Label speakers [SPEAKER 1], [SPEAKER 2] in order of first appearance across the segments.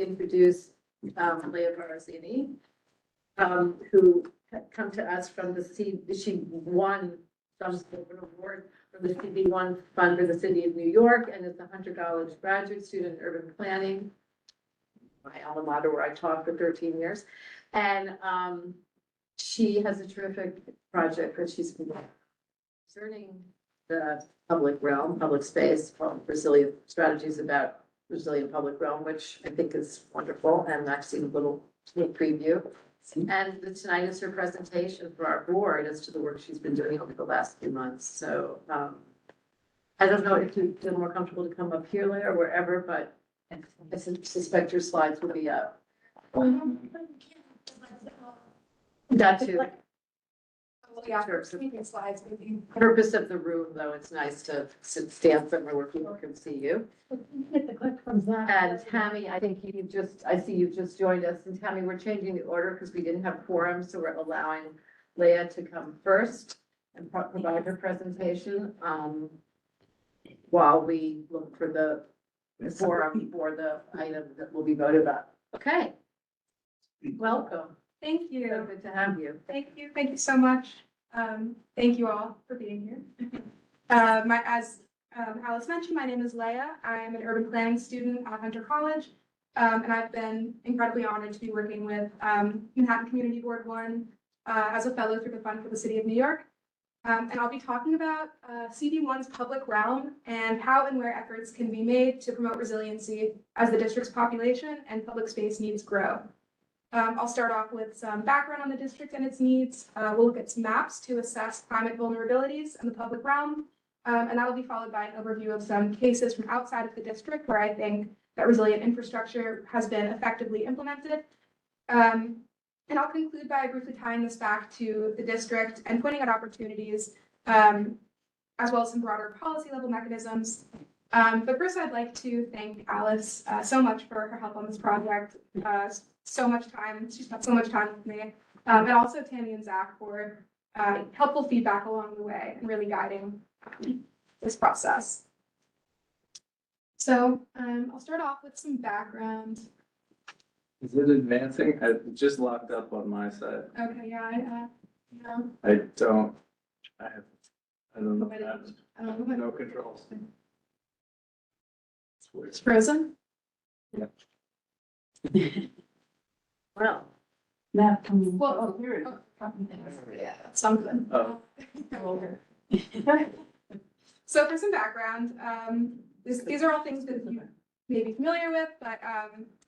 [SPEAKER 1] introduce Leah Barazini, who had come to us from she won an award from the CB1 Fund for the City of New York, and is a Hunter College graduate student in urban planning, my alma mater, where I taught for 13 years. And she has a terrific project that she's been concerning the public realm, public space, resilient strategies about resilient public realm, which I think is wonderful. And I've seen a little sneak preview. And tonight is her presentation for our board as to the work she's been doing over the last few months. So I don't know if you feel more comfortable to come up here, Leah, or wherever, but I suspect your slides will be up. That too.
[SPEAKER 2] Yeah, slides maybe.
[SPEAKER 1] Purpose of the room, though, it's nice to stand somewhere where people can see you.
[SPEAKER 2] Hit the click from that.
[SPEAKER 1] And Tammy, I think I see you've just joined us. And Tammy, we're changing the order because we didn't have quorum, so we're allowing Leah to come first and provide her presentation while we look for the forum for the item that will be voted on. Okay. Welcome.
[SPEAKER 2] Thank
[SPEAKER 1] So
[SPEAKER 2] you.
[SPEAKER 1] good to have you.
[SPEAKER 2] Thank you. Thank you so much. Thank you all for being here. As Alice mentioned, my name is Leah. I am an urban planning student at Hunter College. And I've been incredibly honored to be working with Manhattan Community Board 1 as a fellow through the Fund for the City of New York. And I'll be talking about CD1's public realm and how and where efforts can be made to promote resiliency as the district's population and public space needs grow. I'll start off with some background on the district and its needs. We'll look at some maps to assess climate vulnerabilities in the public realm. And that will be followed by an overview of some cases from outside of the district where I think that resilient infrastructure has been effectively implemented. And I'll conclude by briefly tying this back to the district and pointing out opportunities, as well as some broader policy level mechanisms. But first, I'd like to thank Alice so much for her help on this project. So much time, she spent so much time with me, and also Tammy and Zach for helpful feedback along the way and really guiding this process. So I'll start off with some background.
[SPEAKER 3] Is it advancing? I just locked up on my side.
[SPEAKER 2] Okay, yeah, no,
[SPEAKER 3] I don't know what
[SPEAKER 2] Nobody-
[SPEAKER 3] happened.
[SPEAKER 2] I don't know.
[SPEAKER 3] No controls. It's weird.
[SPEAKER 2] It's frozen.
[SPEAKER 1] Well,
[SPEAKER 2] Well,
[SPEAKER 1] here it is.
[SPEAKER 2] yeah, something.
[SPEAKER 3] Oh.
[SPEAKER 2] So for some background, these are all things that you may be familiar with, but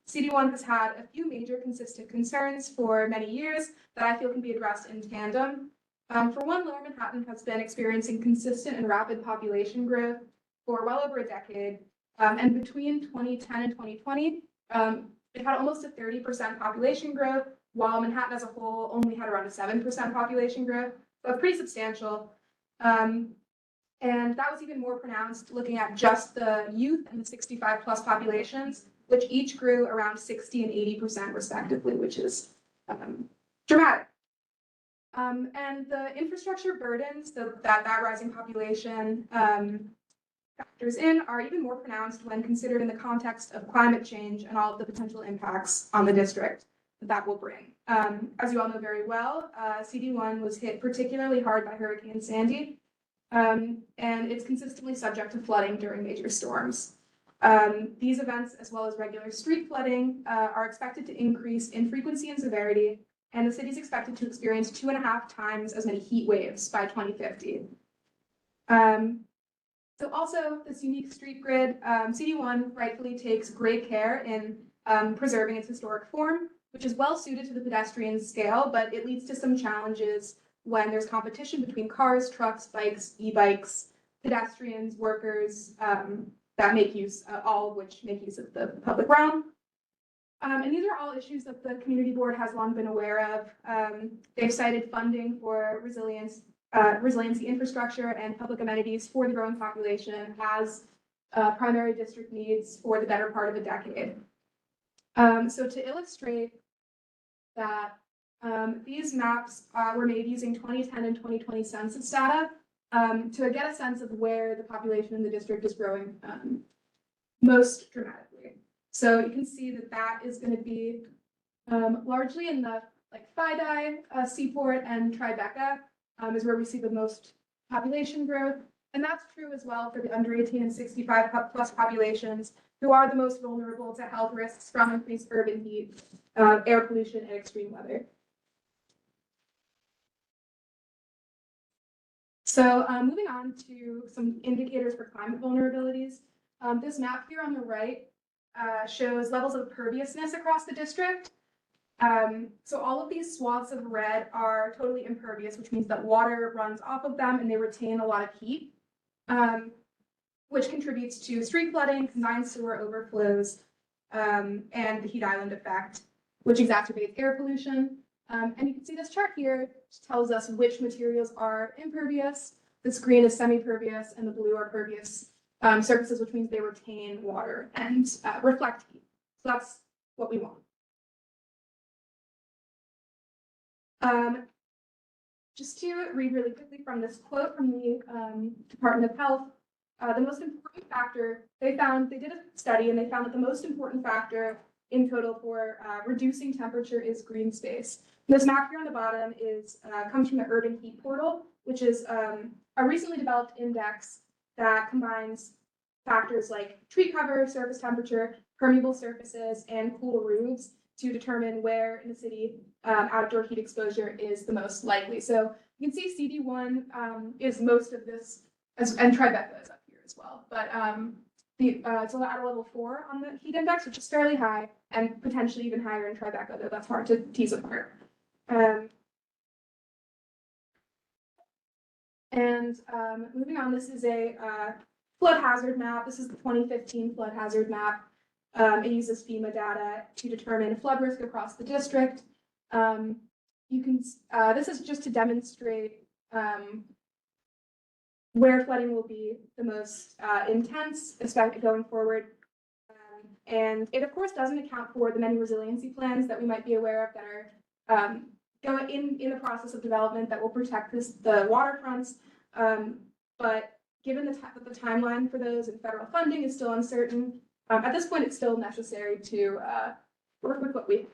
[SPEAKER 2] CD1 has had a few major consistent concerns for many years that I feel can be addressed in tandem. For one, Lower Manhattan has been experiencing consistent and rapid population growth for well over a decade. And between 2010 and 2020, it had almost a 30% population growth, while Manhattan as a whole only had around a 7% population growth. So pretty substantial. And that was even more pronounced looking at just the youth and the 65 plus populations, which each grew around 60 and 80% respectively, which is dramatic. And the infrastructure burdens that rising population factors in are even more pronounced when considered in the context of climate change and all of the potential impacts on the district that will bring. As you all know very well, CD1 was hit particularly hard by Hurricane Sandy, and it's consistently subject to flooding during major storms. These events, as well as regular street flooding, are expected to increase in frequency and severity, and the city is expected to experience 2.5 times as many heat waves by 2050. So also, this unique street grid, CD1 rightfully takes great care in preserving its historic form, which is well suited to the pedestrian scale, but it leads to some challenges when there's competition between cars, trucks, bikes, e-bikes, pedestrians, workers that make use, all of which make use of the public realm. And these are all issues that the community board has long been aware of. They've cited funding for resiliency infrastructure and public amenities for the growing population as primary district needs for the better part of a decade. So to illustrate that, these maps were made using 2010 and 2020 census data to get a sense of where the population in the district is growing most dramatically. So you can see that that is going to be largely in the like Fidei, Seaport, and Tribeca is where we see the most population growth. And that's true as well for the under 18 and 65 plus populations who are the most vulnerable to health risks from increased urban heat, air pollution, and extreme weather. So moving on to some indicators for climate vulnerabilities. This map here on the right shows levels of perviousness across the district. So all of these swaths of red are totally impervious, which means that water runs off of them and they retain a lot of heat, which contributes to street flooding, combined sewer overflows, and the heat island effect, which exacerbates air pollution. And you can see this chart here, which tells us which materials are impervious. This green is semi-pervious and the blue are pervious surfaces, which means they retain water and reflect heat. So that's what we want. Just to read really quickly from this quote from the Department of Health, the most important factor, they did a study and they found that the most important factor in total for reducing temperature is green space. This map here on the bottom comes from the Urban Heat Portal, which is a recently developed index that combines factors like tree cover, surface temperature, permeable surfaces, and cool roofs to determine where in the city outdoor heat exposure is the most likely. So you can see CD1 is most of this, and Tribeca is up here as well. But it's at a level 4 on the heat index, which is fairly high, and potentially even higher in Tribeca, though that's hard to tease apart. Moving on, this is a flood hazard map. This is the 2015 flood hazard map. It uses FEMA data to determine flood risk across the district. This is just to demonstrate where flooding will be the most intense, especially going forward. And it, of course, doesn't account for the many resiliency plans that we might be aware of that are going in the process of development that will protect the waterfronts. But given that the timeline for those and federal funding is still uncertain, at this point, it's still necessary to work with what we have.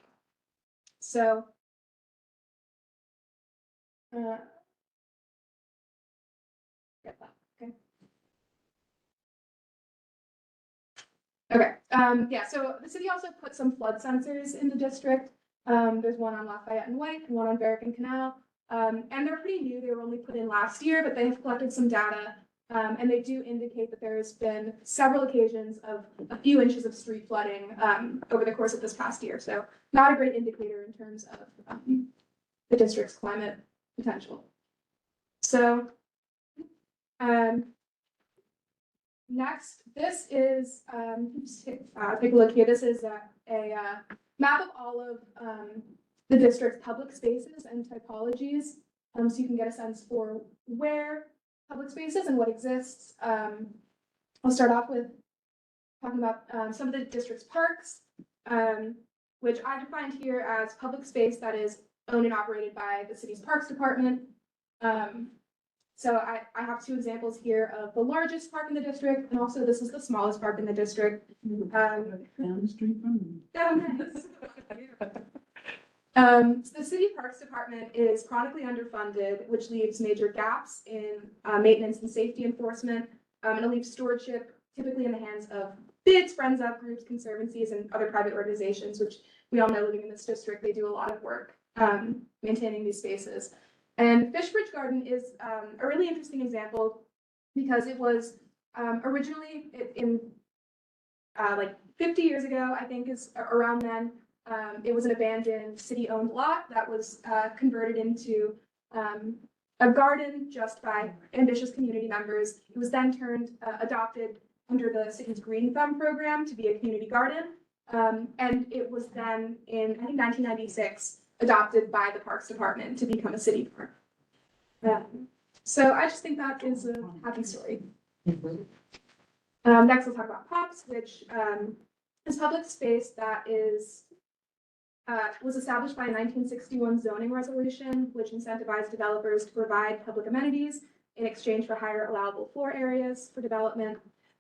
[SPEAKER 2] So, okay. Yeah, so the city also put some flood sensors in the district. There's one on Lafayette and White and one on Berrigan Canal. And they're pretty new. They were only put in last year, but they've collected some data. And they do indicate that there's been several occasions of a few inches of street flooding over the course of this past year. So not a great indicator in terms of the district's climate potential. So next, this is, just take a look here. This is a map of all of the district's public spaces and typologies. So you can get a sense for where public spaces and what exists. I'll start off with talking about some of the district's parks, which I defined here as public space that is owned and operated by the city's parks department. So I have two examples here of the largest park in the district, and also this is the smallest park in the district.
[SPEAKER 4] Down the street from me.
[SPEAKER 2] Oh, nice. So the city parks department is chronically underfunded, which leaves major gaps in maintenance and safety enforcement, and it leaves stewardship typically in the hands of bids, friends of groups, conservancies, and other private organizations, which we all know living in this district, they do a lot of work maintaining these spaces. And Fishbridge Garden is a really interesting example because it was originally in like 50 years ago, I think is around then. It was an abandoned city-owned lot that was converted into a garden just by ambitious community members. It was then adopted under the city's Green Thumb program to be a community garden. And it was then in, I think, 1996, adopted by the Parks Department to become a city park. So I just think that is a happy story. Next, we'll talk about POPs, which is public space that was established by a 1961 zoning resolution, which incentivized developers to provide public amenities in exchange for higher allowable floor areas for development.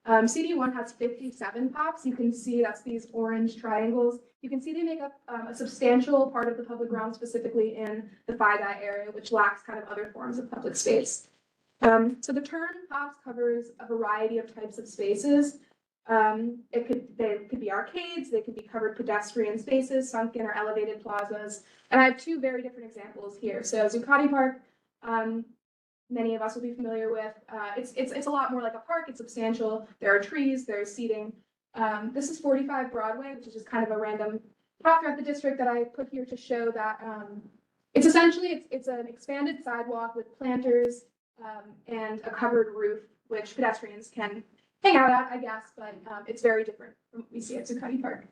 [SPEAKER 2] CD1 has 57 POPs. You can see that's these orange triangles. You can see they make up a substantial part of the public realm, specifically in the FIDI area, which lacks kind of other forms of public space. So the term POPs covers a variety of types of spaces. They could be arcades, they could be covered pedestrian spaces, sunken or elevated plazas. And I have two very different examples here. So Zuccotti Park, many of us will be familiar with. It's a lot more like a park. It's substantial. There are trees. There's seating. This is 45 Broadway, which is just kind of a random pop throughout the district that I put here to show that it's essentially it's an expanded sidewalk with planters and a covered roof, which pedestrians can hang out at, I guess, but it's very different from what we see at Zuccotti Park.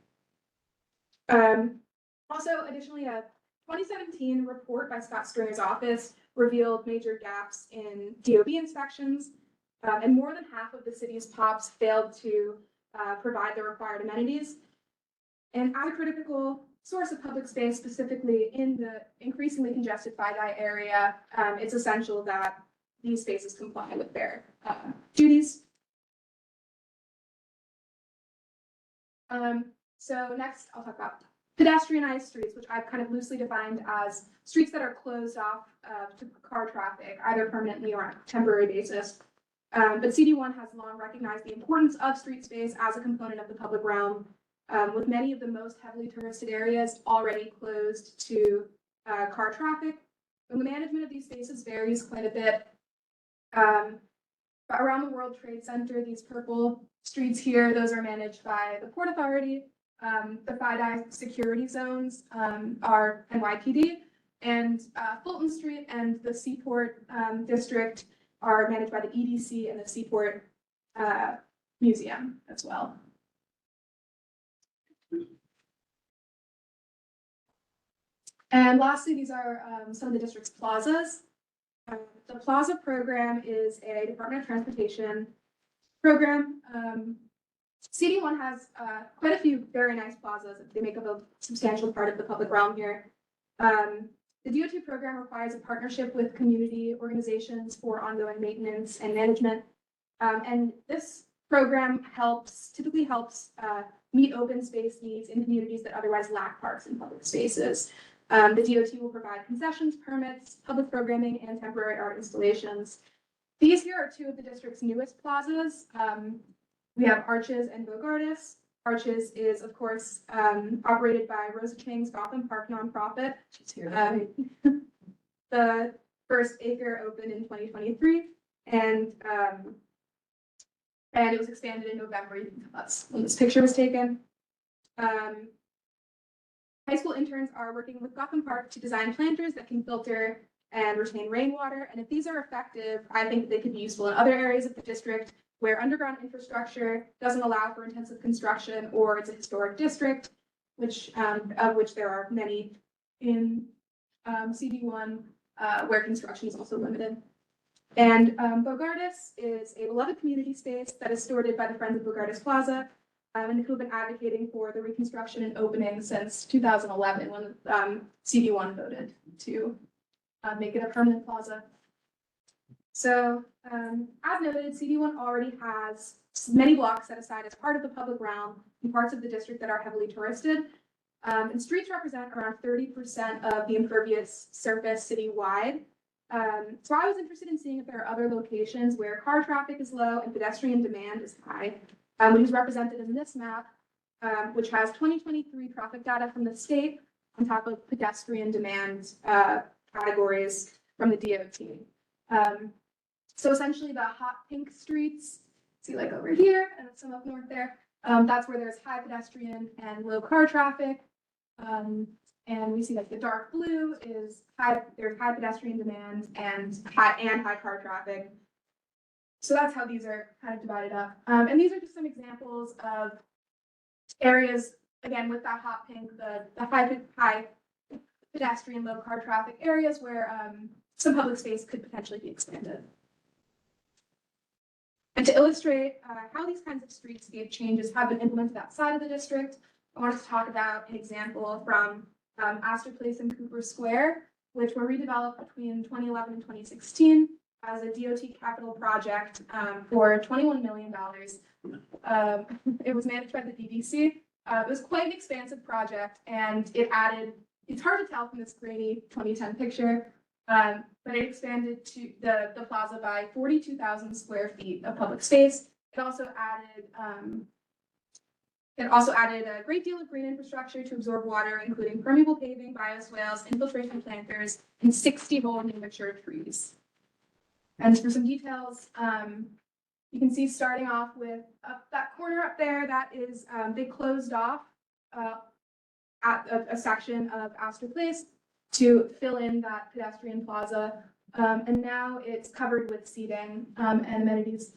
[SPEAKER 2] Also, additionally, a 2017 report by Scott Stringer's office revealed major gaps in DOB inspections, and more than half of the city's POPs failed to provide the required amenities. And as a critical source of public space, specifically in the increasingly congested FIDI area, it's essential that these spaces comply with their duties. So next, I'll talk about pedestrianized streets, which I've kind of loosely defined as streets that are closed off to car traffic, either permanently or on a temporary basis. But CD1 has long recognized the importance of street space as a component of the public realm, with many of the most heavily touristed areas already closed to car traffic. And the management of these spaces varies quite a bit. But around the World Trade Center, these purple streets here, those are managed by the Port Authority. The FIDI security zones are NYPD, and Fulton Street and the Seaport District are managed by the EDC and the Seaport Museum as well. And lastly, these are some of the district's plazas. The Plaza program is a Department of Transportation program. CD1 has quite a few very nice plazas. They make up a substantial part of the public realm here. The DOT program requires a partnership with community organizations for ongoing maintenance and management. And this program typically helps meet open space needs in communities that otherwise lack parks and public spaces. The DOT will provide concessions, permits, public programming, and temporary art installations. These here are two of the district's newest plazas. We have Arches and Bogardus. Arches is, of course, operated by Rosa Chang's Gotham Park nonprofit.
[SPEAKER 1] She's here.
[SPEAKER 2] The first acre opened in 2023, and it was expanded in November. That's when this picture was taken. High school interns are working with Gotham Park to design planters that can filter and retain rainwater. And if these are effective, I think they could be useful in other areas of the district where underground infrastructure doesn't allow for intensive construction, or it's a historic district, of which there are many in CD1, where construction is also limited. And Bogardus is a beloved community space that is stewarded by the Friends of Bogardus Plaza, and who have been advocating for the reconstruction and opening since 2011, when CD1 voted to make it a permanent plaza. So, as noted, CD1 already has many blocks set aside as part of the public realm in parts of the district that are heavily touristed. And streets represent around 30% of the impervious surface citywide. So I was interested in seeing if there are other locations where car traffic is low and pedestrian demand is high, which is represented in this map, which has 2023 traffic data from the state on top of pedestrian demand categories from the DOT. So essentially the hot pink streets, see like over here and some up north there, that's where there's high pedestrian and low car traffic. And we see like the dark blue is there's high pedestrian demand and high car traffic. So that's how these are kind of divided up. And these are just some examples of areas, again, with that hot pink, the high pedestrian, low car traffic areas where some public space could potentially be expanded. And to illustrate how these kinds of streetscape changes have been implemented outside of the district, I wanted to talk about an example from Astor Place and Cooper Square, which were redeveloped between 2011 and 2016. as a DOT capital project for $21 million. It was managed by the DVC. It was quite an expansive project, and it added, it's hard to tell from this grainy 2010 picture, but it expanded to the plaza by 42,000 square feet of public space. It also added a great deal of green infrastructure to absorb water, including permeable paving, bioswales, infiltration planters, and 60 whole new mature trees. And for some details, you can see starting off with that corner up there, that is, they closed off at a section of Astor Place to fill in that pedestrian plaza. And now it's covered with seating and amenities.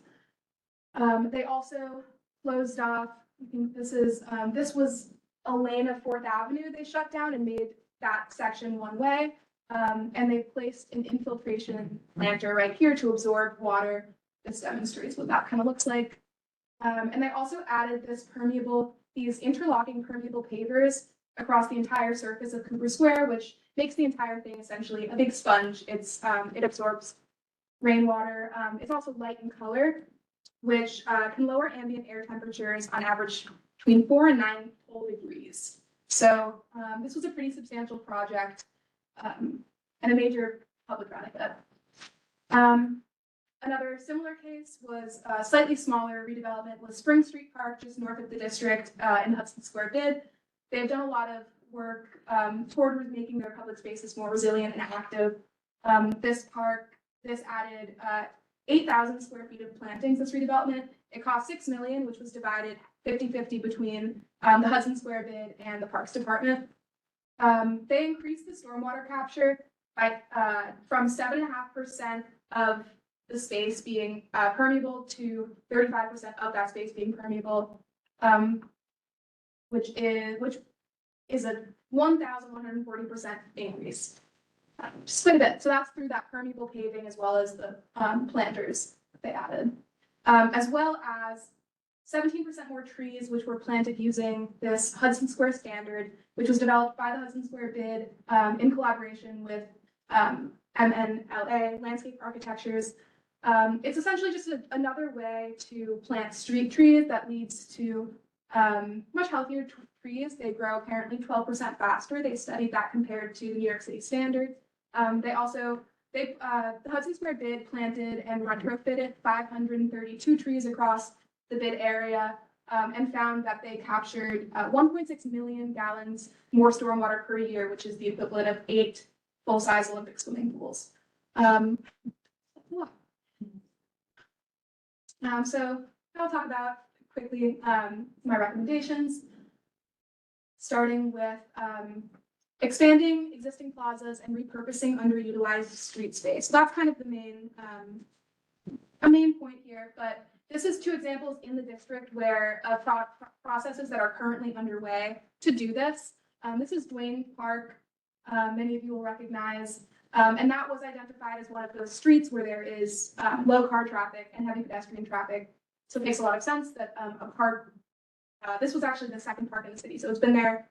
[SPEAKER 2] They also closed off, I think this was a lane of 4th Avenue they shut down and made that section one way. And they placed an infiltration planter right here to absorb water. This demonstrates what that kind of looks like. And they also added these interlocking permeable pavers across the entire surface of Cooper Square, which makes the entire thing essentially a big sponge. It absorbs rainwater. It's also light in color, which can lower ambient air temperatures on average between 4 and 9 whole degrees. So this was a pretty substantial project and a major public benefit. Another similar case was a slightly smaller redevelopment was Spring Street Park, just north of the district in Hudson Square Bid. They've done a lot of work toward making their public spaces more resilient and active. This added 8,000 square feet of plantings, this redevelopment. It cost $6 million, which was divided 50-50 between the Hudson Square Bid and the Parks Department. They increased the stormwater capture by from 7.5% of the space being permeable to 35% of that space being permeable, which is a 1,140% increase. Just quite a bit. So that's through that permeable paving as well as the planters that they added, as well as 17% more trees, which were planted using this Hudson Square standard, which was developed by the Hudson Square Bid in collaboration with MNLA, Landscape Architectures. It's essentially just another way to plant street trees that leads to much healthier trees. They grow apparently 12% faster. They studied that compared to the New York City standards. The Hudson Square Bid planted and retrofitted 532 trees across the bid area and found that they captured 1.6 million gallons more stormwater per year, which is the equivalent of 8 full-size Olympic swimming pools. So I'll talk about quickly my recommendations, starting with expanding existing plazas and repurposing underutilized street space. So that's kind of the main point here, but this is 2 examples in the district where processes that are currently underway to do this. This is Duane Park, many of you will recognize, and that was identified as one of those streets where there is low car traffic and heavy pedestrian traffic. So it makes a lot of sense that a park, this was actually the second park in the city, so it's been there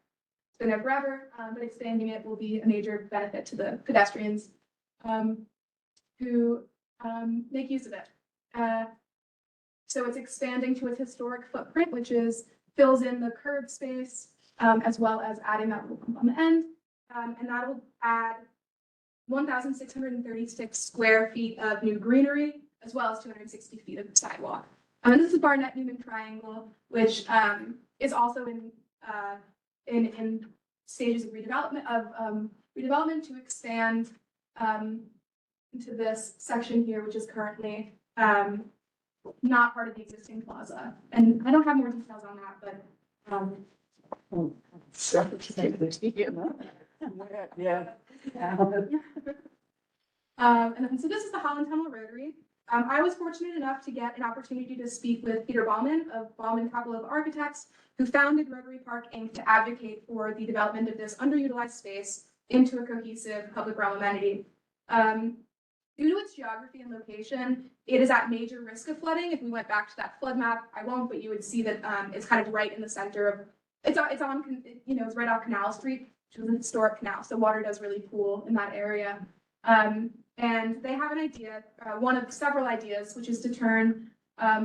[SPEAKER 2] forever, but expanding it will be a major benefit to the pedestrians who make use of it. So it's expanding to its historic footprint, which fills in the curb space, as well as adding that little bump on the end. And that will add 1,636 square feet of new greenery, as well as 260 feet of sidewalk. And this is Barnett Newman Triangle, which is also in stages of redevelopment to expand into this section here, which is currently not part of the existing plaza. And I don't have more details on that, but
[SPEAKER 4] Yeah.
[SPEAKER 2] and then, so this is the Holland Tunnel Rotary. I was fortunate enough to get an opportunity to speak with Peter Baumann of Baumann Capital of Architects, who founded Rotary Park Inc. to advocate for the development of this underutilized space into a cohesive public realm amenity. Due to its geography and location, it is at major risk of flooding. If we went back to that flood map, I won't, but you would see that it's kind of right in the center of, it's right off Canal Street, which is a historic canal, so water does really pool in that area. And And they have an idea, one of several ideas, which is to turn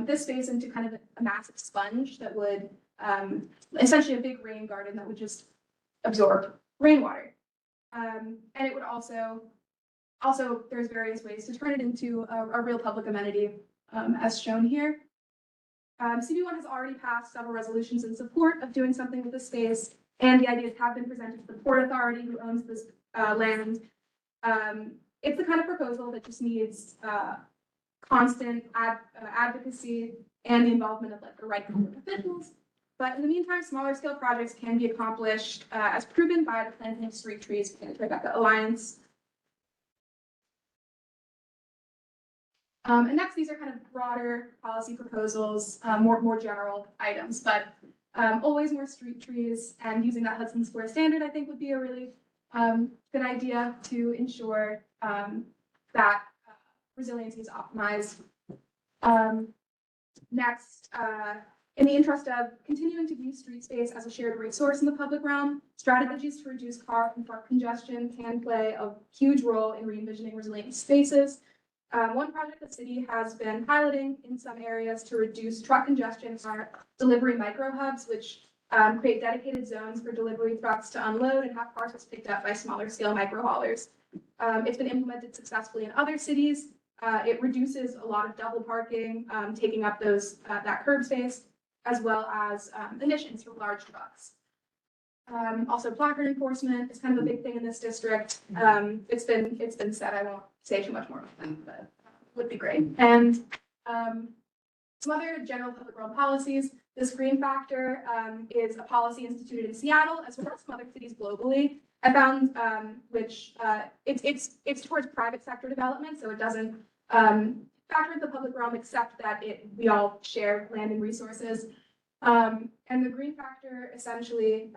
[SPEAKER 2] this space into kind of a massive sponge that would essentially a big rain garden that would just absorb rainwater. And it would also there's various ways to turn it into a real public amenity, as shown here. CB1 has already passed several resolutions in support of doing something with the space, and the ideas have been presented to the Port Authority, who owns this land. It's the kind of proposal that just needs constant advocacy and the involvement of like the right public officials. But in the meantime, smaller scale projects can be accomplished as proven by the planting of street trees in the Tribeca Alliance. And next, these are kind of broader policy proposals, more general items, but always more street trees, and using that Hudson Square standard, I think, would be a really good idea to ensure that resiliency is optimized. Next, in the interest of continuing to view street space as a shared resource in the public realm, strategies to reduce car and truck congestion can play a huge role in re-envisioning resilient spaces. One project the city has been piloting in some areas to reduce truck congestion are delivery micro hubs, which create dedicated zones for delivery trucks to unload and have parcels picked up by smaller scale micro haulers. It's been implemented successfully in other cities. It reduces a lot of double parking, taking up that curb space, as well as emissions from large trucks. Also, placard enforcement is kind of a big thing in this district. It's been said. I won't say too much more about that, but would be great. And some other general public realm policies. This green factor is a policy instituted in Seattle, as well as some other cities globally. I found which it's towards private sector development, so it doesn't factor into the public realm, except that we all share land and resources. And the green factor essentially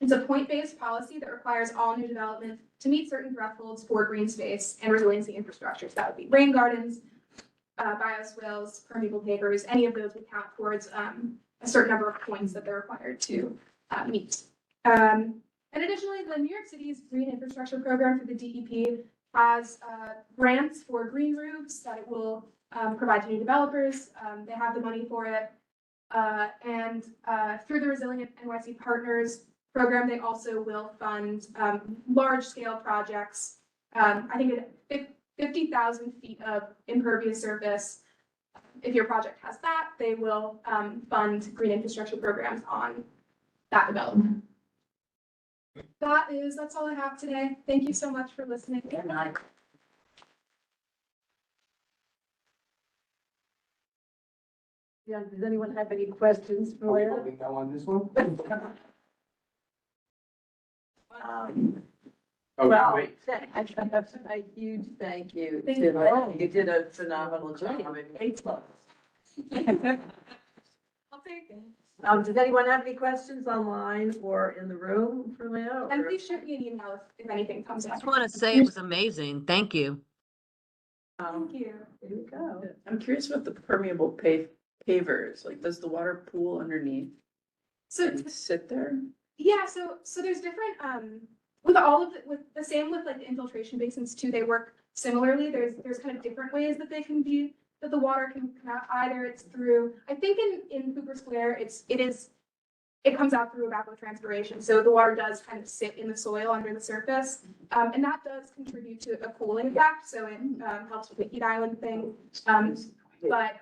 [SPEAKER 2] is a point-based policy that requires all new development to meet certain thresholds for green space and resiliency infrastructure. So that would be rain gardens, bioswales, permeable pavers. Any of those would count towards a certain number of points that they're required to meet. And additionally, the New York City's Green Infrastructure Program for the DEP has grants for green roofs that it will provide to new developers. They have the money for it. And through the Resilient NYC Partners program, they also will fund large-scale projects. I think 50,000 feet of impervious surface. If your project has that, they will fund green infrastructure programs on that development. That's all I have today. Thank you so much for listening.
[SPEAKER 1] Yeah, does anyone have any questions for Leah?
[SPEAKER 4] Go on this one?
[SPEAKER 5] Well,
[SPEAKER 4] wait.
[SPEAKER 5] a huge thank you
[SPEAKER 2] Thank
[SPEAKER 5] to
[SPEAKER 2] you.
[SPEAKER 5] Leah. You did a phenomenal job.
[SPEAKER 2] I'll take it.
[SPEAKER 5] Does anyone have any questions online or in the room for Leah?
[SPEAKER 2] And
[SPEAKER 5] or-
[SPEAKER 2] please shoot me an email if anything comes
[SPEAKER 6] I
[SPEAKER 2] up.
[SPEAKER 6] just want to say it was amazing. Thank you.
[SPEAKER 2] Thank you.
[SPEAKER 5] Here we go.
[SPEAKER 7] I'm curious about the permeable pavers, like does the water pool underneath
[SPEAKER 2] So
[SPEAKER 7] and sit there?
[SPEAKER 2] yeah, so there's different with all of with the same with like the infiltration basins too. They work similarly. There's kind of different ways that they can be that the water can come out. Either it's through, I think in Cooper Square it comes out through evapotranspiration. So the water does kind of sit in the soil under the surface, and that does contribute to a cooling effect. So it helps with the heat island thing. But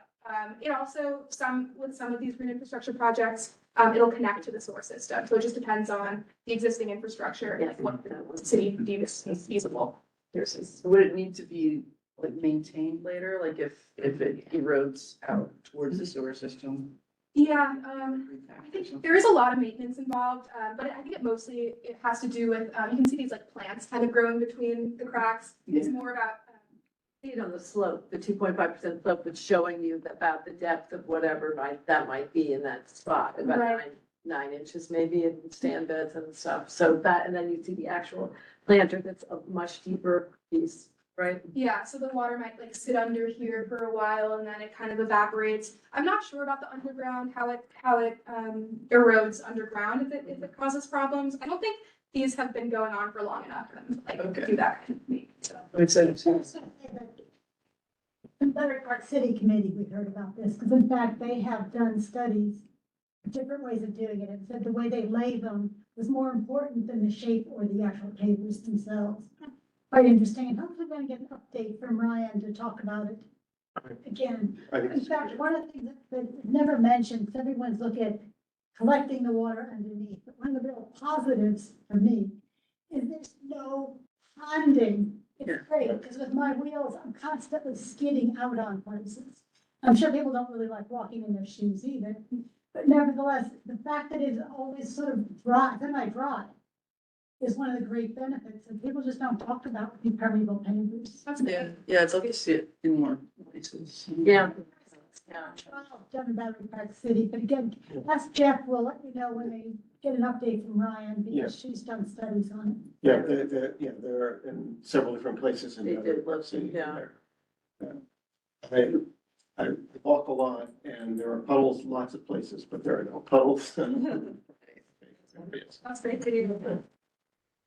[SPEAKER 2] it also with some of these green infrastructure projects, it'll connect to the sewer system. So it just depends on the existing infrastructure and what the city deems feasible.
[SPEAKER 7] Would it need to be like maintained later, like if it erodes out towards the sewer system?
[SPEAKER 2] Yeah, I think there is a lot of maintenance involved, but I think it has to do with, you can see these like plants kind of growing between the cracks. It's more about,
[SPEAKER 5] See it on the slope, the 2.5% slope that's showing you about the depth of whatever that might be in that spot, about
[SPEAKER 2] Right.
[SPEAKER 5] nine inches maybe in stand beds and stuff. So that, and then you see the actual planter that's a much deeper piece.
[SPEAKER 1] right?
[SPEAKER 2] Yeah, so the water might like sit under here for a while and then it kind of evaporates. I'm not sure about the underground, how it erodes underground if it causes problems. I don't think these have been going on for long enough for them to like
[SPEAKER 7] Okay.
[SPEAKER 2] do that kind of thing, so.
[SPEAKER 7] I'm excited to.
[SPEAKER 8] In Better Park City Committee, we heard about this, because in fact, they have done studies, different ways of doing it, and said the way they lay them was more important than the shape or the actual pavers themselves. Quite interesting, and hopefully we're gonna get an update from Ryan to talk about it again. In fact, one of the things that is never mentioned, 'cause everyone's looking at collecting the water underneath, but one of the real positives for me is there's no ponding. It's great, because with my wheels, I'm constantly skidding out on places. I'm sure people don't really like walking in their shoes either, but nevertheless, the fact that it's always sort of dry, semi-dry, is one of the great benefits, and people just don't talk about the permeable pavers.
[SPEAKER 2] That's
[SPEAKER 7] Yeah,
[SPEAKER 2] good.
[SPEAKER 7] yeah, I'd love to see it in more places.
[SPEAKER 1] Yeah. Yeah.
[SPEAKER 8] Done in Battery Park City, but again, ask Jeff, will let you know when they get an update from Ryan, because she's done studies on it.
[SPEAKER 9] Yeah, they're in several different places in
[SPEAKER 1] They
[SPEAKER 9] the
[SPEAKER 1] did
[SPEAKER 9] other
[SPEAKER 1] look,
[SPEAKER 9] city.
[SPEAKER 1] yeah.
[SPEAKER 9] I walk a lot and there are puddles, lots of places, but there are no puddles.
[SPEAKER 2] That's great to hear.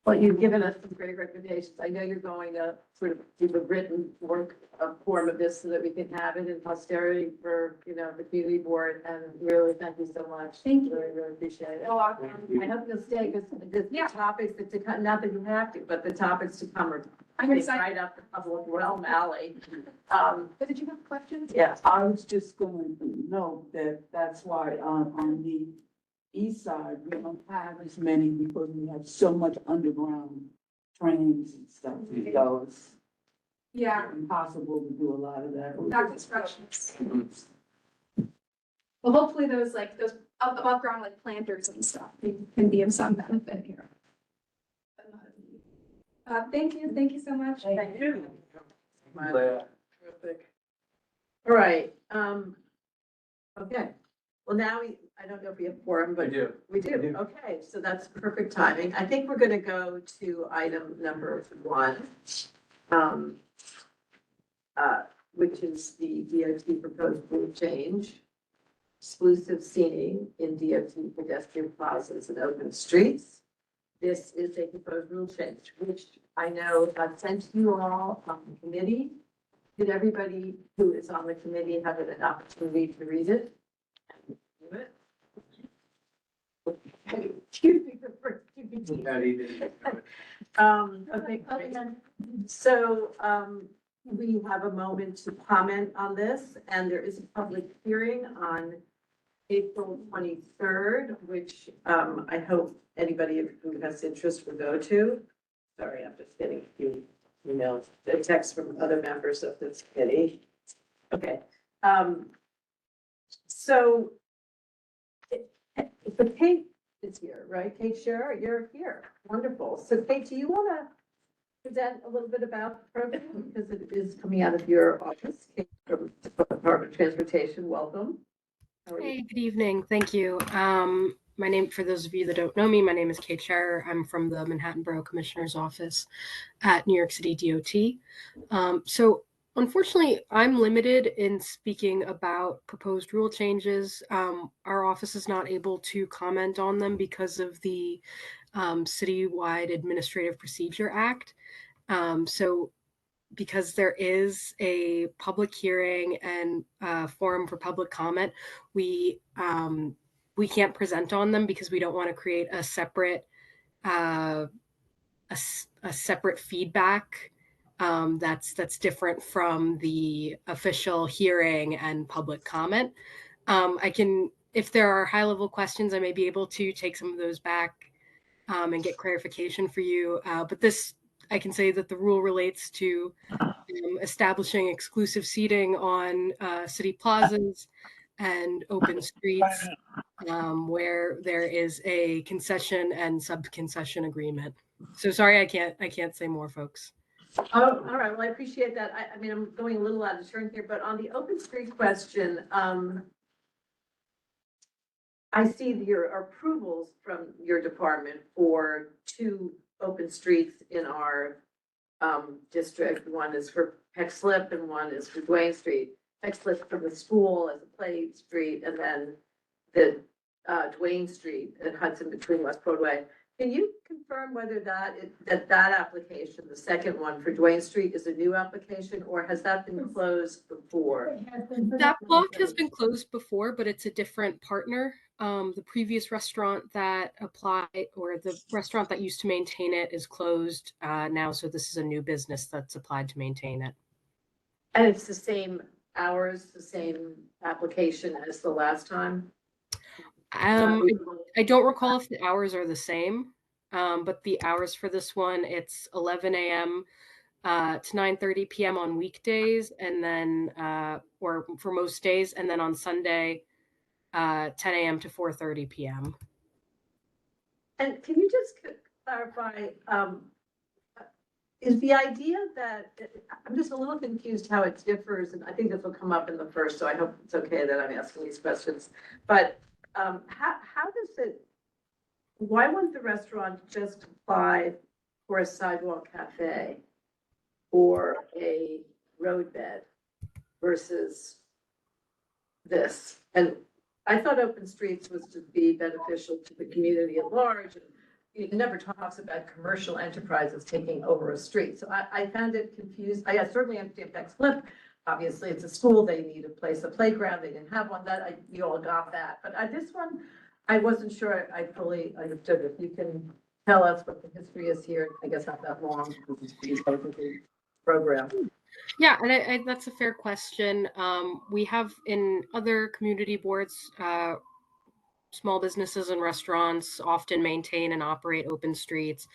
[SPEAKER 1] Well, you've given us some great recommendations. I know you're going to sort of do a written work, form of this so that we can have it in posterity for, the community board. And really, thank you so much.
[SPEAKER 2] Thank you.
[SPEAKER 1] Really, really appreciate it.
[SPEAKER 2] You're welcome.
[SPEAKER 1] I hope you'll stay because the
[SPEAKER 2] Yeah.
[SPEAKER 1] topics that to come, not that you have to, but the topics to come are
[SPEAKER 2] I'm
[SPEAKER 1] right
[SPEAKER 2] excited.
[SPEAKER 1] up the public realm alley.
[SPEAKER 2] But did you have questions?
[SPEAKER 1] Yeah.
[SPEAKER 4] I was just going to note that that's why on the east side, we don't have as many because we have so much underground trains and stuff. So it's
[SPEAKER 2] Yeah,
[SPEAKER 4] impossible to do a lot of that.
[SPEAKER 2] that construction. Well, hopefully those above ground like planters and stuff can be of some benefit here. Thank you so much.
[SPEAKER 1] Thank you.
[SPEAKER 3] Leah.
[SPEAKER 7] Terrific.
[SPEAKER 1] All right, okay. Well, now I don't know if we have quorum, but
[SPEAKER 3] We do.
[SPEAKER 1] we do.
[SPEAKER 3] do.
[SPEAKER 1] Okay, so that's perfect timing. I think we're gonna go to item number 1. Which is the DOT proposed rule change. Exclusive seating in DOT pedestrian plazas and open streets. This is a proposed rule change, which I know I've sent to you all on the committee. Did everybody who is on the committee have an opportunity to read it? Do it? Excuse me for first.
[SPEAKER 3] Patty, did you do it?
[SPEAKER 1] Okay, great. So, we have a moment to comment on this, and there is a public hearing on April 23rd, which, I hope anybody who has interest will go to. Sorry, I'm just getting a few emails, a text from other members of this committee. Okay, so the Kate is here, right? Kate Scherer, you're here. Wonderful. So Kate, do you want to present a little bit about the program? Because it is coming out of your office, Kate from Department of Transportation. Welcome. How are you?
[SPEAKER 10] Hey, good evening. Thank you. My name, for those of you that don't know me, my name is Kate Scherer. I'm from the Manhattan Borough Commissioner's Office at New York City DOT. So unfortunately, I'm limited in speaking about proposed rule changes. Our office is not able to comment on them because of the Citywide Administrative Procedure Act. So because there is a public hearing and forum for public comment, we can't present on them because we don't want to create a separate a separate feedback that's different from the official hearing and public comment. I can, if there are high level questions, I may be able to take some of those back and get clarification for you. But this, I can say that the rule relates to establishing exclusive seating on city plazas and open streets where there is a concession and sub-concession agreement. So sorry, I can't say more, folks.
[SPEAKER 1] Oh, all right. Well, I appreciate that. I mean, I'm going a little out of turn here, but on the open street question, I see your approvals from your department for 2 open streets in our
[SPEAKER 5] district. One is for Peck Slip and one is for Duane Street. Peck Slip for the school as a play street, and then the Duane Street and Hudson between West Broadway. Can you confirm whether that application, the second one for Duane Street, is a new application, or has that been closed before?
[SPEAKER 8] It has been for
[SPEAKER 10] That
[SPEAKER 8] that
[SPEAKER 10] block
[SPEAKER 8] long.
[SPEAKER 10] has been closed before, but it's a different partner. The previous restaurant that applied, or the restaurant that used to maintain it, is closed now. So this is a new business that's applied to maintain it.
[SPEAKER 5] And it's the same hours, the same application as the last time?
[SPEAKER 10] I don't recall if the hours are the same, but the hours for this one, it's 11 a.m. To 9:30 p.m. on weekdays, and then, or for most days, and then on Sunday, 10 a.m. to 4:30 p.m.
[SPEAKER 5] And can you just clarify, is the idea that, I'm just a little confused how it differs, and I think this will come up in the first, so I hope it's okay that I'm asking these questions. But how does it, why wouldn't the restaurant just apply for a sidewalk cafe or a roadbed versus this? And I thought open streets was to be beneficial to the community at large. And it never talks about commercial enterprises taking over a street. So I found it confused. I certainly understand Peck Slip. Obviously, it's a school. They need a place, a playground. They didn't have one. We all got that. But this one, I wasn't sure I fully understood. If you can tell us what the history is here, I guess not that long. Program.
[SPEAKER 10] Yeah, and that's a fair question. We have in other community boards, small businesses and restaurants often maintain and operate open streets.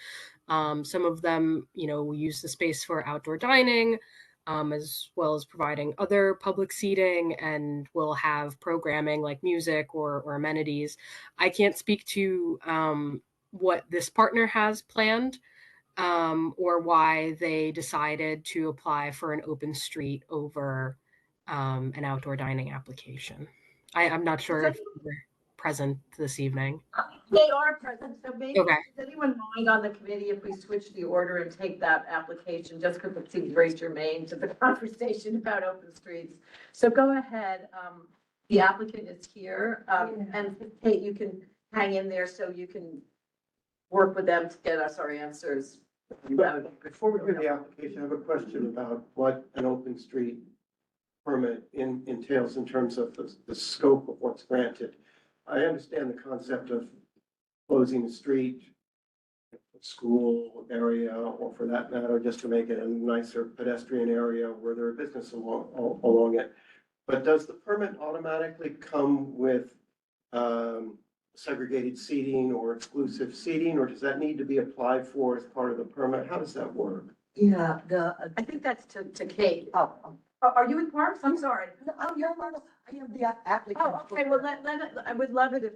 [SPEAKER 10] Some of them, use the space for outdoor dining, as well as providing other public seating, and will have programming like music or amenities. I can't speak to what this partner has planned, or why they decided to apply for an open street over an outdoor dining application. I'm not sure if they're present this evening.
[SPEAKER 5] They are present, so maybe,
[SPEAKER 10] Okay.
[SPEAKER 5] does anyone mind on the committee if we switch the order and take that application, just because it seems very germane to the conversation about open streets? So go ahead, the applicant is here, and Kate, you can hang in there so you can work with them to get us our answers.
[SPEAKER 9] Before we do the application, I have a question about what an open street permit entails in terms of the scope of what's granted. I understand the concept of closing the street, school area, or for that matter, just to make it a nicer pedestrian area where there are businesses along it. But does the permit automatically come with segregated seating or exclusive seating, or does that need to be applied for as part of the permit? How does that work?
[SPEAKER 4] Yeah,
[SPEAKER 5] I think that's to Kate.
[SPEAKER 4] oh,
[SPEAKER 5] Are you in Parks? I'm sorry.
[SPEAKER 4] I am the applicant.
[SPEAKER 5] Oh, okay, well, I would love it if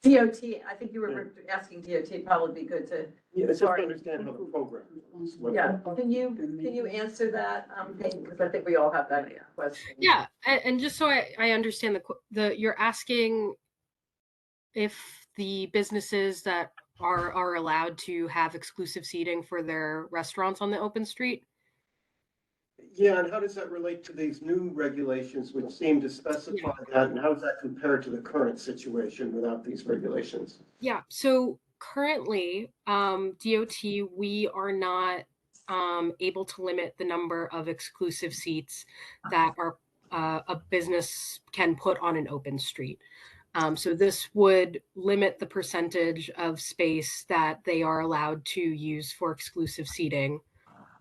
[SPEAKER 5] DOT, I think you were asking DOT, probably be good to,
[SPEAKER 9] Yeah, just to
[SPEAKER 5] Sorry.
[SPEAKER 9] understand how the program is.
[SPEAKER 5] yeah, can you answer that, Kate, because I think we all have that question.
[SPEAKER 10] Yeah, and just so I understand you're asking if the businesses that are allowed to have exclusive seating for their restaurants on the open street.
[SPEAKER 9] Yeah, and how does that relate to these new regulations which seem to specify that, and how does that compare to the current situation without these regulations?
[SPEAKER 10] Yeah, so currently, DOT, we are not able to limit the number of exclusive seats that a business can put on an open street. So this would limit the percentage of space that they are allowed to use for exclusive seating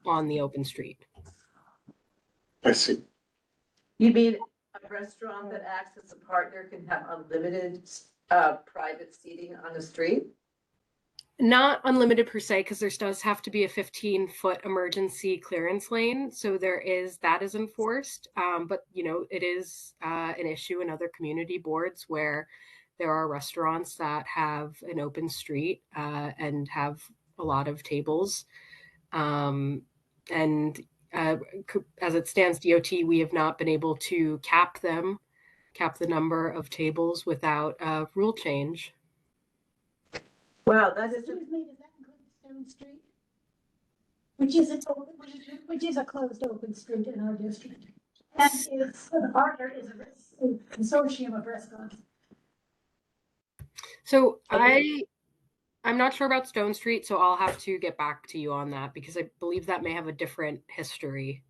[SPEAKER 10] on the open street.
[SPEAKER 9] I see.
[SPEAKER 5] You mean a restaurant that acts as a partner can have unlimited private seating on the street?
[SPEAKER 10] Not unlimited per se, because there does have to be a 15-foot emergency clearance lane. So that is enforced. But, it is an issue in other community boards where there are restaurants that have an open street and have a lot of tables. As it stands, DOT, we have not been able to cap the number of tables without a rule change.
[SPEAKER 5] Wow, that is,
[SPEAKER 8] Excuse me, does that include Stone Street? which is which is a closed open street in our district. And it's, the partner is a consortium of restaurants.
[SPEAKER 10] So I'm not sure about Stone Street, so I'll have to get back to you on that because I believe that may have a different history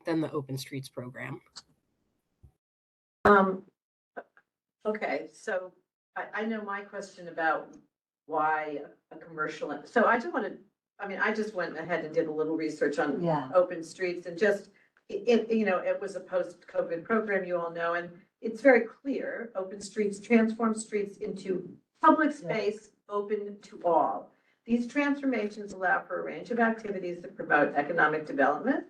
[SPEAKER 10] than the Open Streets program.
[SPEAKER 5] Okay, so I know my question about why a commercial, so I just wanted, I mean, I just went ahead and did a little research on
[SPEAKER 4] Yeah.
[SPEAKER 5] open streets and just, it was a post-COVID program, you all know, and it's very clear, open streets transform streets into public space open to all. These transformations allow for a range of activities that promote economic development,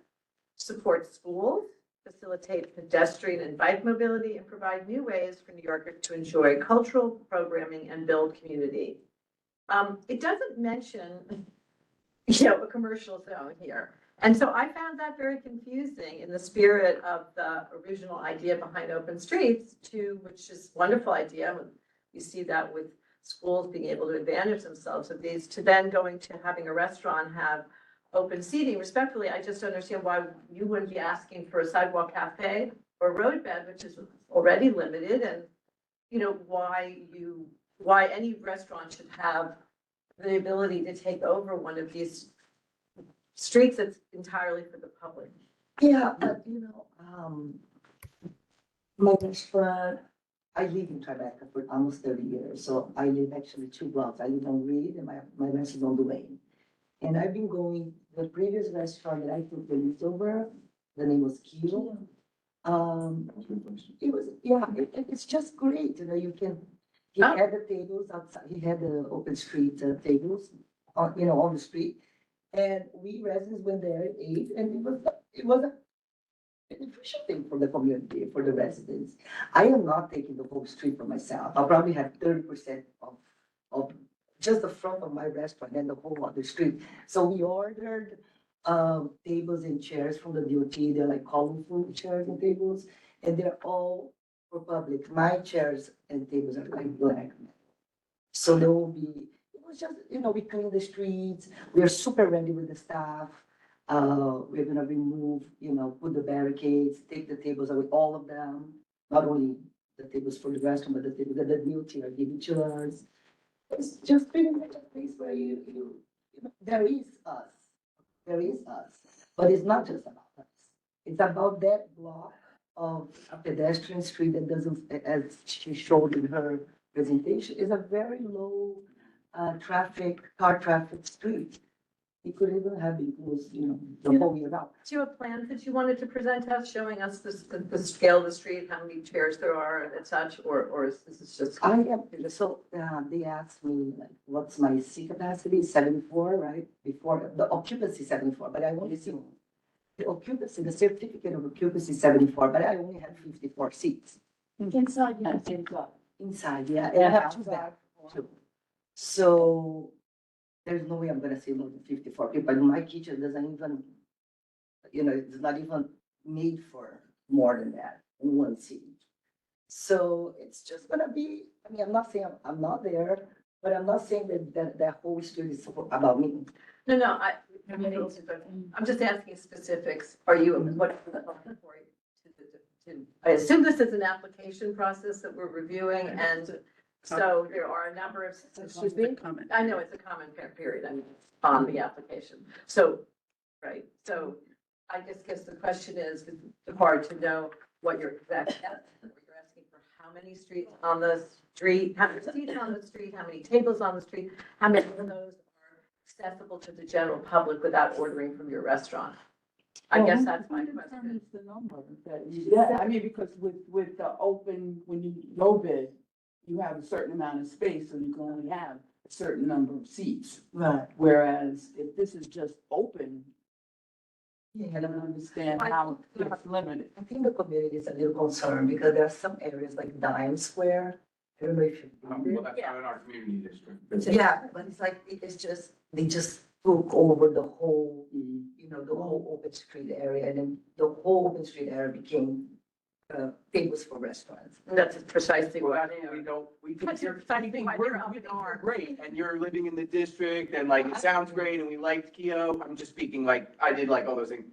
[SPEAKER 5] support schools, facilitate pedestrian and bike mobility, and provide new ways for New Yorkers to enjoy cultural programming and build community. It doesn't mention, a commercial zone here. And so I found that very confusing in the spirit of the original idea behind open streets which is a wonderful idea. You see that with schools being able to advantage themselves of these, to then going to having a restaurant have open seating. Respectfully, I just don't understand why you wouldn't be asking for a sidewalk cafe or roadbed, which is already limited, and why any restaurant should have the ability to take over one of these streets that's entirely for the public.
[SPEAKER 11] Yeah, but my restaurant, I live in Tribeca for almost 30 years, so I live actually 2 blocks. I live on Reed and my rest is on the Wayne. And I've been going, the previous restaurant that I took the lease over, the name was Kilo. It was, it's just great, he had the tables outside, he had the open street tables, on the street. And we residents went there and ate, and it was a beneficial thing for the community, for the residents. I am not taking the whole street for myself. I'll probably have 30% of just the front of my restaurant and the whole other street. So we ordered tables and chairs from the DOT. They're like colorful chairs and tables, and they're all for public. My chairs and tables are like black. So there will be, it was just, we clean the streets. We are super ready with the staff. We're gonna remove, put the barricades, take the tables away, all of them. Not only the tables for the restaurant, but the tables that the DOT are giving to us. It's just pretty much a place where there is us, but it's not just about us. It's about that block of a pedestrian street that doesn't, as she showed in her presentation, is a very low car traffic street. It could even have been closed, the whole year round.
[SPEAKER 5] Do you have plans that you wanted to present to us, showing us the scale of the street, how many chairs there are and such, or is this just?
[SPEAKER 11] They asked me, like, what's my seat capacity, 74, right? Before, the occupancy 74, but I only see the occupancy, the certificate of occupancy 74, but I only have 54 seats.
[SPEAKER 8] Inside,
[SPEAKER 11] Inside, yeah, and I have 2 back too. So there's no way I'm gonna see more than 54 people. And my kitchen doesn't even, it's not even made for more than that in 1 seat. So it's just gonna be, I'm not saying I'm not there, but I'm not saying that whole street is about me.
[SPEAKER 5] No, I'm just asking specifics. Are you, what? I assume this is an application process that we're reviewing, and so there are a number of, excuse me?
[SPEAKER 7] Comment.
[SPEAKER 5] I know it's a comment period on the application. So, right, so I guess the question is, it's hard to know what your exact, you're asking for how many streets on the street, how many seats on the street, how many tables on the street, how many of those are accessible to the general public without ordering from your restaurant? I guess that's my question.
[SPEAKER 4] The number because with the open, when you go bid, you have a certain amount of space, so you can only have a certain number of seats.
[SPEAKER 11] Right.
[SPEAKER 4] Whereas if this is just open,
[SPEAKER 11] Yeah,
[SPEAKER 4] I don't understand how it's limited.
[SPEAKER 11] I think the community is a little concerned because there are some areas like Dime Square. I don't know if you've been there.
[SPEAKER 3] Well, that's not in our community district.
[SPEAKER 11] Yeah, but it's like, they just took over the whole, the whole open street area, and then the whole open street area became tables for restaurants.
[SPEAKER 5] And that's precisely
[SPEAKER 12] Well,
[SPEAKER 5] what.
[SPEAKER 12] that's what we don't, we think
[SPEAKER 5] That's
[SPEAKER 12] you're,
[SPEAKER 5] precisely
[SPEAKER 12] we think
[SPEAKER 5] why they're up
[SPEAKER 12] we
[SPEAKER 5] in
[SPEAKER 12] think you're
[SPEAKER 5] arms.
[SPEAKER 12] great, and you're living in the district, and like, it sounds great, and we liked Keto, I'm just speaking like, I did like all those things.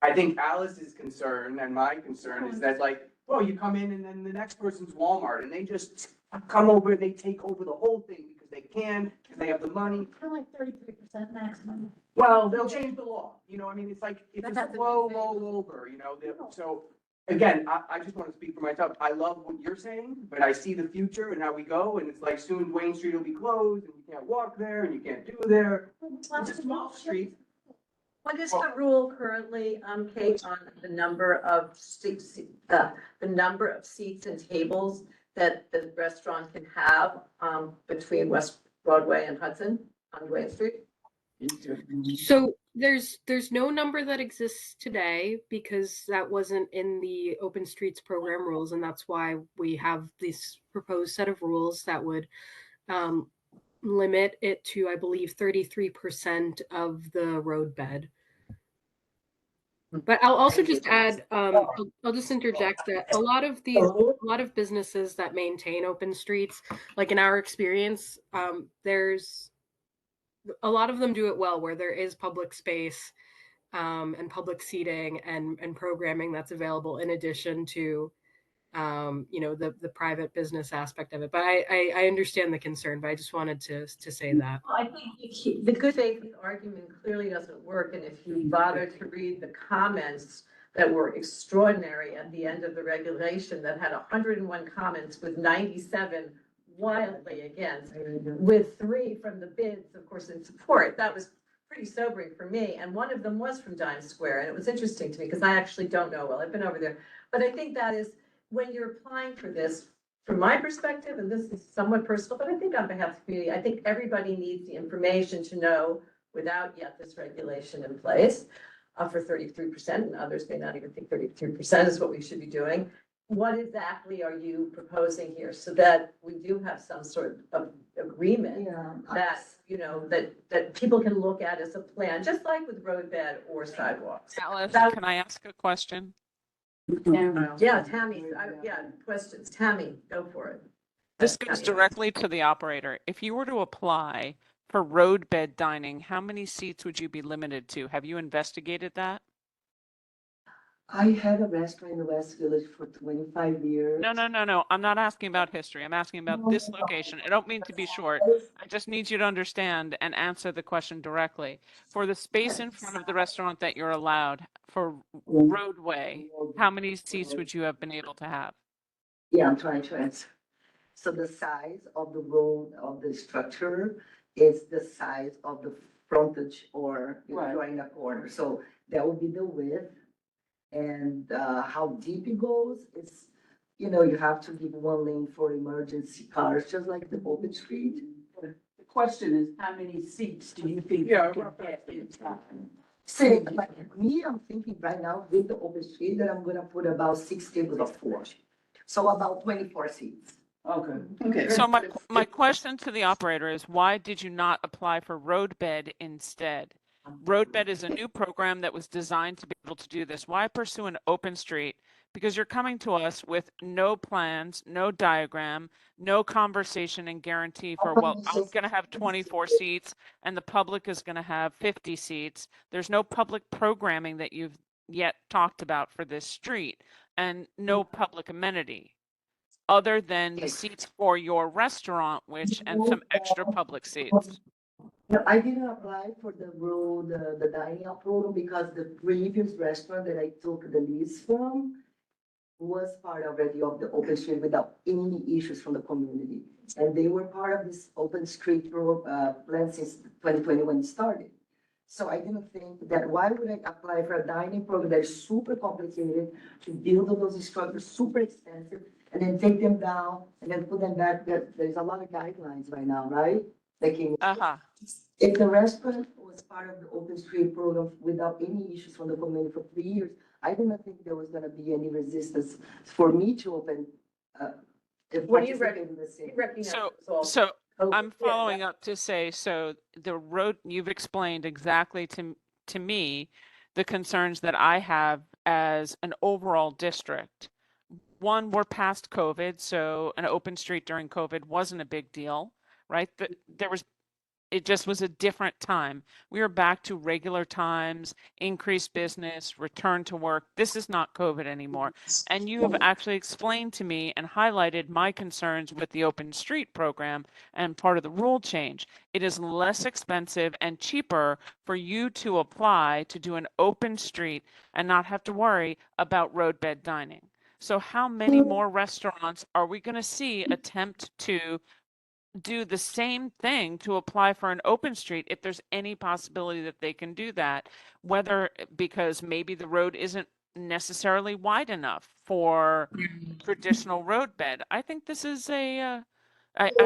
[SPEAKER 12] I think Alice's concern and my concern is that like, well, you come in and then the next person's Walmart, and they just come over, they take over the whole thing because they can, because they have the money.
[SPEAKER 8] For like 33% maximum.
[SPEAKER 12] Well, they'll change the law, you know, I mean, it's like, it's
[SPEAKER 1] That
[SPEAKER 12] a
[SPEAKER 1] hasn't
[SPEAKER 12] slow
[SPEAKER 1] been
[SPEAKER 12] roll over, you know, so. Again, I just want to speak for myself, I love what you're saying, but I see the future and how we go, and it's like soon Wayne Street will be closed, and you can't walk there, and you can't do there. It's a small street.
[SPEAKER 5] What is the rule currently, Kate, on the number of seats, the number of seats and tables that the restaurant can have, between West Broadway and Hudson on Wayne Street?
[SPEAKER 10] So there's no number that exists today because that wasn't in the Open Streets program rules, and that's why we have this proposed set of rules that would limit it to, I believe, 33% of the road bed. But I'll also just add, I'll just interject that a lot of businesses that maintain open streets, like in our experience, there's a lot of them do it well where there is public space and public seating and programming that's available in addition to the private business aspect of it. But I understand the concern, but I just wanted to say that.
[SPEAKER 5] I think the good faith argument clearly doesn't work, and if you bother to read the comments that were extraordinary at the end of the regulation that had 101 comments with 97 wildly against, with 3 from the bids, of course, in support, that was pretty sobering for me, and one of them was from Dime Square, and it was interesting to me because I actually don't know well, I've been over there, but I think that is, when you're applying for this, from my perspective, and this is somewhat personal, but I think on behalf of the community, I think everybody needs the information to know, without yet this regulation in place, for 33%, and others may not even think 33% is what we should be doing. What exactly are you proposing here so that we do have some sort of agreement that, that people can look at as a plan, just like with roadbed or sidewalks?
[SPEAKER 13] Alice,
[SPEAKER 5] That-
[SPEAKER 13] can I ask a question?
[SPEAKER 5] Yeah, Tammy, questions. Tammy, go for it.
[SPEAKER 13] This goes
[SPEAKER 5] Tammy.
[SPEAKER 13] directly to the operator. If you were to apply for roadbed dining, how many seats would you be limited to? Have you investigated that?
[SPEAKER 11] I had a restaurant in the West Village for 25 years.
[SPEAKER 13] No. I'm not asking about history. I'm asking about this location. I don't mean to be short. I just need you to understand and answer the question directly. For the space in front of the restaurant that you're allowed for roadway, how many seats would you have been able to have?
[SPEAKER 11] Yeah, I'm trying to answer. So the size of the road of the structure is the size of the frontage or
[SPEAKER 4] Right.
[SPEAKER 11] you're in a corner. So that would be the width. And how deep it goes, it's, you have to give 1 lane for emergency cars, just like the open street.
[SPEAKER 4] The question is, how many seats do you think?
[SPEAKER 12] Yeah,
[SPEAKER 4] you can get inside?
[SPEAKER 11] Say, like me, I'm thinking right now with the open street that I'm gonna put about 6 tables of 4. So about 24 seats.
[SPEAKER 4] Okay.
[SPEAKER 7] Okay.
[SPEAKER 13] So my question to the operator is, why did you not apply for roadbed instead? Roadbed is a new program that was designed to be able to do this. Why pursue an open street? Because you're coming to us with no plans, no diagram, no conversation and guarantee for, well, I'm going to have 24 seats and the public is going to have 50 seats. There's no public programming that you've yet talked about for this street and no public amenity other than the seats for your restaurant, and some extra public seats.
[SPEAKER 11] No, I didn't apply for the dining out program because the previous restaurant that I took the lease from was part already of the open street without any issues from the community. And they were part of this open street plan since 2020 when it started. So I didn't think that why would I apply for a dining program that is super complicated to build all those structures, super expensive, and then take them down and then put them back. There's a lot of guidelines right now, right? If the restaurant was part of the open street program without any issues from the community for 3 years, I didn't think there was gonna be any resistance for me to open.
[SPEAKER 5] What do you recognize?
[SPEAKER 13] So I'm following up to say, so the road, you've explained exactly to me the concerns that I have as an overall district one, we're past COVID, so an open street during COVID wasn't a big deal, right? It just was a different time. We are back to regular times, increased business, return to work. This is not COVID anymore. And you have actually explained to me and highlighted my concerns with the open street program and part of the rule change. It is less expensive and cheaper for you to apply to do an open street and not have to worry about roadbed dining. So how many more restaurants are we going to see attempt to do the same thing to apply for an open street if there's any possibility that they can do that, whether because maybe the road isn't necessarily wide enough for traditional roadbed? I think this is I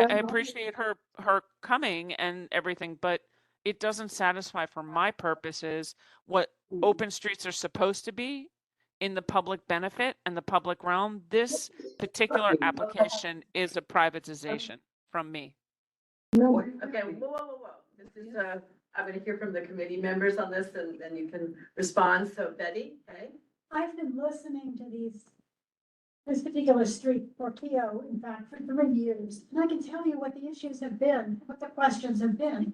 [SPEAKER 13] appreciate her coming and everything, but it doesn't satisfy for my purposes what open streets are supposed to be in the public benefit and the public realm. This particular application is a privatization from me.
[SPEAKER 5] Okay, whoa. This is, I'm gonna hear from the committee members on this and then you can respond. So Betty, okay?
[SPEAKER 8] I've been listening to this particular street for Keough, in fact, for 3 years. And I can tell you what the issues have been, what the questions have been.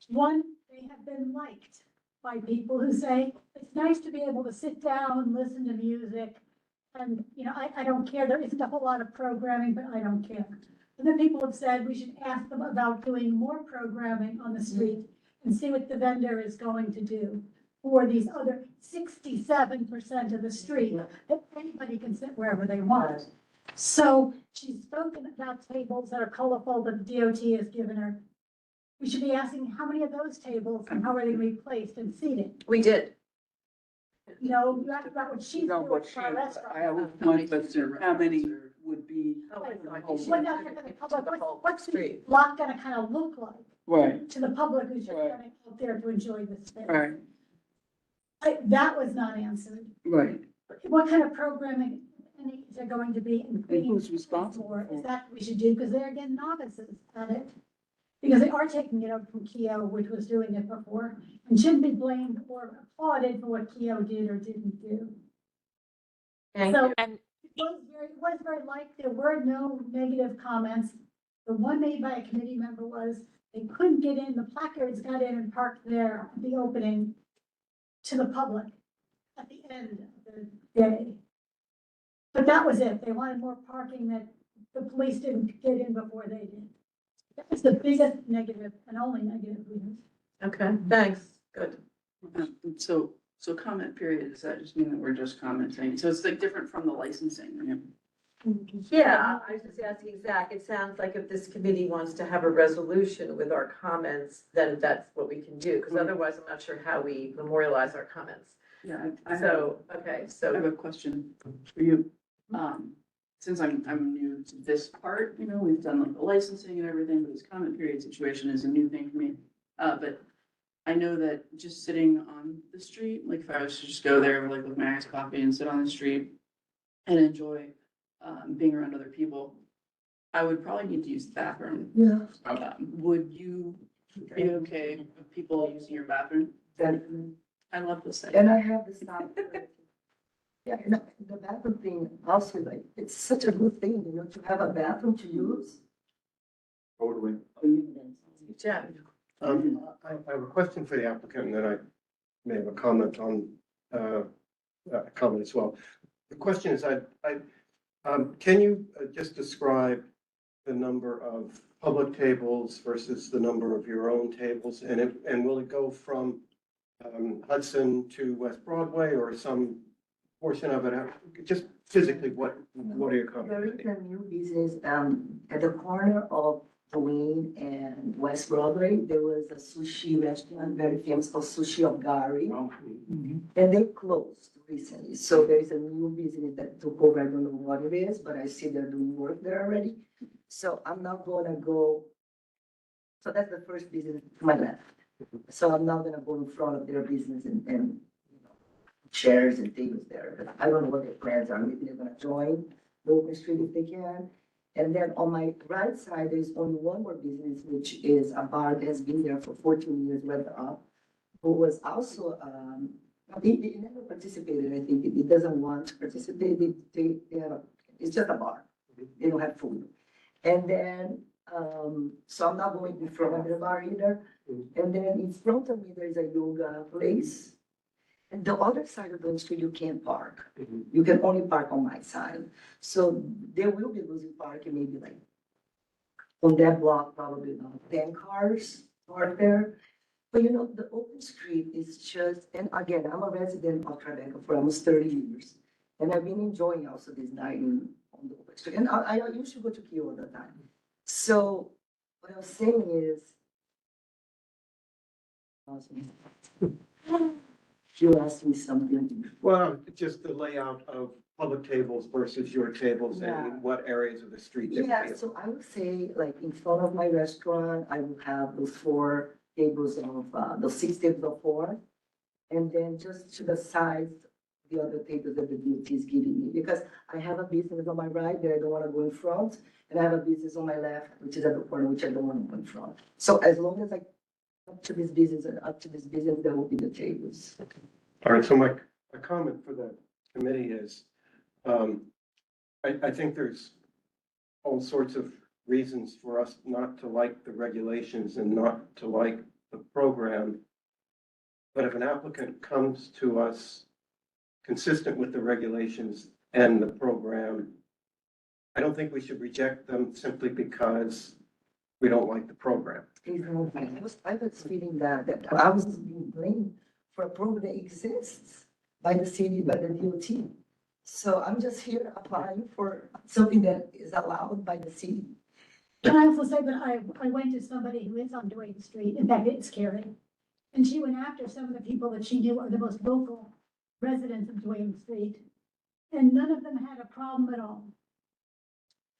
[SPEAKER 8] One, they have been liked by people who say, it's nice to be able to sit down, listen to music. And, I don't care. There isn't a whole lot of programming, but I don't care. And then people have said we should ask them about doing more programming on the street and see what the vendor is going to do for these other 67% of the street that anybody can sit wherever they want. So she's spoken about tables that are colorful that the DOT has given her. We should be asking how many of those tables and how are they replaced and seated?
[SPEAKER 5] We did.
[SPEAKER 8] No, not what she's
[SPEAKER 4] No,
[SPEAKER 8] doing
[SPEAKER 4] but
[SPEAKER 8] for our restaurant.
[SPEAKER 4] I have one question, how many would be,
[SPEAKER 5] Oh, I thought
[SPEAKER 8] What
[SPEAKER 5] you
[SPEAKER 8] about
[SPEAKER 5] should-
[SPEAKER 8] for the public?
[SPEAKER 5] whole
[SPEAKER 8] What's the
[SPEAKER 5] street.
[SPEAKER 8] block gonna kind of look like
[SPEAKER 4] right,
[SPEAKER 8] to the public who's just
[SPEAKER 4] Right.
[SPEAKER 8] coming out there to enjoy this thing?
[SPEAKER 4] right,
[SPEAKER 8] That was not answered.
[SPEAKER 4] right.
[SPEAKER 8] What kind of programming is there going to be?
[SPEAKER 4] And who's responsible
[SPEAKER 8] for?
[SPEAKER 4] for
[SPEAKER 8] Is
[SPEAKER 4] it?
[SPEAKER 8] that what we should do? Because they're again novices at it. Because they are taking it up from Keough, which was doing it before, and shouldn't be blamed or applauded for what Keough did or didn't do.
[SPEAKER 5] Thank
[SPEAKER 8] So
[SPEAKER 5] you.
[SPEAKER 13] And
[SPEAKER 8] it was very light. There were no negative comments. The one made by a committee member was they couldn't get in, the placards got in and parked there at the opening to the public at the end of the day. But that was it. They wanted more parking that the police didn't get in before they did. That was the biggest negative and only negative we had.
[SPEAKER 5] Okay, thanks. Good.
[SPEAKER 7] So comment period, does that just mean that we're just commenting? So it's like different from the licensing, right?
[SPEAKER 5] Yeah, I was just asking Zach, it sounds like if this committee wants to have a resolution with our comments, then that's what we can do, because otherwise I'm not sure how we memorialize our comments.
[SPEAKER 7] Yeah, I have,
[SPEAKER 5] So, okay,
[SPEAKER 7] I have
[SPEAKER 5] so,
[SPEAKER 7] a question for you. Since I'm new to this part, we've done like the licensing and everything, but this comment period situation is a new thing for me. But I know that just sitting on the street, like if I was to just go there like with my iced coffee and sit on the street and enjoy being around other people, I would probably need to use the bathroom.
[SPEAKER 11] Yeah.
[SPEAKER 7] Would you be okay with people using your bathroom?
[SPEAKER 11] Then,
[SPEAKER 7] I love this thing.
[SPEAKER 11] and I have the sound. Yeah, and the bathroom thing also, like, it's such a good thing, to have a bathroom to use.
[SPEAKER 9] Totally.
[SPEAKER 5] Jeff,
[SPEAKER 9] I have a question for the applicant, and then I may have a comment on, a comment as well. The question is, can you just describe the number of public tables versus the number of your own tables? And will it go from Hudson to West Broadway or some portion of it? Just physically, what are your
[SPEAKER 11] There is
[SPEAKER 9] comments?
[SPEAKER 11] a new business, at the corner of Wayne and West Broadway, there was a sushi restaurant, very famous called Sushi of Gary. And they closed recently, so there is a new business that took over, I don't know what it is, but I see they're doing work there already. So I'm not gonna go, so that's the first business to my left. So I'm not gonna go in front of their business and chairs and tables there, but I don't know what their plans are, maybe they're gonna join the open street if they can. And then on my right side, there's only one more business, which is a bar that has been there for 14 years, Red Up, who was also, he never participated, I think, he doesn't want to participate, they have a It's just a bar. They don't have food. And then, so I'm not going in front of the bar either. And then in front of me, there's a yoga place. And the other side of the street, you can't park. You can only park on my side. So there will be losing parking, maybe like on that block, probably not 10 cars parked there. But you know, the open street is just, and again, I'm a resident of Tribeca for almost 30 years. And I've been enjoying also this dining on the open street. And I used to go to Kio all the time. So what I was saying is, you asked me something.
[SPEAKER 9] Well, just the layout of public tables versus your tables
[SPEAKER 11] Yeah.
[SPEAKER 9] and what areas of the street. they would
[SPEAKER 11] Yeah,
[SPEAKER 9] be.
[SPEAKER 11] so I would say, like, in front of my restaurant, I will have those 4 tables of, those 6 tables of 4. And then just to the side, the other tables that the DOT is giving me, because I have a business on my right that I don't wanna go in front, and I have a business on my left, which is at the corner, which I don't wanna go in front. So as long as I up to this business and up to this business, there will be the tables.
[SPEAKER 9] All right, so my comment for the committee is, I think there's all sorts of reasons for us not to like the regulations and not to like the program. But if an applicant comes to us consistent with the regulations and the program, I don't think we should reject them simply because we don't like the program.
[SPEAKER 11] I was feeling that I was being blamed for a program that exists by the city, by the DOT. So I'm just here applying for something that is allowed by the city.
[SPEAKER 8] Can I also say that I went to somebody who is on Duane Street, in fact, it's Carrie. And she went after some of the people that she knew are the most vocal residents of Duane Street. And none of them had a problem at all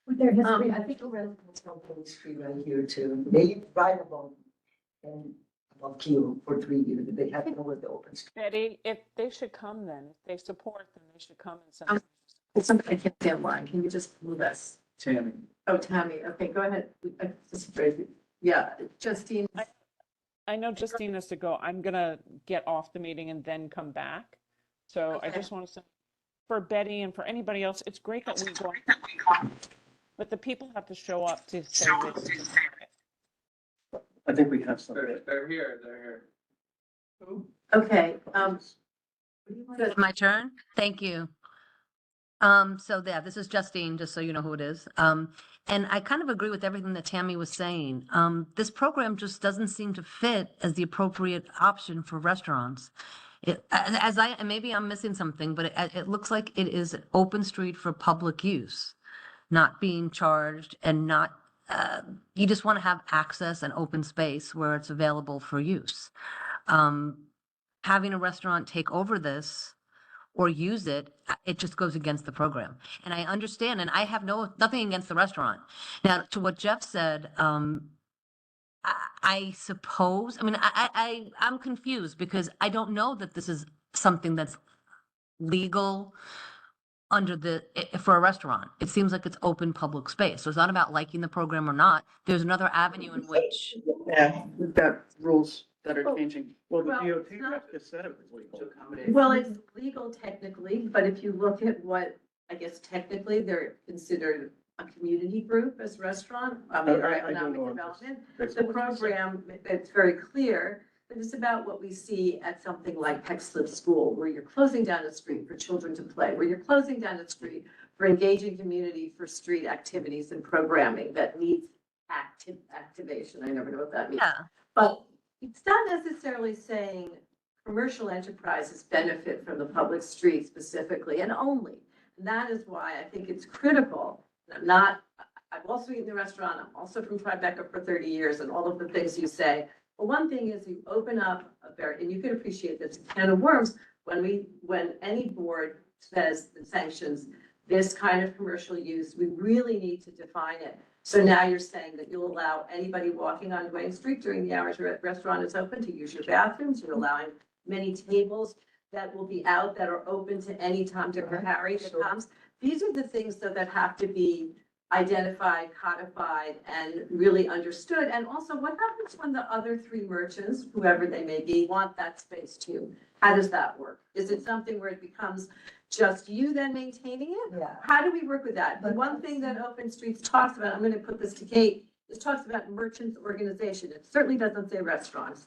[SPEAKER 8] with their history.
[SPEAKER 11] I think the residents from Duane Street right here too, they write about and about Kio for 3 years, they have to know where the open street.
[SPEAKER 13] Betty, if they should come then, if they support, then they should come and send.
[SPEAKER 1] Somebody can't stay online. Can you just move us?
[SPEAKER 3] Tammy.
[SPEAKER 1] Oh, Tammy. Okay, go ahead. Yeah, Justine.
[SPEAKER 13] I know Justine has to go. I'm gonna get off the meeting and then come back. So I
[SPEAKER 1] Okay.
[SPEAKER 13] just want to say, for Betty and for anybody else, it's great that we go. But the people have to show up to say this.
[SPEAKER 9] I think we have some.
[SPEAKER 3] They're here, they're here.
[SPEAKER 1] Okay,
[SPEAKER 6] My turn? Thank you. So yeah, this is Justine, just so you know who it is. And I kind of agree with everything that Tammy was saying. This program just doesn't seem to fit as the appropriate option for restaurants. And maybe I'm missing something, but it looks like it is an open street for public use, not being charged and not, you just want to have access and open space where it's available for use. Having a restaurant take over this or use it, it just goes against the program. And I understand, and I have nothing against the restaurant. Now, to what Jeff said, I suppose, I mean, I'm confused because I don't know that this is something that's legal for a restaurant. It seems like it's open public space. So it's not about liking the program or not. There's another avenue in which.
[SPEAKER 7] Yeah, we've got rules that are changing.
[SPEAKER 9] Well, the
[SPEAKER 1] Well,
[SPEAKER 9] DOT
[SPEAKER 1] it's not-
[SPEAKER 9] just said it was legal.
[SPEAKER 7] To accommodate.
[SPEAKER 1] well, it's legal technically, but if you look at what, I guess technically, they're considered a community group as restaurant, or
[SPEAKER 9] I don't
[SPEAKER 1] economic
[SPEAKER 9] know.
[SPEAKER 1] development.
[SPEAKER 9] That's
[SPEAKER 1] The
[SPEAKER 9] what you said.
[SPEAKER 1] program, it's very clear, but it's about what we see at something like Peck Slip School, where you're closing down a street for children to play, where you're closing down a street for engaging community for street activities and programming that needs activation. I never know what that means.
[SPEAKER 6] Yeah.
[SPEAKER 1] But it's not necessarily saying commercial enterprises benefit from the public street specifically and only. And that is why I think it's critical. I've also eaten in the restaurant. I'm also from Tribeca for 30 years and all of the things you say. But one thing is you open up and you can appreciate this can of worms when any board says and sanctions this kind of commercial use, we really need to define it. So now you're saying that you'll allow anybody walking on Duane Street during the hours your restaurant is open to use your bathrooms. You're allowing many tables that will be out that are open to any Tom, Dick, or Harry that comes. These are the things though that have to be identified, codified, and really understood. And also, what happens when the other 3 merchants, whoever they may be, want that space too? How does that work? Is it something where it becomes
[SPEAKER 5] just you then maintaining it?
[SPEAKER 11] Yeah.
[SPEAKER 5] How do we work with that? The one thing that Open Streets talks about, I'm gonna put this to Kate, is talks about merchants organization. It certainly doesn't say restaurants.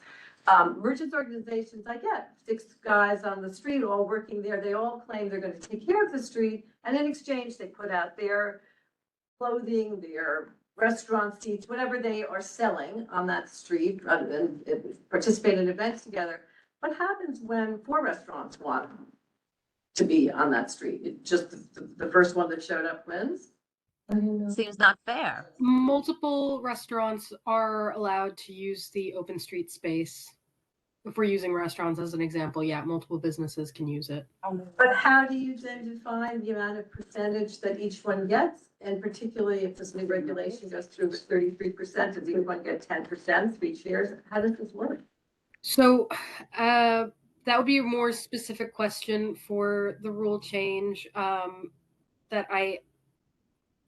[SPEAKER 5] Merchants organizations, I get 6 guys on the street all working there. They all claim they're gonna take care of the street, and in exchange, they put out their clothing, their restaurant seats, whatever they are selling on that street, and participate in events together. What happens when 4 restaurants want to be on that street? It just the first one that showed up wins?
[SPEAKER 6] Seems not fair.
[SPEAKER 10] Multiple restaurants are allowed to use the open street space. If we're using restaurants as an example, yeah, multiple businesses can use it.
[SPEAKER 5] But how do you then define the amount of percentage that each one gets? And particularly if this new regulation goes through with 33%, does each one get 10%, 3 shares? How does this work?
[SPEAKER 10] So that would be a more specific question for the rule change that I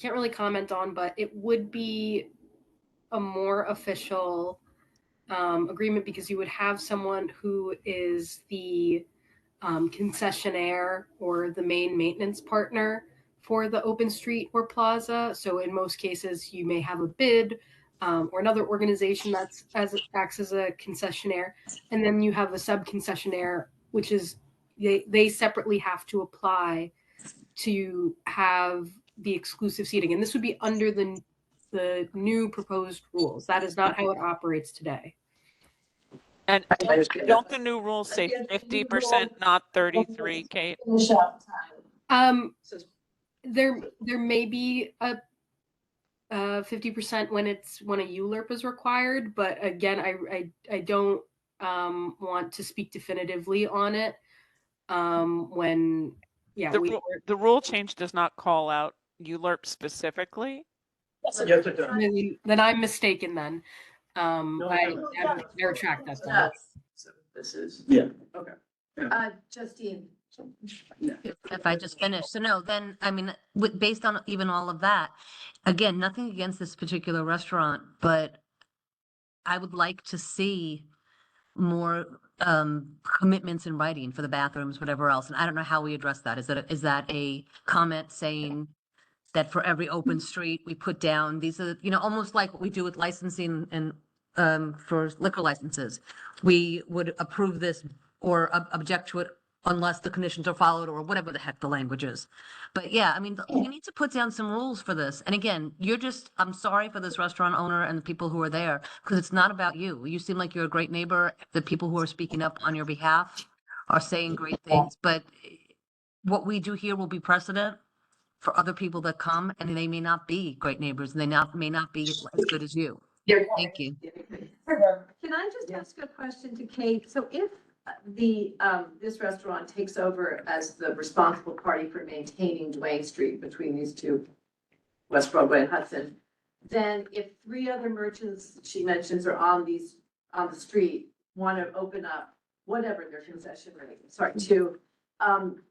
[SPEAKER 10] can't really comment on, but it would be a more official agreement because you would have someone who is the concessionaire or the main maintenance partner for the open street or plaza. So in most cases, you may have a bid or another organization acts as a concessionaire, and then you have a sub-concessionaire, which is they separately have to apply to have the exclusive seating, and this would be under the new proposed rules. That is not how it operates today.
[SPEAKER 13] And don't the new rules say 50%, not 33, Kate?
[SPEAKER 10] There may be a 50% when a ULURP is required, but again, I don't want to speak definitively on it.
[SPEAKER 13] The rule change does not call out ULURP specifically.
[SPEAKER 9] Yes, it does.
[SPEAKER 10] Then I'm mistaken. Then I retract that. Then.
[SPEAKER 7] So this is.
[SPEAKER 9] Yeah.
[SPEAKER 7] Okay.
[SPEAKER 1] Justine.
[SPEAKER 6] If I just finish. So no, then, I mean, based on even all of that, again, nothing against this particular restaurant, but I would like to see more commitments in writing for the bathrooms, whatever else. And I don't know how we address that. Is that a comment saying that for every open street we put down, these are, almost like what we do with licensing and for liquor licenses. We would approve this or object to it unless the conditions are followed or whatever the heck the language is. But yeah, I mean, we need to put down some rules for this. And again, I'm sorry for this restaurant owner and the people who are there, because it's not about you. You seem like you're a great neighbor. The people who are speaking up on your behalf are saying great things, but what we do here will be precedent for other people that come, and they may not be great neighbors, and they may not be as good as you. Thank you.
[SPEAKER 5] Can I just ask a question to Kate? So if this restaurant takes over as the responsible party for maintaining Duane Street between these two, West Broadway and Hudson, then if 3 other merchants she mentions are on the street, want to open up whatever their concession rate, to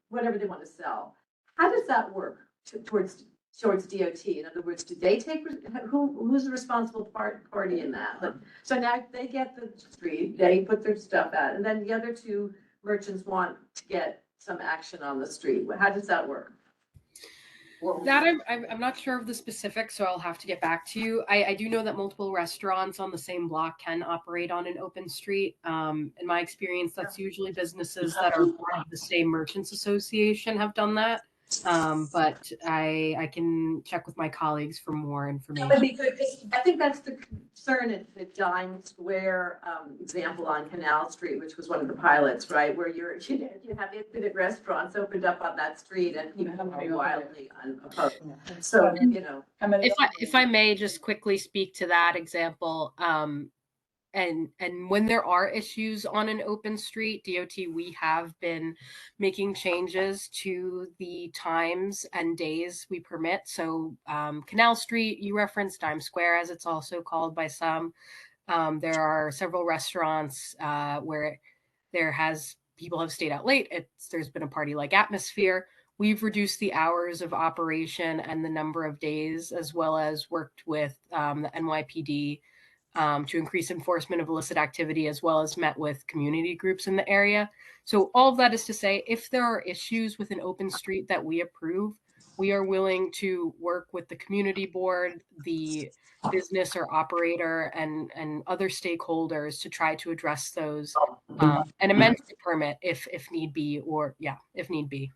[SPEAKER 5] whatever they want to sell, how does that work towards DOT? In other words, do they take, who's the responsible party in that? So now they get the street, they put their stuff out, and then the other 2 merchants want to get some action on the street. How does that work?
[SPEAKER 10] That I'm not sure of the specifics, so I'll have to get back to you. I do know that multiple restaurants on the same block can operate on an open street. In my experience, that's usually businesses that are part of the same merchants association have done that. But I can check with my colleagues for more information.
[SPEAKER 5] That would be good, 'cause I think that's the concern at the Dime Square example on Canal Street, which was one of the pilots, right? Where you have infinite restaurants opened up on that street and people are wildly unopposed. So,
[SPEAKER 10] If I may just quickly speak to that example, and when there are issues on an open street, DOT, we have been making changes to the times and days we permit. So Canal Street, you referenced Dime Square, as it's also called by some. There are several restaurants where people have stayed out late. There's been a party-like atmosphere. We've reduced the hours of operation and the number of days, as well as worked with the NYPD to increase enforcement of illicit activity, as well as met with community groups in the area. So all of that is to say, if there are issues with an open street that we approve, we are willing to work with the community board, the business or operator, and other stakeholders to try to address those and amend the permit if need be, or if need be.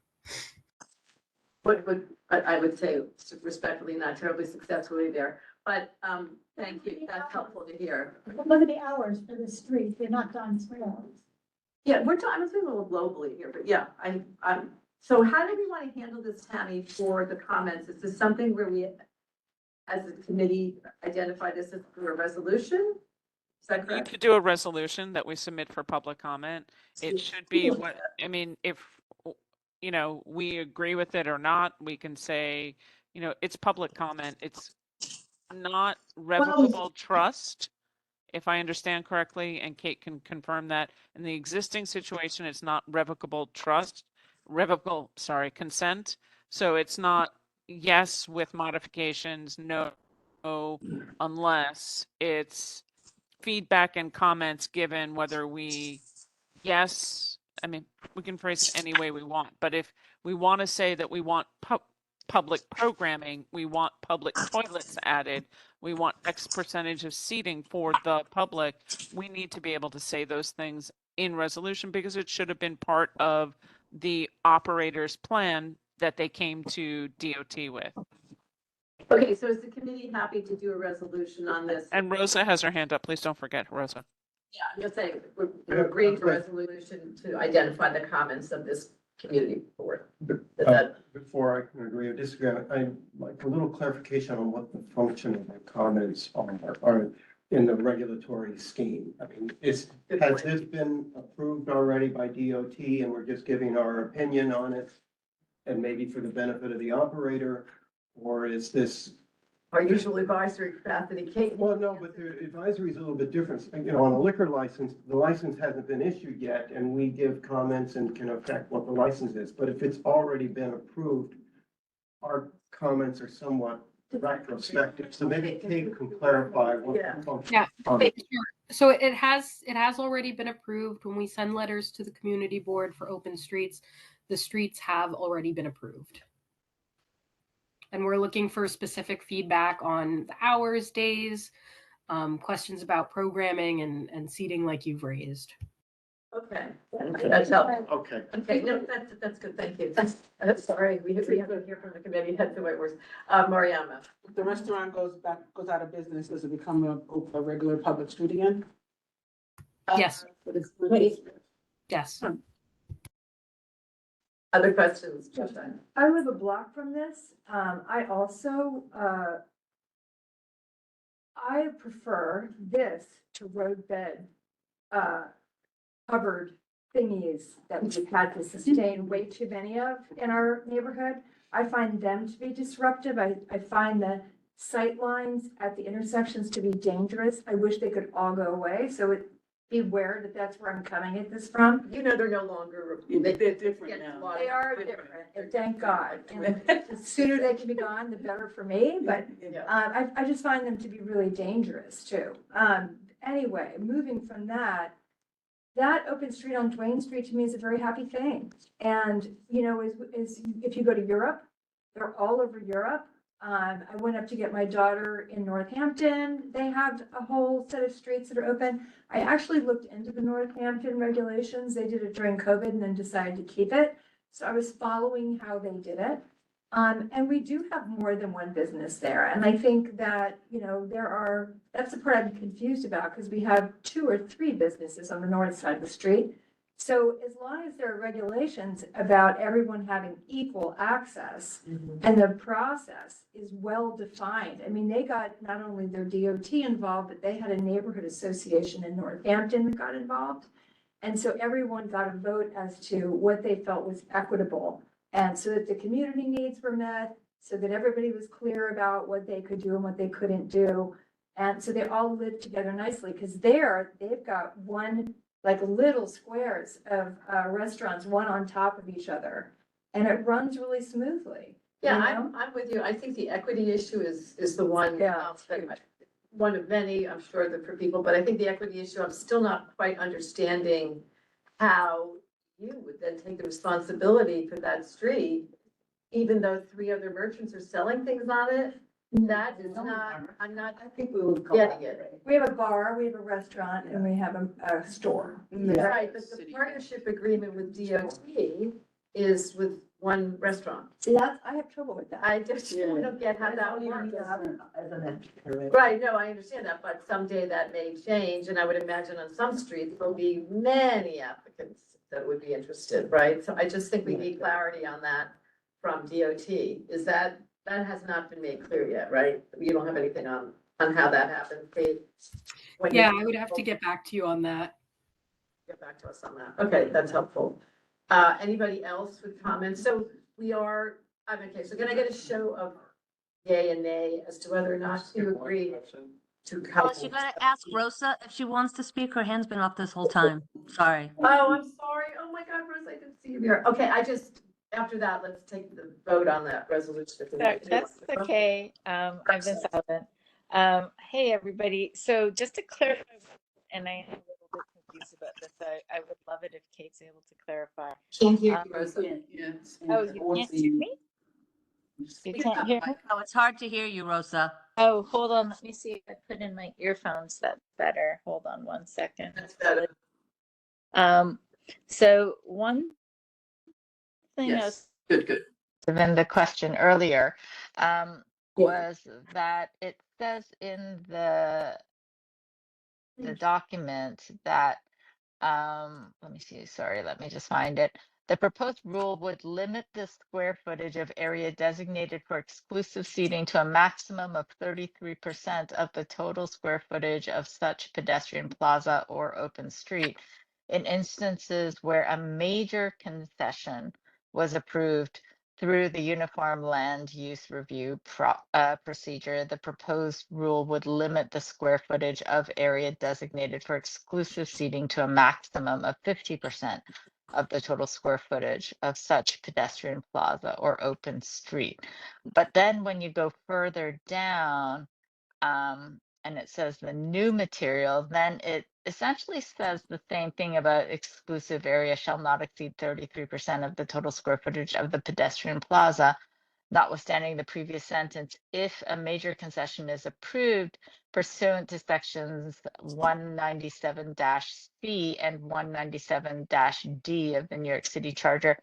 [SPEAKER 1] I would say respectfully, not terribly successfully there, but, thank you, that's helpful to hear.
[SPEAKER 8] Look at the hours for the street, they're not done well.
[SPEAKER 1] Yeah, we're talking, a little globally here, but yeah, so how do we want to handle this, Tammy, for the comments? Is this something where we, as a committee, identify this as through a resolution? Is that
[SPEAKER 13] You
[SPEAKER 1] correct?
[SPEAKER 13] could do a resolution that we submit for public comment. It should be what, I mean, if, we agree with it or not, we can say, it's public comment. It's not revocable trust, if I understand correctly, and Kate can confirm that. In the existing situation, it's not consent. So it's not yes with modifications, no, unless it's feedback and comments given, whether we, yes, I mean, we can phrase it any way we want, but if we want to say that we want public programming, we want public toilets added, we want X percentage of seating for the public, we need to be able to say those things in resolution because it should have been part of the operator's plan that they came to DOT with.
[SPEAKER 1] Okay, so is the committee happy to do a resolution on this?
[SPEAKER 13] And Rosa has her hand up. Please don't forget, Rosa.
[SPEAKER 1] Yeah, I'm just saying, we're agreeing to a resolution to identify the comments of this community board.
[SPEAKER 9] Before I can agree or disagree, I'd like a little clarification on what the function of the comments are in the regulatory scheme. I mean, has this been approved already by DOT and we're just giving our opinion on it? And maybe for the benefit of the operator, or is this?
[SPEAKER 1] Our usual advisory capacity, Kate?
[SPEAKER 9] Well, no, but the advisory is a little bit different. On a liquor license, the license hasn't been issued yet, and we give comments and can affect what the license is. But if it's already been approved, our comments are somewhat retrospective. So maybe Kate can clarify what the function.
[SPEAKER 10] Yeah. Sure. So it has already been approved. When we send letters to the community board for open streets, the streets have already been approved. And we're looking for specific feedback on the hours, days, questions about programming and seating like you've raised.
[SPEAKER 1] Okay, that's helpful.
[SPEAKER 9] Okay.
[SPEAKER 1] Okay, no, that's good, thank you. Sorry, we have to hear from the committee, that's the way it works. Mariama.
[SPEAKER 7] If the restaurant goes out of business, does it become a regular public street again?
[SPEAKER 10] Yes. Yes.
[SPEAKER 1] Other questions?
[SPEAKER 14] I live a block from this. I also, I prefer this to roadbed, covered thingies that we've had to sustain way too many of in our neighborhood. I find them to be disruptive. I find the sight lines at the intersections to be dangerous. I wish they could all go away. So beware that that's where I'm coming at this from.
[SPEAKER 1] They're no longer.
[SPEAKER 7] They're different now.
[SPEAKER 14] They are different, and thank God. And the sooner they can be gone, the better for me, but I just find them to be really dangerous too. Anyway, moving from that open street on Duane Street to me is a very happy thing. And, is if you go to Europe, they're all over Europe. I went up to get my daughter in Northampton. They have a whole set of streets that are open. I actually looked into the Northampton regulations. They did it during COVID and then decided to keep it. So I was following how they did it. And we do have more than one business there. And I think that, that's the part I'm confused about because we have 2 or 3 businesses on the north side of the street. So as long as there are regulations about everyone having equal access and the process is well defined. I mean, they got not only their DOT involved, but they had a neighborhood association in Northampton that got involved. And so everyone got a vote as to what they felt was equitable. And so that the community needs were met, so that everybody was clear about what they could do and what they couldn't do. And so they all lived together nicely because they've got one, like little squares of restaurants, one on top of each other. And it runs really smoothly.
[SPEAKER 1] Yeah, I'm with you. I think the equity issue is the one.
[SPEAKER 14] Yeah.
[SPEAKER 1] one of many, I'm sure that for people, but I think the equity issue, I'm still not quite understanding how you would then take the responsibility for that street, even though 3 other merchants are selling things on it. That is not, I'm not
[SPEAKER 11] I think we will
[SPEAKER 1] getting it.
[SPEAKER 14] We have a bar, we have a restaurant, and we have a store.
[SPEAKER 1] Right, but the partnership agreement with DOT is with one restaurant.
[SPEAKER 14] See, I have trouble with that.
[SPEAKER 1] I just don't get how that works.
[SPEAKER 11] As an extra, right?
[SPEAKER 1] Right, no, I understand that, but someday that may change, and I would imagine on some streets, there'll be many applicants that would be interested, right? So I just think we need clarity on that from DOT. Is that has not been made clear yet, right? You don't have anything on how that happened, Kate? When
[SPEAKER 10] Yeah,
[SPEAKER 1] you-
[SPEAKER 10] I would have to get back to you on that.
[SPEAKER 1] Get back to us on that. Okay, that's helpful. Anybody else with comments? So okay, so can I get a show of yay and nay as to whether or not you agree to how?
[SPEAKER 6] Well, you gotta ask Rosa if she wants to speak. Her hand's been up this whole time. Sorry.
[SPEAKER 1] Oh, I'm sorry. Oh my God, Rose, I didn't see you there. Okay, after that, let's take the vote on that resolution.
[SPEAKER 15] That's okay. I've been silent. Hey, everybody. So just to clarify, and I am a little bit confused about this, I would love it if Kate's able to clarify.
[SPEAKER 1] Can't hear you, Rosa.
[SPEAKER 15] Oh, you can't hear me? You can't hear me?
[SPEAKER 6] Oh, it's hard to hear you, Rosa.
[SPEAKER 15] Oh, hold on. Let me see if I put in my earphones. That's better. Hold on 1 second.
[SPEAKER 1] That's better.
[SPEAKER 15] So one thing I was
[SPEAKER 7] Good.
[SPEAKER 15] given the question earlier was that it says in the document that let me see, sorry, let me just find it. The proposed rule would limit the square footage of area designated for exclusive seating to a maximum of 33% of the total square footage of such pedestrian plaza or open street in instances where a major concession was approved through the Uniform Land Use Review procedure. The proposed rule would limit the square footage of area designated for exclusive seating to a maximum of 50% of the total square footage of such pedestrian plaza or open street. But then when you go further down, and it says the new material, then it essentially says the same thing about exclusive area shall not exceed 33% of the total square footage of the pedestrian plaza, notwithstanding the previous sentence, if a major concession is approved pursuant to sections 197-C and 197-D of the New York City Charter.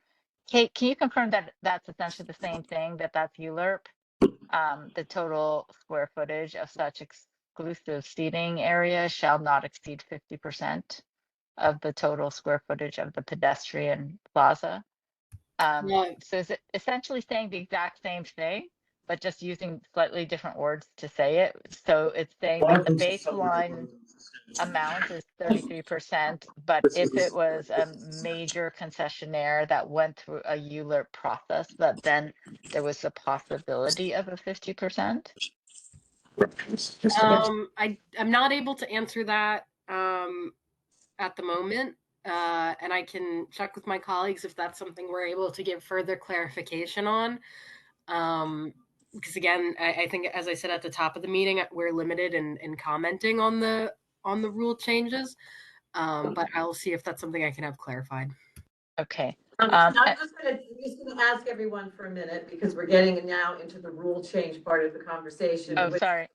[SPEAKER 15] Kate, can you confirm that that's essentially the same thing, that's ULURP? The total square footage of such exclusive seating area shall not exceed 50% of the total square footage of the pedestrian plaza. So is it essentially saying the exact same thing, but just using slightly different words to say it? So it's saying that the baseline amount is 33%, but if it was a major concessionaire that went through a ULURP process, that then there was a possibility of a 50%?
[SPEAKER 10] I'm not able to answer that at the moment. And I can check with my colleagues if that's something we're able to give further clarification on. Because again, I think, as I said at the top of the meeting, we're limited in commenting on the rule changes. But I'll see if that's something I can have clarified.
[SPEAKER 15] Okay.
[SPEAKER 1] I'm just gonna ask everyone for a minute because we're getting now into the rule change part of the conversation.
[SPEAKER 15] Oh, sorry.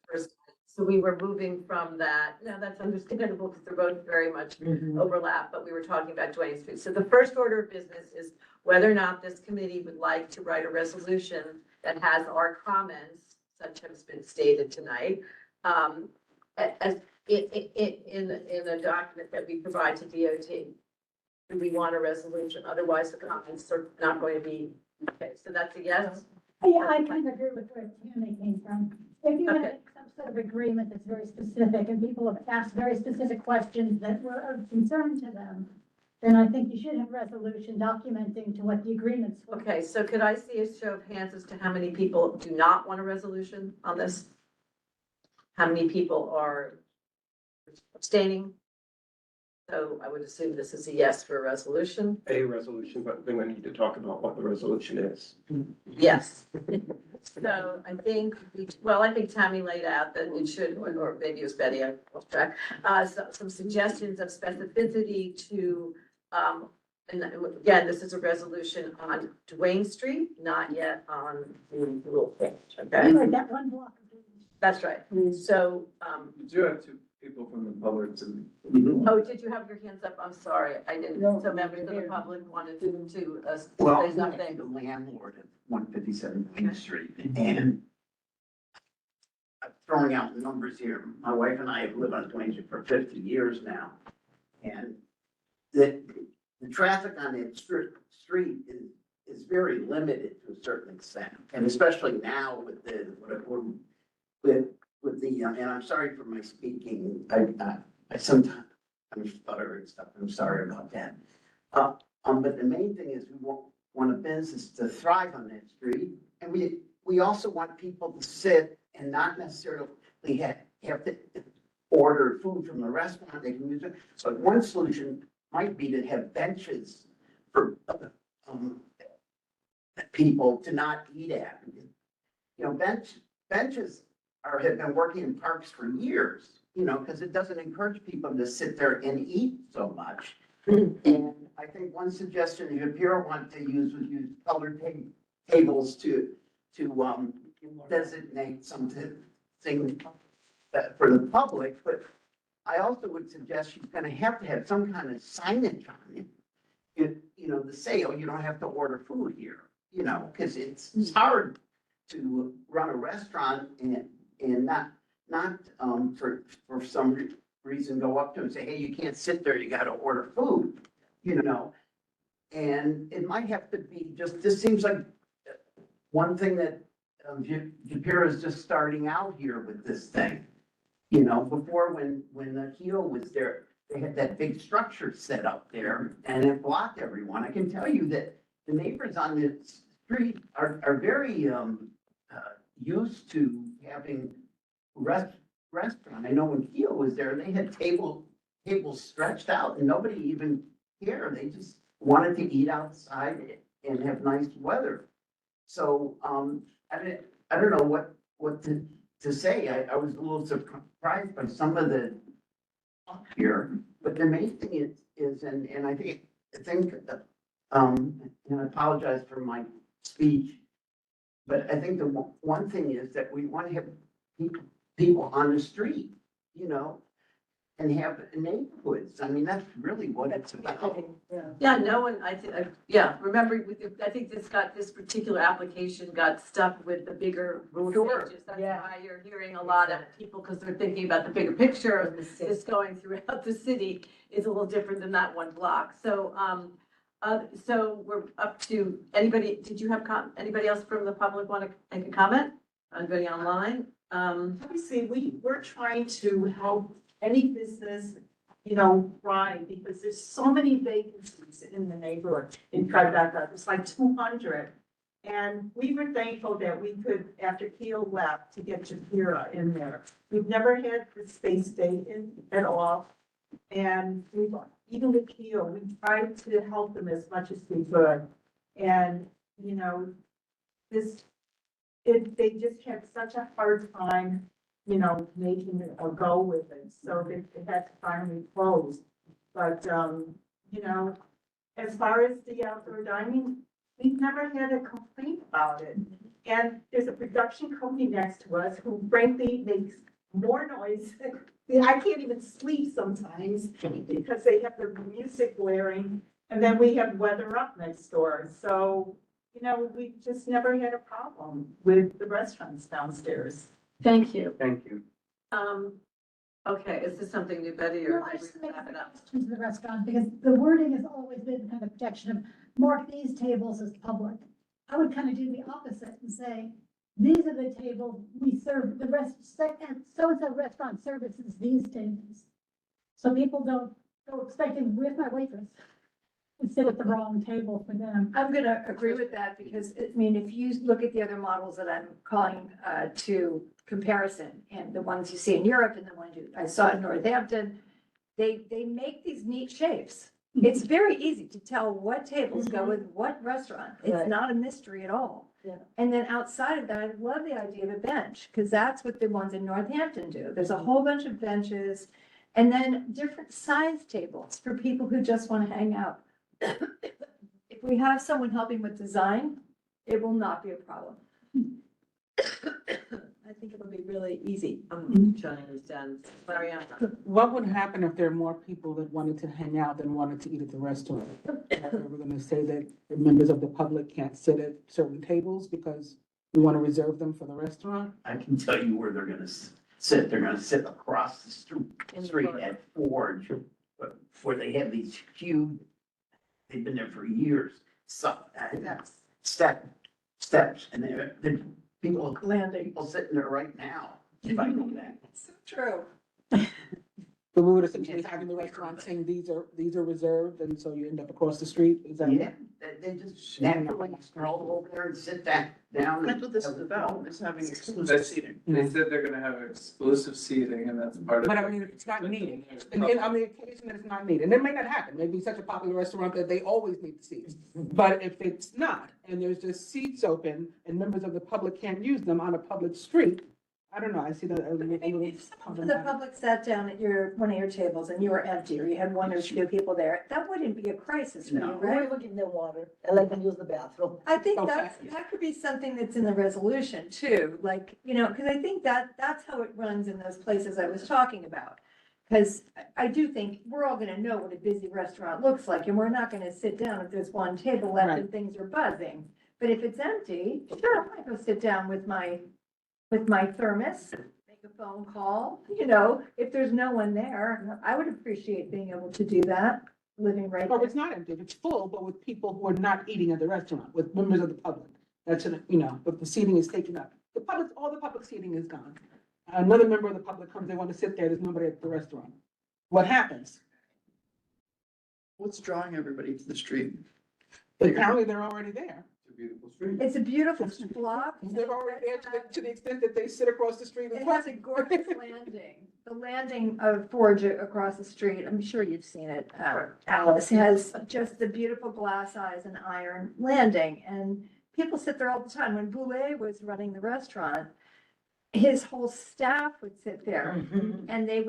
[SPEAKER 1] So we were moving from that. No, that's understandable because they're both very much overlap, but we were talking about Duane Street. So the first order of business is whether or not this committee would like to write a resolution that has our comments, such has been stated tonight, as in a document that we provide to DOT. Do we want a resolution? Otherwise, the comments are not going to be, okay, so that's a yes?
[SPEAKER 8] Yeah, I kind of agree with where Tammy came from. If you have some sort of agreement that's very specific and people have asked very specific questions that were of concern to them, then I think you should have resolution documenting to what the agreements were.
[SPEAKER 1] Okay, so could I see a show of hands as to how many people do not want a resolution on this? How many people are abstaining? So I would assume this is a yes for a resolution.
[SPEAKER 9] A resolution, but then we need to talk about what the resolution is.
[SPEAKER 1] Yes.
[SPEAKER 5] So I think, I think Tammy laid out that it should, or maybe it was Betty, I lost track, some suggestions of specificity to, and again, this is a resolution on Duane Street, not yet on the Little Page, okay?
[SPEAKER 8] Like that one block.
[SPEAKER 5] That's right. So,
[SPEAKER 3] We do have two people from the public to.
[SPEAKER 5] oh, did you have your hands up? I'm sorry, I didn't.
[SPEAKER 11] No,
[SPEAKER 5] So members of the
[SPEAKER 11] here.
[SPEAKER 5] public wanted to
[SPEAKER 16] Well,
[SPEAKER 5] say
[SPEAKER 16] I'm
[SPEAKER 5] something.
[SPEAKER 16] the landlord at 157 Main Street, and I'm throwing out numbers here. My wife and I have lived on Duane Street for 50 years now. And the traffic on that street is very limited to a certain extent. And especially now with and I'm sorry for my speaking, I sometimes, I'm stuttering stuff, I'm sorry about that. But the main thing is we want a business to thrive on that street. And we also want people to sit and not necessarily have to order food from the restaurant. They can use it. So one solution might be to have benches for people to not eat at. You know, benches have been working in parks for years, you know, because it doesn't encourage people to sit there and eat so much. And I think one suggestion Shapiro wanted to use was use colored tables to designate something for the public, but I also would suggest she's gonna have to have some kind of signage on it. You know, to say, oh, you don't have to order food here, you know, because it's hard to run a restaurant and not for some reason go up to them and say, hey, you can't sit there, you gotta order food, you know? And it might have to be this seems like one thing that Shapiro is just starting out here with this thing. You know, before when Akio was there, they had that big structure set up there and it blocked everyone. I can tell you that the neighbors on the street are very used to having restaurant. I know when Keo was there, they had tables stretched out and nobody even cared. They just wanted to eat outside and have nice weather. So I don't know what to say. I was a little surprised by some of the up here, but the main thing is and I think and I apologize for my speech, but I think the one thing is that we want to have people on the street, you know, and have neighborhoods. I mean, that's really what it's about.
[SPEAKER 5] Yeah, no one, remember, I think this particular application got stuck with the bigger rule changes. That's why you're hearing a lot of people, because they're thinking about the bigger picture of this going throughout the city is a little different than that one block. So, so we're up to, did you have anybody else from the public want to make a comment? Anybody online?
[SPEAKER 17] Obviously, we're trying to help any business, you know, thrive because there's so many vacancies in the neighborhood in Tribeca. It's like 200. And we were thankful that we could, after Keo left, to get Shapiro in there. We've never had the space vacant at all. And even with Keo, we tried to help them as much as we could. And, you know, they just had such a hard time, you know, making it a go with it. So it had to finally close. But, you know, as far as the outdoor dining, we've never had a complaint about it. And there's a production company next to us who frankly makes more noise. I can't even sleep sometimes because they have the music blaring. And then we have Weather Up next door. So, you know, we just never had a problem with the restaurants downstairs.
[SPEAKER 5] Thank you.
[SPEAKER 3] Thank you.
[SPEAKER 5] Okay, is this something new, Betty,
[SPEAKER 8] No,
[SPEAKER 5] or?
[SPEAKER 8] I just make questions to the restaurant because the wording has always been kind of protection of mark these tables as public. I would kind of do the opposite and say, these are the tables we serve, the rest, so-and-so restaurant services these tables. So people don't go expecting, where's my waitress? And sit at the wrong table for them.
[SPEAKER 14] I'm gonna agree with that because, I mean, if you look at the other models that I'm calling to comparison and the ones you see in Europe and the ones I saw in Northampton, they make these neat shapes. It's very easy to tell what tables go with what restaurant. It's
[SPEAKER 11] Right.
[SPEAKER 14] not a mystery at all.
[SPEAKER 11] Yeah.
[SPEAKER 14] And then outside of that, I love the idea of a bench, because that's what the ones in Northampton do. There's a whole bunch of benches and then different size tables for people who just want to hang out. If we have someone helping with design, it will not be a problem. I think it'll be really easy.
[SPEAKER 5] I'm trying to understand. Mariana.
[SPEAKER 4] What would happen if there are more people that wanted to hang out than wanted to eat at the restaurant? We're gonna say that the members of the public can't sit at certain tables because we want to reserve them for the restaurant?
[SPEAKER 16] I can tell you where they're gonna sit. They're gonna sit across the street at Forge, where they have these huge, they've been there for years. So, steps, and they're people sitting there right now. If I know that.
[SPEAKER 14] So true.
[SPEAKER 4] But we would essentially having the restaurant saying these are reserved, and so you end up across the street, is that?
[SPEAKER 16] Yeah, they just naturally stroll over there and sit down.
[SPEAKER 7] That's what this is about, is having exclusive
[SPEAKER 3] That's-
[SPEAKER 7] seating.
[SPEAKER 3] They said they're gonna have exclusive seating and that's part of.
[SPEAKER 4] But I mean, it's not needed. And on the occasion that it's not needed, and it may not happen, maybe such a popular restaurant that they always need the seats. But if it's not, and there's just seats open and members of the public can't use them on a public street, I don't know, I see that as a little
[SPEAKER 14] If the
[SPEAKER 4] problematic.
[SPEAKER 14] public sat down at one of your tables and you were empty, or you had one or two people there, that wouldn't be a crisis for you,
[SPEAKER 11] We
[SPEAKER 14] right?
[SPEAKER 11] will give them water and let them use the bathroom.
[SPEAKER 14] I think
[SPEAKER 4] Okay.
[SPEAKER 14] that could be something that's in the resolution too, like, because I think that's how it runs in those places I was talking about. Because I do think we're all gonna know what a busy restaurant looks like, and we're not gonna sit down if there's one table left and things are buzzing. But if it's empty, sure, I might go sit down with my thermos, make a phone call, if there's no one there, I would appreciate being able to do that, living right
[SPEAKER 4] Or if
[SPEAKER 14] there.
[SPEAKER 4] it's not empty, if it's full, but with people who are not eating at the restaurant, with members of the public. That's, if the seating is taken up. All the public seating is gone. Another member of the public comes, they want to sit there, there's nobody at the restaurant. What happens?
[SPEAKER 7] What's drawing everybody to the street?
[SPEAKER 4] Apparently, they're already there.
[SPEAKER 3] It's a beautiful street.
[SPEAKER 14] It's a beautiful block.
[SPEAKER 4] They're already there to the extent that they sit across the street as
[SPEAKER 14] It
[SPEAKER 4] well.
[SPEAKER 14] has a gorgeous landing. The landing of Forge across the street, I'm sure you've seen it, Alice, has just the beautiful glass eyes and iron landing. And people sit there all the time. When Boulay was running the restaurant, his whole staff would sit there and they'd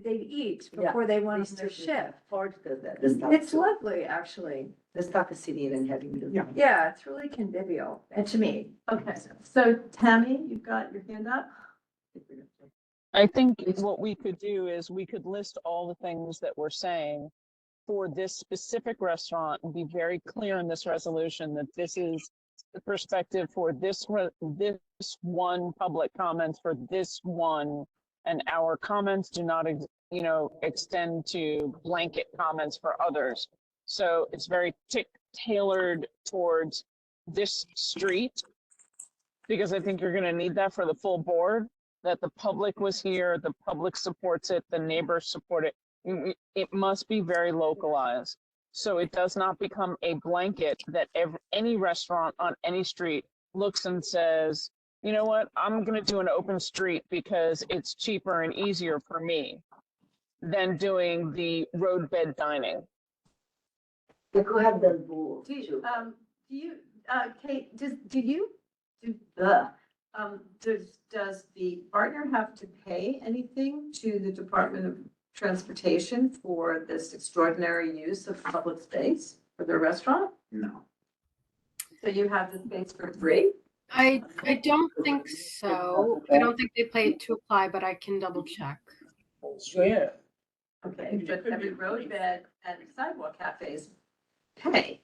[SPEAKER 14] eat before they went on their shift.
[SPEAKER 11] Forge does that. The staff
[SPEAKER 14] It's
[SPEAKER 11] too.
[SPEAKER 14] lovely, actually.
[SPEAKER 11] The staff is sitting and having the.
[SPEAKER 14] Yeah, it's really convivial, and to me.
[SPEAKER 5] Okay, so Tammy, you've got your hand up?
[SPEAKER 13] I think what we could do is we could list all the things that we're saying for this specific restaurant and be very clear in this resolution that this is the perspective for this one public comment for this one, and our comments do not, extend to blanket comments for others. So it's very tailored towards this street, because I think you're going to need that for the full board, that the public was here, the public supports it, the neighbors support it. It must be very localized. So it does not become a blanket that any restaurant on any street looks and says, you know what, I'm going to do an open street because it's cheaper and easier for me than doing the roadbed dining.
[SPEAKER 11] They could have the rules.
[SPEAKER 5] Kate, does the partner have to pay anything to the Department of Transportation for this extraordinary use of public space for their restaurant?
[SPEAKER 16] No.
[SPEAKER 5] So you have the space for free?
[SPEAKER 10] I don't think so. I don't think they pay to apply, but I can double check.
[SPEAKER 4] Yeah.
[SPEAKER 5] Okay, but every roadbed and sidewalk cafes pay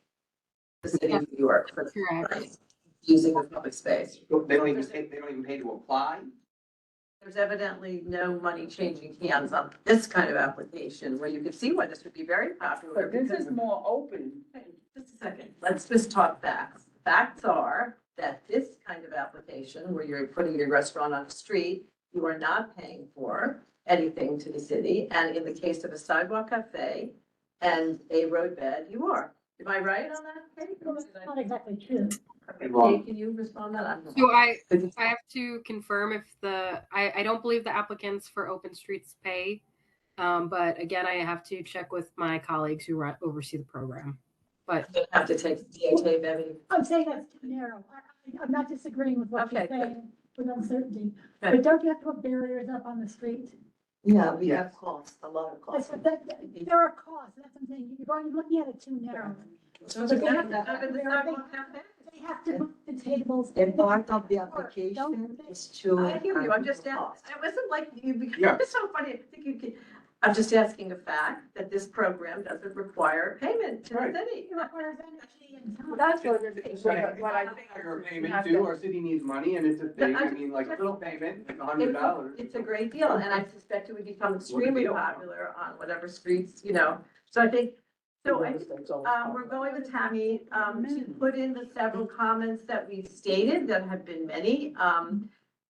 [SPEAKER 5] the city of New York for using the public space.
[SPEAKER 12] They don't even pay to apply?
[SPEAKER 5] There's evidently no money changing hands on this kind of application where you can see why this would be very popular.
[SPEAKER 4] But this
[SPEAKER 5] because-
[SPEAKER 4] is more open.
[SPEAKER 5] Just a second, let's just talk facts. Facts are that this kind of application where you're putting your restaurant on the street, you are not paying for anything to the city. And in the case of a sidewalk cafe and a roadbed, you are. Am I right on that, Kate?
[SPEAKER 8] That's not exactly true.
[SPEAKER 5] Okay, Kate, can you respond to that?
[SPEAKER 10] So I have to confirm if I don't believe the applicants for open streets pay But again, I have to check with my colleagues who oversee the program. But
[SPEAKER 5] You have to take DHA, Bevy.
[SPEAKER 8] I'm saying that's too narrow. I'm not disagreeing with what you're
[SPEAKER 5] Okay, good.
[SPEAKER 8] saying with uncertainty.
[SPEAKER 5] Good.
[SPEAKER 8] But don't you have to put barriers up on the street?
[SPEAKER 11] Yeah, we have costs, a lot of costs.
[SPEAKER 8] There are costs, that's what I'm saying. You're looking at it too narrow.
[SPEAKER 5] So
[SPEAKER 8] They
[SPEAKER 5] it's
[SPEAKER 8] have
[SPEAKER 5] not-
[SPEAKER 8] to- they have to move the tables.
[SPEAKER 11] And part of the application is to.
[SPEAKER 5] I hear you, I'm just, it wasn't like you,
[SPEAKER 12] Yeah.
[SPEAKER 5] it's so funny, I think you can, I'm just asking a fact that this program doesn't require payment to the
[SPEAKER 12] Right.
[SPEAKER 5] city.
[SPEAKER 8] It requires energy and time.
[SPEAKER 14] That's what it is.
[SPEAKER 12] Right.
[SPEAKER 14] What I
[SPEAKER 12] Our payment too, our city needs money and it's a thing, I mean, like a little payment, like $100.
[SPEAKER 5] It's a great deal, and I suspect it would become extremely popular on whatever streets, you know, so I think, so I think, we're going with Tammy, to put in the several comments that we've stated, that have been many,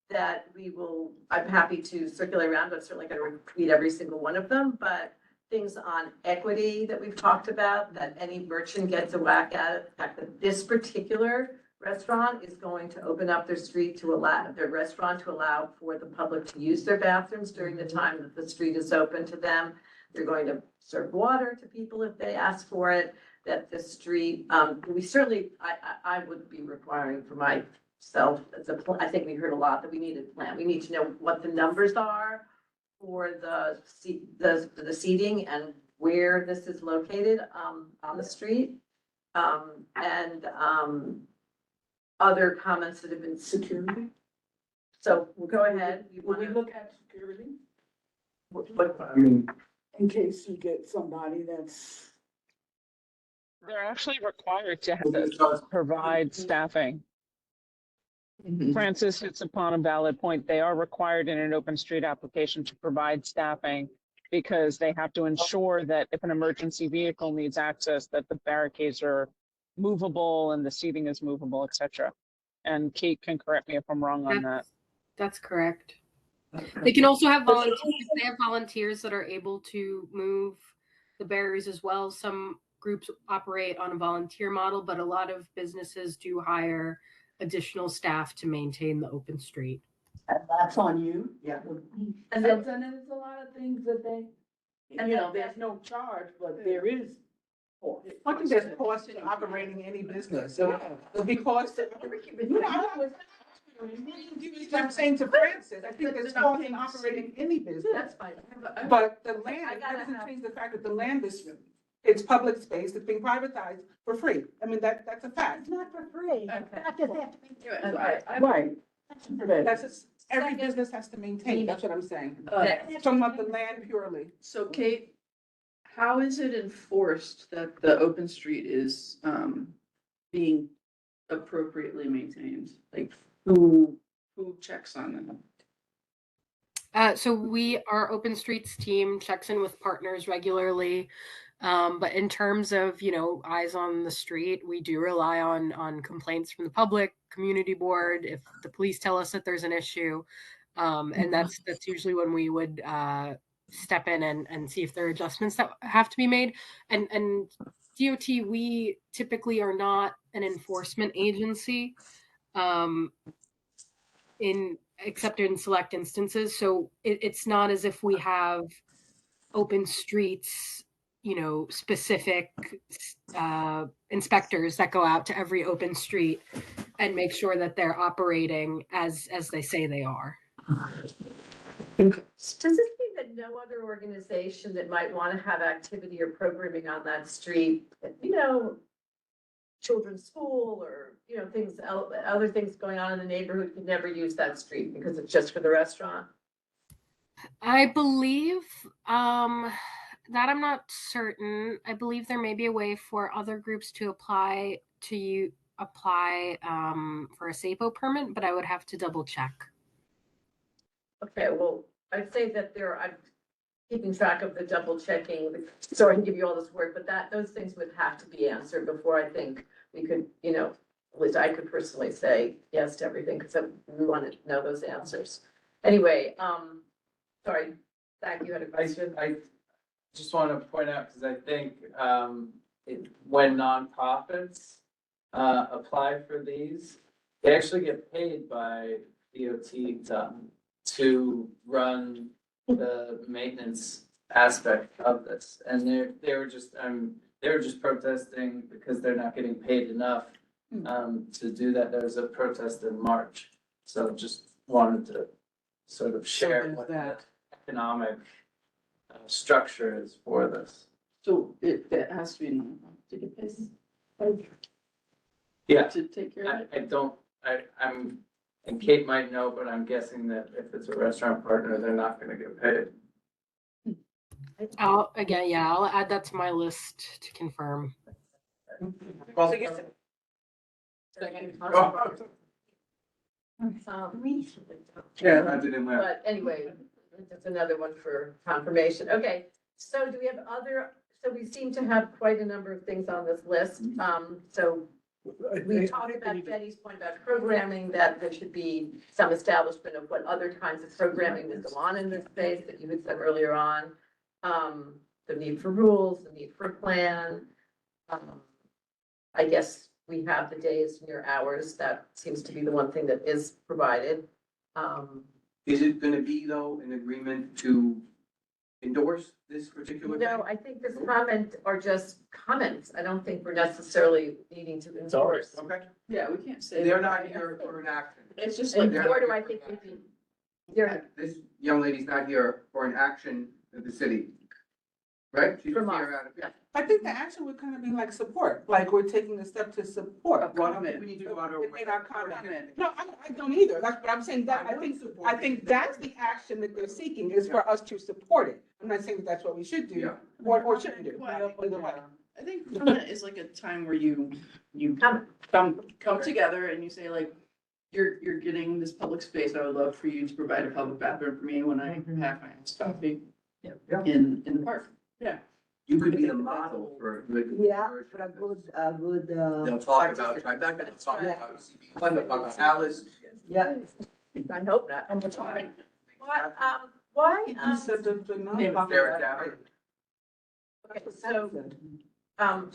[SPEAKER 5] that we will, I'm happy to circulate around, but certainly gonna repeat every single one of them, but things on equity that we've talked about, that any merchant gets a whack at it, the fact that this particular restaurant is going to open up their street to allow, their restaurant to allow for the public to use their bathrooms during the time that the street is open to them. They're going to serve water to people if they ask for it, that the street, we certainly, I would be requiring for myself, I think we heard a lot that we need a plan. We need to know what the numbers are for the seating and where this is located, on the street. And other comments that have been.
[SPEAKER 4] Security?
[SPEAKER 5] So we'll go ahead. You
[SPEAKER 4] Will we
[SPEAKER 5] wanna-
[SPEAKER 4] look at security?
[SPEAKER 3] I mean,
[SPEAKER 4] In case you get somebody that's.
[SPEAKER 13] They're actually required to provide staffing. Francis hits upon a valid point. They are required in an open street application to provide staffing because they have to ensure that if an emergency vehicle needs access, that the barricades are movable and the seating is movable, et cetera. And Kate can correct me if I'm wrong on that.
[SPEAKER 10] that's correct. They can also have volunteers. They have volunteers that are able to move the barriers as well. Some groups operate on a volunteer model, but a lot of businesses do hire additional staff to maintain the open street.
[SPEAKER 4] And that's on you?
[SPEAKER 16] Yeah.
[SPEAKER 4] And then there's a lot of things that they,
[SPEAKER 5] And
[SPEAKER 4] you know,
[SPEAKER 5] then-
[SPEAKER 4] there's no charge, but there is.
[SPEAKER 7] I think there's cost in operating any business, so because, you know, I'm saying to Francis, I think there's cost in operating any business.
[SPEAKER 5] That's fine.
[SPEAKER 7] But the
[SPEAKER 5] I
[SPEAKER 7] land,
[SPEAKER 5] gotta
[SPEAKER 7] that doesn't
[SPEAKER 5] have-
[SPEAKER 7] change the fact that the land is, it's public space, it's being privatized for free. I mean, that's a fact.
[SPEAKER 8] It's not for free.
[SPEAKER 5] Okay.
[SPEAKER 8] Not just they have to make it.
[SPEAKER 5] Okay.
[SPEAKER 4] Right.
[SPEAKER 7] That's just, every business has to maintain, that's what I'm saying.
[SPEAKER 5] Next.
[SPEAKER 7] Talking about the land purely.
[SPEAKER 3] so Kate, how is it enforced that the open street is being appropriately maintained? Like who checks on that?
[SPEAKER 10] So our Open Streets team checks in with partners regularly. But in terms of, eyes on the street, we do rely on complaints from the public, community board, if the police tell us that there's an issue. And that's usually when we would step in and see if there are adjustments that have to be made. And DOT, we typically are not an enforcement agency. Except in select instances. So it's not as if we have open streets, specific inspectors that go out to every open street and make sure that they're operating as they say they are.
[SPEAKER 5] Does this mean that no other organization that might want to have activity or programming on that street, children's school or, things, other things going on in the neighborhood could never use that street because it's just for the restaurant?
[SPEAKER 10] I believe that I'm not certain. I believe there may be a way for other groups to apply for a SAPO permit, but I would have to double check.
[SPEAKER 5] Okay, well, I'd say that I'm keeping track of the double checking, so I can give you all this work, but those things would have to be answered before I think we could, at least I could personally say yes to everything, because we want to know those answers. Anyway, sorry, Zach, you had a question?
[SPEAKER 3] I just want to point out, because I think when nonprofits apply for these, they actually get paid by DOT to run the maintenance aspect of this. And they were just protesting because they're not getting paid enough to do that. There was a protest in March. So just wanted to sort of share
[SPEAKER 4] there's
[SPEAKER 3] what
[SPEAKER 4] that.
[SPEAKER 3] the economic structure is for this.
[SPEAKER 7] So it has to be to get paid.
[SPEAKER 3] Yeah,
[SPEAKER 7] To take care of it.
[SPEAKER 3] I don't, I'm, and Kate might know, but I'm guessing that if it's a restaurant partner, they're not gonna get paid.
[SPEAKER 10] I'll add that to my list to confirm.
[SPEAKER 12] Well, yeah, I didn't laugh.
[SPEAKER 5] But anyway, that's another one for confirmation. Okay, so do we have so we seem to have quite a number of things on this list. So we talked about Betty's point about programming, that there should be some establishment of what other kinds of programming would go on in this space that you had said earlier on. The need for rules, the need for a plan. I guess we have the days and your hours. That seems to be the one thing that is provided.
[SPEAKER 12] Is it gonna be though an agreement to endorse this particular thing?
[SPEAKER 5] No, I think this comment are just comments. I don't think we're necessarily needing to endorse.
[SPEAKER 12] Okay.
[SPEAKER 7] Yeah, we can't say.
[SPEAKER 12] They're not here for an action.
[SPEAKER 7] It's just
[SPEAKER 5] And
[SPEAKER 7] like.
[SPEAKER 5] nor do I think we can. They're
[SPEAKER 12] This young lady's not here for an action of the city. Right? She's
[SPEAKER 5] From
[SPEAKER 12] here
[SPEAKER 5] us,
[SPEAKER 12] out of.
[SPEAKER 5] yeah.
[SPEAKER 4] I think the action would kind of be like support, like we're taking a step to support.
[SPEAKER 12] Well, I don't think we need to go out over.
[SPEAKER 4] In our comment. No, I don't either. That's what I'm saying. That, I think that's the action that they're seeking is for us to support it. I'm not saying that that's what we should do
[SPEAKER 12] Yeah.
[SPEAKER 4] or shouldn't do.
[SPEAKER 7] Well,
[SPEAKER 4] Either way.
[SPEAKER 7] I think comment is like a time where you come together and you say like, you're getting this public space. I would love for you to provide a public bathroom for me when I have my iced coffee in the park. Yeah.
[SPEAKER 12] You could be the model for good.
[SPEAKER 11] Yeah, for a good,
[SPEAKER 12] They'll talk about Tribeca, they'll talk about CB one, they'll talk about Alice.
[SPEAKER 11] yeah.
[SPEAKER 5] I hope not. Why,
[SPEAKER 4] You said the
[SPEAKER 12] Sarah Down.
[SPEAKER 5] okay, so,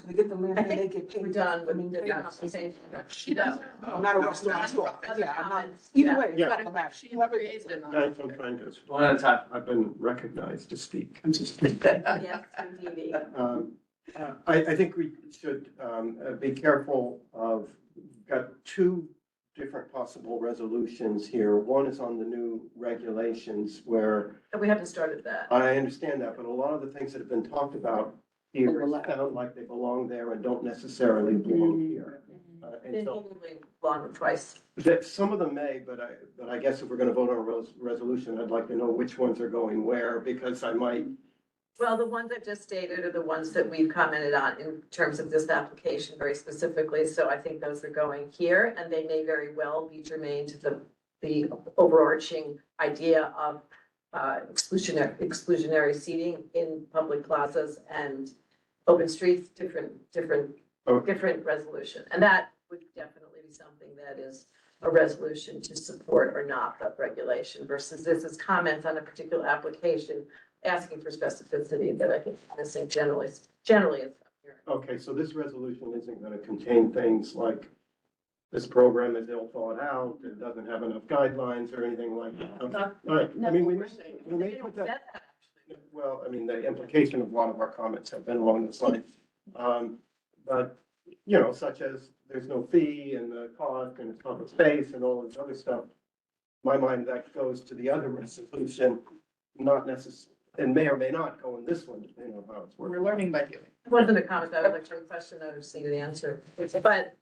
[SPEAKER 4] They get the land
[SPEAKER 5] I
[SPEAKER 4] and they
[SPEAKER 5] think
[SPEAKER 4] get paid.
[SPEAKER 5] we're done
[SPEAKER 4] I
[SPEAKER 5] with
[SPEAKER 4] mean,
[SPEAKER 5] the
[SPEAKER 4] yeah.
[SPEAKER 5] conversation.
[SPEAKER 7] She does.
[SPEAKER 4] I'm not a restaurant. Yeah, I'm not. Either way,
[SPEAKER 9] Yeah.
[SPEAKER 4] I'm not.
[SPEAKER 7] She created it.
[SPEAKER 9] Guys, I'm trying to,
[SPEAKER 3] One at a time.
[SPEAKER 9] I've been recognized to speak.
[SPEAKER 5] Yes, indeed.
[SPEAKER 9] I think we should be careful of, got two different possible resolutions here. One is on the new regulations where
[SPEAKER 5] And we haven't started that.
[SPEAKER 9] I understand that, but a lot of the things that have been talked about here sound like they belong there and don't necessarily belong here. And
[SPEAKER 5] Been
[SPEAKER 9] so
[SPEAKER 5] legally long twice.
[SPEAKER 9] that some of them may, but I guess if we're gonna vote on a resolution, I'd like to know which ones are going where, because I might,
[SPEAKER 5] Well, the ones I've just stated are the ones that we've commented on in terms of this application very specifically. So I think those are going here, and they may very well be germane to the overarching idea of exclusionary seating in public plazas and open streets, different resolution. And that would definitely be something that is a resolution to support or not the regulation versus this is comments on a particular application asking for specificity that I think is missing generally is
[SPEAKER 9] okay, so this resolution isn't gonna contain things like this program is ill thought out, it doesn't have enough guidelines or anything like that. Okay. All right, I mean, we may put that, well, I mean, the implication of a lot of our comments have been along this line. But, you know, such as there's no fee and the cost and it's public space and all this other stuff. In my mind, that goes to the other resolution, not necessarily, and may or may not go in this one, depending on how it's working.
[SPEAKER 7] We're learning by doing.
[SPEAKER 5] It wasn't a comment, that was actually a question I just needed an answer. But,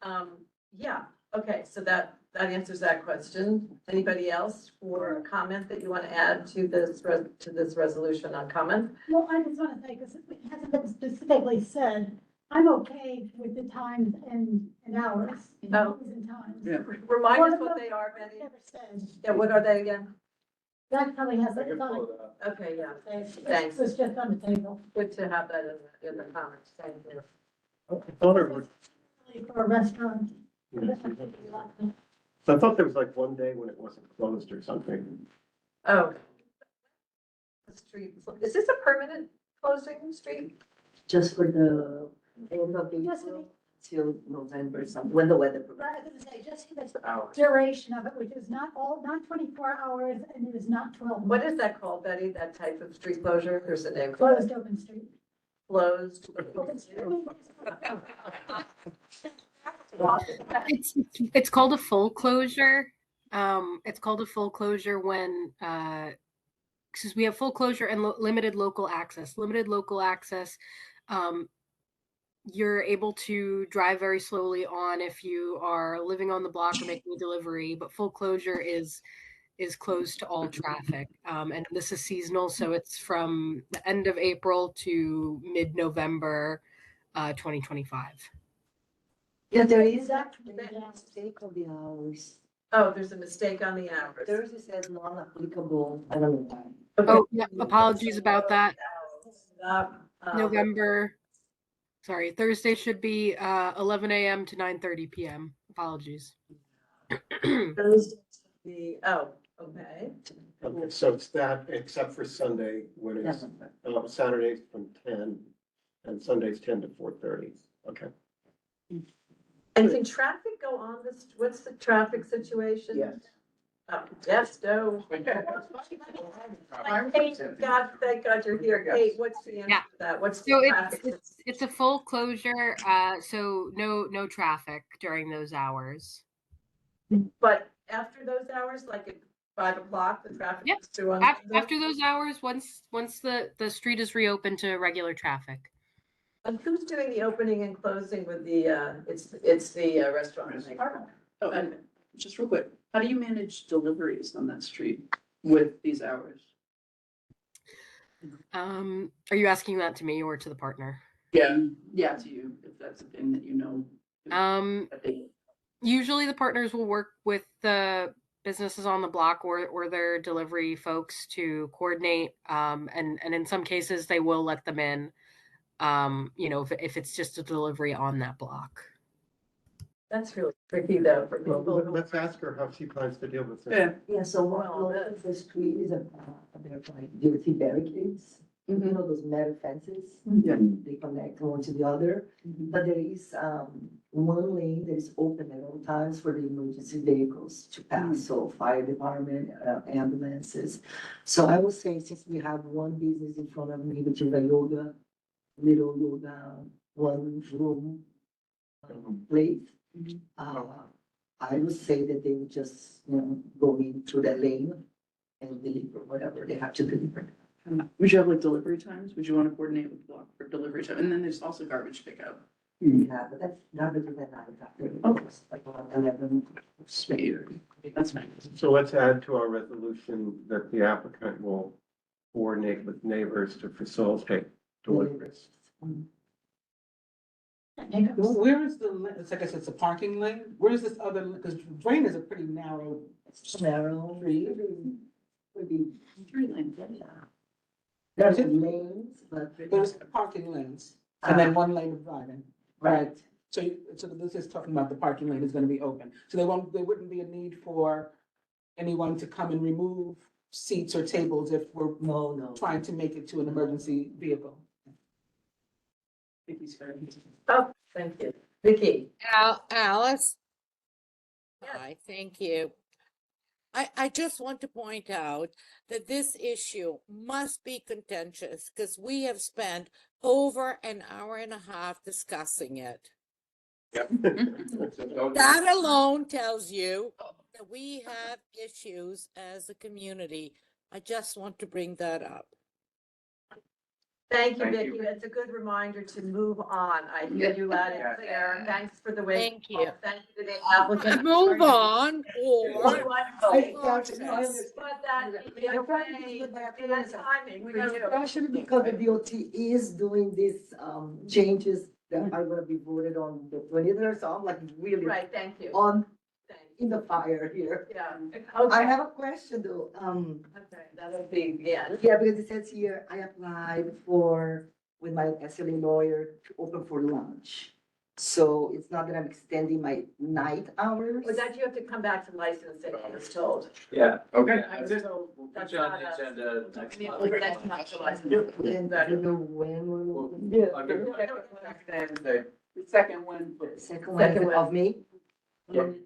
[SPEAKER 5] yeah, okay, so that answers that question. Anybody else for a comment that you want to add to this resolution on comment?
[SPEAKER 8] Well, I just want to say, because it hasn't been specifically said, I'm okay with the times and hours.
[SPEAKER 5] Oh.
[SPEAKER 8] And times.
[SPEAKER 7] Yeah.
[SPEAKER 5] Remind us what they are, Betty.
[SPEAKER 8] Never said.
[SPEAKER 5] Yeah, what are they again?
[SPEAKER 8] That probably has,
[SPEAKER 9] I
[SPEAKER 8] it's
[SPEAKER 9] can
[SPEAKER 8] on,
[SPEAKER 9] pull it up.
[SPEAKER 5] Okay, yeah,
[SPEAKER 8] it
[SPEAKER 5] thanks.
[SPEAKER 8] was just on the table.
[SPEAKER 5] Good to have that in the comments. Thank you.
[SPEAKER 9] I thought it was,
[SPEAKER 8] For a restaurant.
[SPEAKER 9] so I thought there was like one day when it wasn't closed or something.
[SPEAKER 5] Oh. The street, is this a permanent closing street?
[SPEAKER 11] Just for the end of the.
[SPEAKER 8] Yes,
[SPEAKER 11] till November, when the weather.
[SPEAKER 8] But I was gonna say, just the
[SPEAKER 3] Hours.
[SPEAKER 8] duration of it, which is not 24 hours and it is not 12
[SPEAKER 5] What
[SPEAKER 8] months.
[SPEAKER 5] is that called, Betty, that type of street closure? There's a name for
[SPEAKER 8] Closed
[SPEAKER 5] it.
[SPEAKER 8] open street.
[SPEAKER 5] Closed.
[SPEAKER 10] It's called a full closure. It's called a full closure when, because we have full closure and limited local access. Limited local access, you're able to drive very slowly on if you are living on the block or making a delivery, but full closure is closed to all traffic. And this is seasonal, so it's from the end of April to mid-November, 2025.
[SPEAKER 11] Yeah, there is actually a mistake of the hours.
[SPEAKER 5] Oh, there's a mistake on the hours.
[SPEAKER 11] Thursday says non-applicable, I don't know why.
[SPEAKER 10] Oh, yeah, apologies about that.
[SPEAKER 5] Um,
[SPEAKER 10] Sorry, Thursday should be 11 a.m. to 9:30 p.m. Apologies.
[SPEAKER 5] Oh, okay.
[SPEAKER 9] Okay, so it's that, except for Sunday, when it's, Saturdays from 10, and Sundays 10 to 4:30. Okay.
[SPEAKER 5] And can traffic go on this, what's the traffic situation?
[SPEAKER 16] Yes.
[SPEAKER 5] Yes, no. Thank God, thank God you're here. Kate, what's the answer
[SPEAKER 10] Yeah.
[SPEAKER 5] to that? What's
[SPEAKER 10] So
[SPEAKER 5] the traffic?
[SPEAKER 10] it's a full closure, so no traffic during those hours.
[SPEAKER 5] But after those hours, like at 5 o'clock, the traffic
[SPEAKER 10] Yep.
[SPEAKER 5] is still on?
[SPEAKER 10] After those hours, once the street is reopened to regular traffic.
[SPEAKER 5] And who's doing the opening and closing with the, it's the restaurant?
[SPEAKER 7] Oh, and just real quick, how do you manage deliveries on that street with these hours?
[SPEAKER 10] Are you asking that to me or to the partner?
[SPEAKER 7] Yeah, to you, if that's a thing that you know.
[SPEAKER 10] Usually the partners will work with the businesses on the block or their delivery folks to coordinate. And in some cases they will let them in, if it's just a delivery on that block.
[SPEAKER 5] That's really tricky though for
[SPEAKER 9] Well,
[SPEAKER 5] people.
[SPEAKER 9] let's ask her how she plans to deal with this.
[SPEAKER 7] Yeah.
[SPEAKER 11] Yeah, so what closes the street is they're like duty barricades, you know, those metal fences.
[SPEAKER 7] Yeah.
[SPEAKER 11] They connect one to the other, but there is, one lane that is open at all times for the emergency vehicles to pass, so fire department, ambulances. So I would say, since we have one business in front of me, which is a little yoga, one room place, I would say that they would just, go in through that lane and deliver whatever they have to deliver.
[SPEAKER 7] Would you have like delivery times? Would you want to coordinate with block for delivery time? And then there's also garbage pickup.
[SPEAKER 11] Yeah, but that's not really that like 11.
[SPEAKER 7] That's fine.
[SPEAKER 9] So let's add to our resolution that the applicant will coordinate with neighbors to facilitate deliveries.
[SPEAKER 18] Where is it's like I said, it's a parking lane. Where is this other, because Drain is a pretty narrow.
[SPEAKER 11] Narrow,
[SPEAKER 18] street.
[SPEAKER 11] would be
[SPEAKER 7] 3 lanes.
[SPEAKER 11] there's lanes, but.
[SPEAKER 18] There's parking lanes and then 1 lane of driving.
[SPEAKER 11] Right.
[SPEAKER 18] So this is talking about the parking lane is gonna be open. So there wouldn't be a need for anyone to come and remove seats or tables if we're trying to make it to an emergency vehicle.
[SPEAKER 5] Oh, thank you. Vicky.
[SPEAKER 19] Alice? Hi, thank you. I just want to point out that this issue must be contentious because we have spent over an hour and a half discussing it.
[SPEAKER 12] Yep.
[SPEAKER 19] That alone tells you that we have issues as a community. I just want to bring that up.
[SPEAKER 5] Thank you,
[SPEAKER 12] Thank
[SPEAKER 5] Vicky.
[SPEAKER 12] you.
[SPEAKER 5] That's a good reminder to move on. I hear you loud and clear. Thanks for the way.
[SPEAKER 19] Thank you.
[SPEAKER 5] Thank you to the applicant.
[SPEAKER 19] Move on or
[SPEAKER 5] But
[SPEAKER 19] process.
[SPEAKER 5] that, that timing for you.
[SPEAKER 11] Especially because the DOT is doing these, changes that are gonna be voted on the 20th, so I'm like really.
[SPEAKER 5] Right, thank you.
[SPEAKER 11] In the fire here.
[SPEAKER 5] Yeah.
[SPEAKER 11] I
[SPEAKER 5] Okay.
[SPEAKER 11] have a question though,
[SPEAKER 5] Okay, that'll be, yeah.
[SPEAKER 11] yeah, because it says here, I applied with my SLA lawyer to open for lunch. So it's not that I'm extending my night hours.
[SPEAKER 5] Was that you have to come back to licensing, I was told.
[SPEAKER 3] Yeah.
[SPEAKER 12] Okay.
[SPEAKER 3] I was told we'll put you on the agenda next month.
[SPEAKER 5] That's not the licensing.
[SPEAKER 11] And I don't know when we'll.
[SPEAKER 3] I'll give you-
[SPEAKER 4] The second one,
[SPEAKER 11] Second one of me.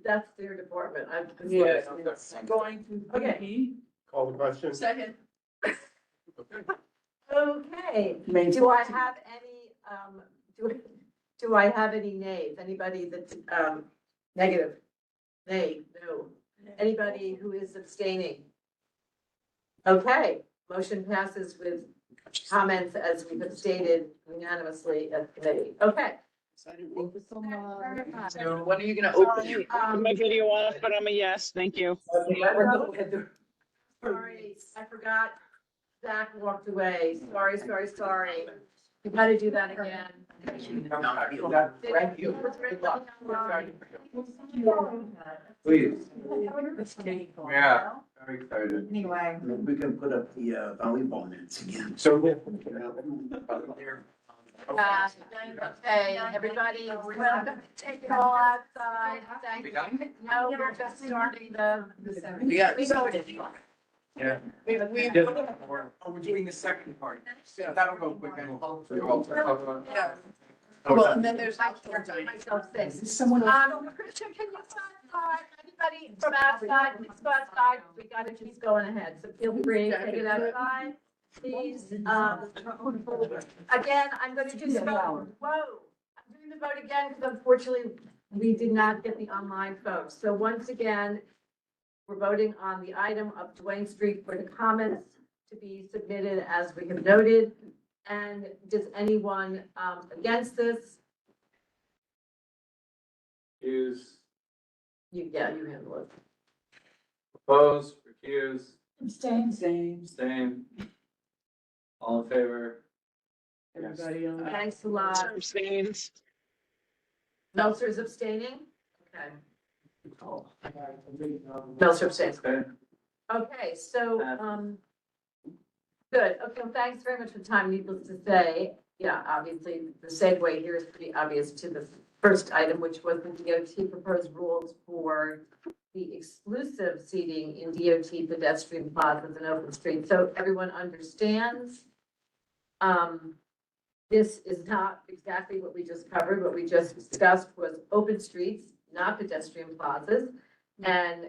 [SPEAKER 5] That's their department.
[SPEAKER 4] yes, it's going to
[SPEAKER 5] Okay.
[SPEAKER 4] be
[SPEAKER 9] Call the question.
[SPEAKER 4] second.
[SPEAKER 5] Okay,
[SPEAKER 4] Main
[SPEAKER 5] do I
[SPEAKER 4] policy.
[SPEAKER 5] have any, do I have any nays? Anybody that's, negative? Nay, no. Anybody who is abstaining? Okay, motion passes with comments as we have stated unanimously at committee. Okay.
[SPEAKER 11] Thank you so much.
[SPEAKER 12] So when are you gonna open?
[SPEAKER 13] My video off, but I'm a yes, thank you.
[SPEAKER 5] Sorry, I forgot. Zach walked away. Sorry. We gotta do that again.
[SPEAKER 12] Please. Yeah, very excited.
[SPEAKER 14] Anyway.
[SPEAKER 16] Maybe we can put up the volleyball nets again.
[SPEAKER 12] So.
[SPEAKER 5] Okay, everybody, welcome to take it all outside. Thank
[SPEAKER 12] We
[SPEAKER 5] you.
[SPEAKER 12] done?
[SPEAKER 5] No, we're just starting the.
[SPEAKER 12] We got-
[SPEAKER 5] We voted.
[SPEAKER 12] Yeah.
[SPEAKER 16] Oh, we're doing the second part.
[SPEAKER 12] Yeah, that'll go quick.
[SPEAKER 5] Yeah.
[SPEAKER 7] Well, and then there's.
[SPEAKER 5] Myself sick.
[SPEAKER 4] Someone
[SPEAKER 5] Christian, can you go outside? Anybody from outside, please go outside. We gotta keep going ahead, so feel free to take it outside. Please, again, I'm gonna do the vote. Whoa, I'm doing the vote again because unfortunately we did not get the online folks. So once again, we're voting on the item of Duane Street for the comments to be submitted as we have noted. And does anyone against this?
[SPEAKER 3] Recuse,
[SPEAKER 5] Yeah, you handle it.
[SPEAKER 3] oppose, recuse,
[SPEAKER 8] Abstain.
[SPEAKER 3] abstain. All in favor?
[SPEAKER 4] Everybody on.
[SPEAKER 5] Thanks a lot.
[SPEAKER 13] Abstains.
[SPEAKER 5] Meltzer's abstaining? Okay. Meltzer abstains.
[SPEAKER 3] Okay.
[SPEAKER 5] Okay, so, good. Okay, well, thanks very much for the time. Needless to say, yeah, obviously, the segue here is pretty obvious to the first item, which was the DOT proposed rules for the exclusive seating in DOT pedestrian plazas and open streets. So everyone understands. This is not exactly what we just covered. What we just discussed was open streets, not pedestrian plazas. And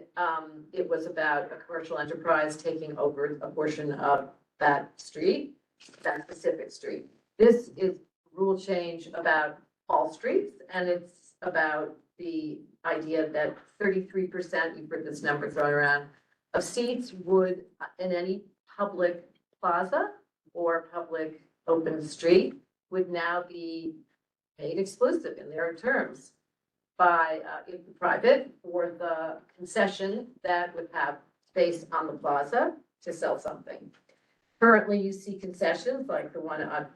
[SPEAKER 5] it was about a commercial enterprise taking over a portion of that street, that specific street. This is rule change about all streets, and it's about the idea that 33%, you've heard this number thrown around, of seats would, in any public plaza or public open street, would now be made exclusive in their terms by the private or the concession that would have space on the plaza to sell something. Currently, you see concessions like the one on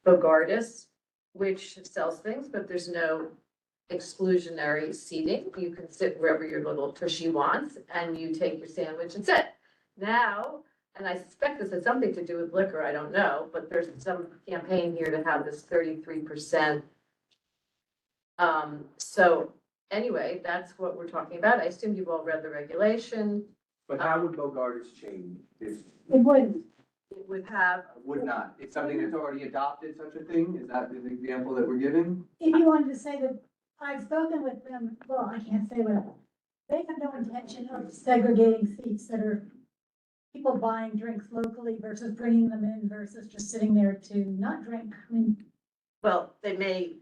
[SPEAKER 5] Bogardus, which sells things, but there's no exclusionary seating. You can sit wherever your little tushy wants and you take your sandwich and sit. Now, and I suspect this has something to do with liquor, I don't know, but there's some campaign here to have this 33%. So anyway, that's what we're talking about. I assume you've all read the regulation.
[SPEAKER 12] But how would Bogardus change if?
[SPEAKER 8] It wouldn't.
[SPEAKER 5] It would have,
[SPEAKER 12] Would not. It's something that's already adopted, such a thing? Is that the example that we're giving?
[SPEAKER 8] If you wanted to say that, I've spoken with them, well, I can't say what, they have no intention of segregating seats that are people buying drinks locally versus bringing them in versus just sitting there to not drink. I mean,
[SPEAKER 5] well, they may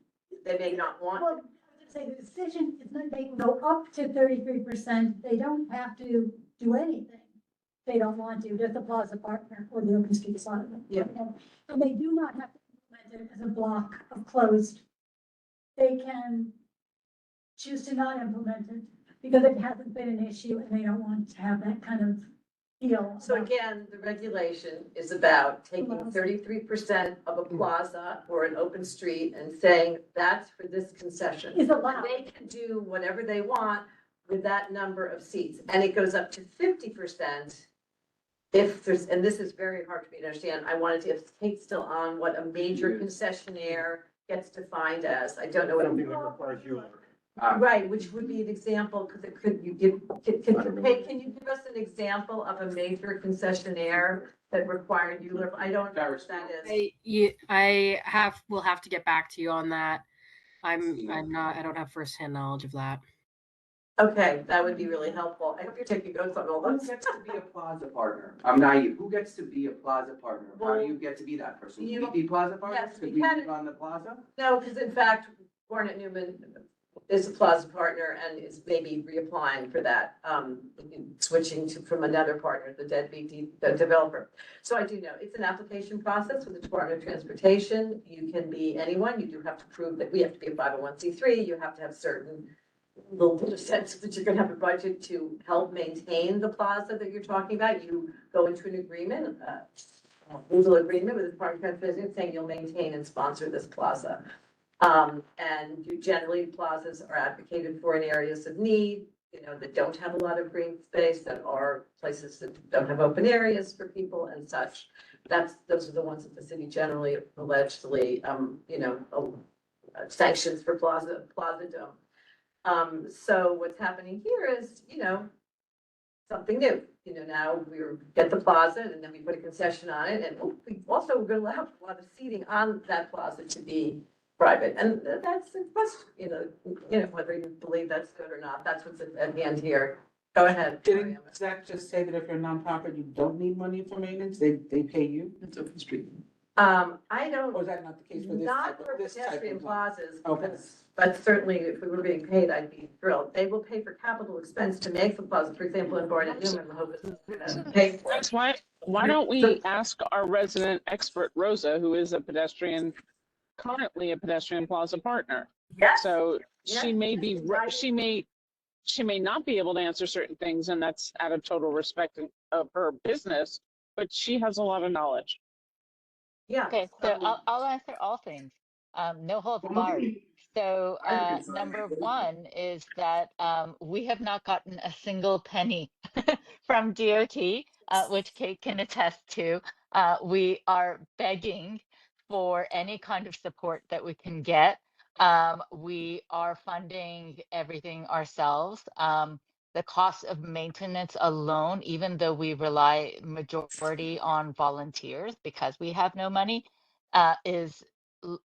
[SPEAKER 5] not want.
[SPEAKER 8] well, I would say the decision is that they can go up to 33%. They don't have to do anything. They don't want to, just the plaza partner or the open street partner.
[SPEAKER 5] Yeah.
[SPEAKER 8] And they do not have to implement it as a block of closed. They can choose to not implement it because it hasn't been an issue and they don't want to have that kind of deal.
[SPEAKER 5] So again, the regulation is about taking 33% of a plaza or an open street and saying that's for this concession.
[SPEAKER 8] Is allowed.
[SPEAKER 5] They can do whatever they want with that number of seats. And it goes up to 50% if there's, and this is very hard for me to understand. I wanted to, if Kate's still on, what a major concessionaire gets defined as. I don't know what.
[SPEAKER 9] Something that requires you.
[SPEAKER 5] Right, which would be an example, because it could, you give, Kate, can you give us an example of a major concessionaire that required you, I don't know what that is.
[SPEAKER 10] Will have to get back to you on that. I don't have firsthand knowledge of that.
[SPEAKER 5] Okay, that would be really helpful. I hope you're taking notes on all
[SPEAKER 12] Who
[SPEAKER 5] those.
[SPEAKER 12] gets to be a plaza partner? I'm naive. Who gets to be a plaza partner? How do
[SPEAKER 5] Well,
[SPEAKER 12] you get to be that person?
[SPEAKER 5] you-
[SPEAKER 12] Will we be plaza partners?
[SPEAKER 5] yes,
[SPEAKER 12] Could
[SPEAKER 5] we
[SPEAKER 12] we
[SPEAKER 5] can.
[SPEAKER 12] live on the plaza?
[SPEAKER 5] No, because in fact, Barnett Newman is a plaza partner and is maybe reapplying for that, switching to, from another partner, the the developer. So I do know, it's an application process with the Department of Transportation. You can be anyone, you do have to prove that we have to be a 501c3, you have to have certain little bit of sense that you're gonna have a budget to help maintain the plaza that you're talking about. You go into an agreement, legal agreement with the Department of Transportation saying you'll maintain and sponsor this plaza. And generally plazas are advocated for in areas of need, you know, that don't have a lot of green space, that are places that don't have open areas for people and such. Those are the ones that the city generally allegedly, sanctions for plaza dome. So what's happening here is, something new. Now we get the plaza and then we put a concession on it, and we also we're gonna allow a lot of seating on that plaza to be private, and that's a question, whether you believe that's good or not, that's what's at hand here. Go ahead.
[SPEAKER 18] Didn't Zach just say that if you're a nonprofit, you don't need money for maintenance, they pay you?
[SPEAKER 7] It's open street.
[SPEAKER 5] I don't.
[SPEAKER 18] Or is that not the case for this
[SPEAKER 5] Not
[SPEAKER 18] type
[SPEAKER 5] for
[SPEAKER 18] of, this type
[SPEAKER 5] pedestrian
[SPEAKER 18] of?
[SPEAKER 5] plazas,
[SPEAKER 18] Okay.
[SPEAKER 5] but certainly if we were being paid, I'd be thrilled. They will pay for capital expense to make the plaza, for example, in Barnett Newman, the hope is gonna pay for it.
[SPEAKER 13] That's why don't we ask our resident expert, Rosa, who is currently a pedestrian plaza partner?
[SPEAKER 5] Yes.
[SPEAKER 13] So
[SPEAKER 5] Yes.
[SPEAKER 13] she may not be able to answer certain things, and that's out of total respect of her business, but she has a lot of knowledge.
[SPEAKER 5] Yeah.
[SPEAKER 15] Okay, so I'll answer all things. No holds barred. So number one is that we have not gotten a single penny from DOT, which Kate can attest to. We are begging for any kind of support that we can get. We are funding everything ourselves. The cost of maintenance alone, even though we rely majority on volunteers because we have no money,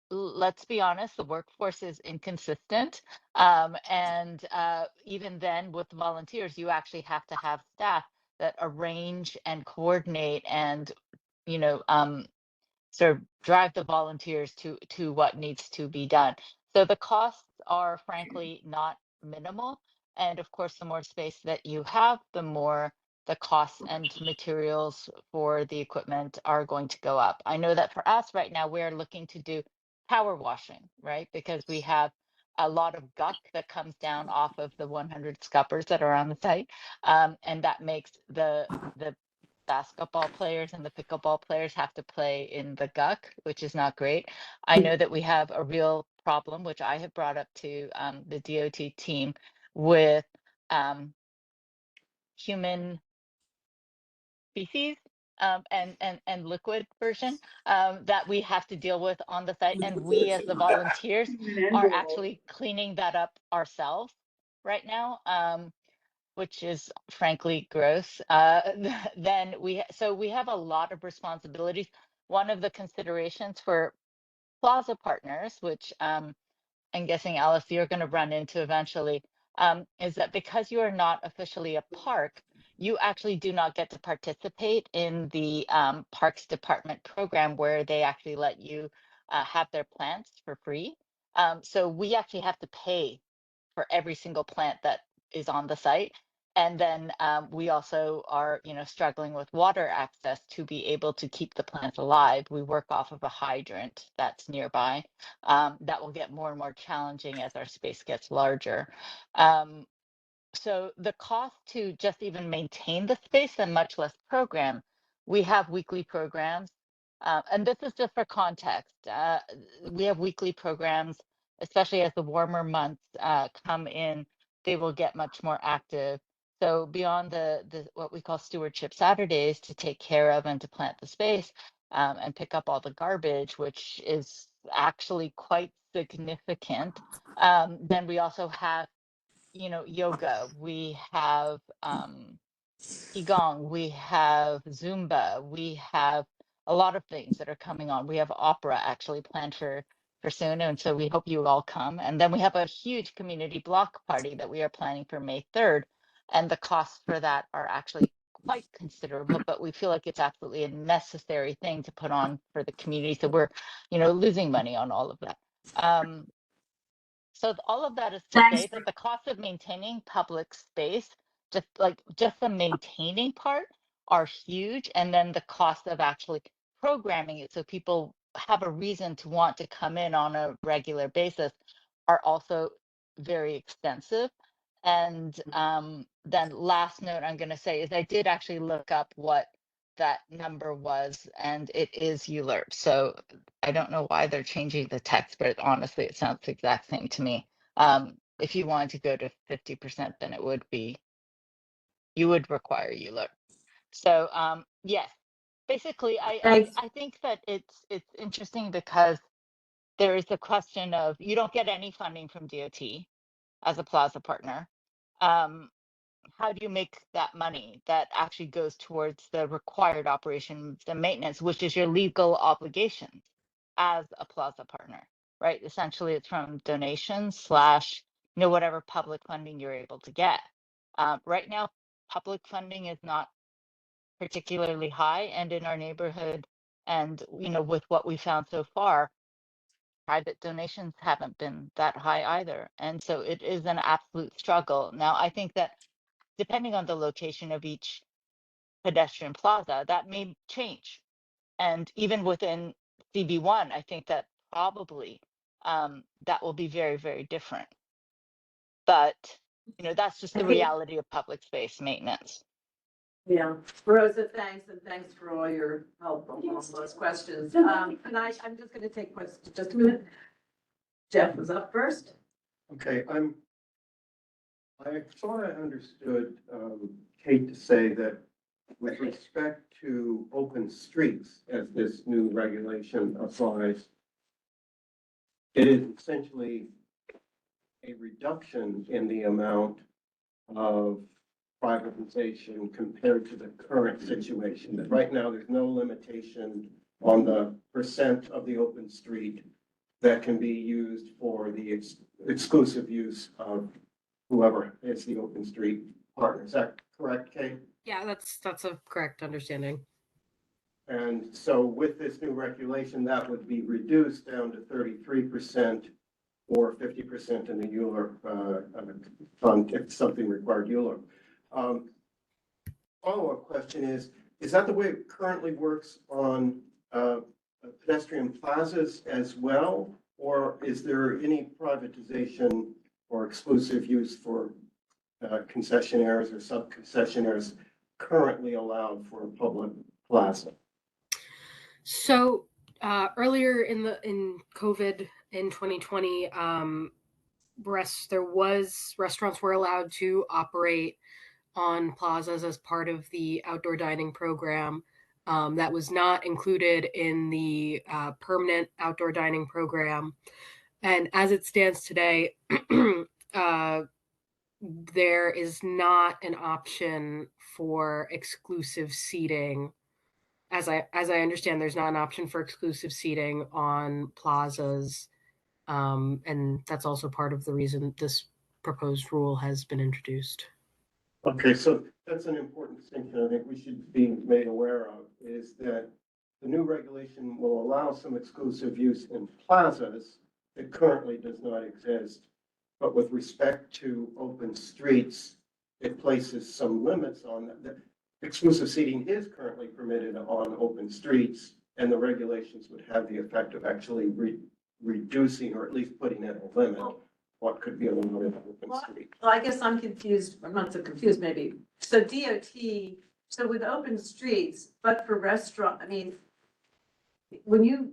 [SPEAKER 15] let's be honest, the workforce is inconsistent. And even then with volunteers, you actually have to have staff that arrange and coordinate and, sort of drive the volunteers to what needs to be done. So the costs are frankly not minimal. And of course, the more space that you have, the more the costs and materials for the equipment are going to go up. I know that for us right now, we're looking to do power washing, right? Because we have a lot of guck that comes down off of the 100 scuppers that are on the site. And that makes the basketball players and the pickleball players have to play in the guck, which is not great. I know that we have a real problem, which I have brought up to the DOT team with human feces and liquid version that we have to deal with on the site. And we as the volunteers are actually cleaning that up ourselves right now. Which is frankly gross. Then we have a lot of responsibilities. One of the considerations for plaza partners, which I'm guessing Alice you're going to run into eventually, is that because you are not officially a park, you actually do not get to participate in the Parks Department program where they actually let you have their plants for free. So we actually have to pay for every single plant that is on the site. And then we also are, struggling with water access to be able to keep the plant alive. We work off of a hydrant that's nearby. That will get more and more challenging as our space gets larger. So the cost to just even maintain the space and much less program, we have weekly programs. And this is just for context. We have weekly programs, especially as the warmer months come in, they will get much more active. So beyond the what we call stewardship Saturdays to take care of and to plant the space and pick up all the garbage, which is actually quite significant. Then we also have yoga, we have Qigong, we have Zumba, we have a lot of things that are coming on. We have opera actually planned for for soon. And so we hope you all come. And then we have a huge community block party that we are planning for May 3rd. And the costs for that are actually quite considerable, but we feel like it's absolutely a necessary thing to put on for the community. So we're, losing money on all of that. So all of that is to say that the cost of maintaining public space, just the maintaining part, are huge, and then the cost of actually programming it so people have a reason to want to come in on a regular basis are also very extensive. And then last note I'm going to say is I did actually look up what that number was, and it is ULURP. So I don't know why they're changing the text, but honestly, it sounds the exact same to me. If you wanted to go to 50%, then you would require ULURP. So yes, basically, I think that it's interesting because there is the question of you don't get any funding from DOT as a Plaza partner. How do you make that money that actually goes towards the required operations and maintenance, which is your legal obligations as a Plaza partner, right? Essentially, it's from donations / whatever public funding you're able to get. Right now, public funding is not particularly high, and in our neighborhood, and with what we found so far, private donations haven't been that high either. And so it is an absolute struggle. Now, I think that depending on the location of each pedestrian plaza, that may change. And even within CB1, I think that probably that will be very, very different. But, that's just the reality of public space maintenance.
[SPEAKER 5] Yeah, Rosa, thanks, and thanks for all your help on all those questions. And I'm just gonna take questions, just a minute. Jeff was up first.
[SPEAKER 9] Okay, I thought I understood, Kate to say that with respect to open streets, as this new regulation applies, it is essentially a reduction in the amount of privatization compared to the current situation. That right now, there's no limitation on the percent of the open street that can be used for the exclusive use of whoever is the open street partner. Is that correct, Kate?
[SPEAKER 10] Yeah, that's a correct understanding.
[SPEAKER 9] And so with this new regulation, that would be reduced down to 33% or 50% in the ULURP fund if something required ULURP. Follow-up question is that the way it currently works on pedestrian plazas as well? Or is there any privatization or exclusive use for concessionaires or sub-concessionaires currently allowed for a public plaza?
[SPEAKER 10] So earlier in COVID in 2020, restaurants were allowed to operate on plazas as part of the outdoor dining program. That was not included in the permanent outdoor dining program. And as it stands today, there is not an option for exclusive seating. As I understand, there's not an option for exclusive seating on plazas. And that's also part of the reason this proposed rule has been introduced.
[SPEAKER 9] Okay, so that's an important distinction I think we should be made aware of, is that the new regulation will allow some exclusive use in plazas that currently does not exist. But with respect to open streets, it places some limits on that. Exclusive seating is currently permitted on open streets, and the regulations would have the effect of actually reducing or at least putting in a limit what could be allowed in open street.
[SPEAKER 5] Well, I guess I'm confused. I'm not so confused, maybe. So DOT, so with open streets, but for restaurant, when you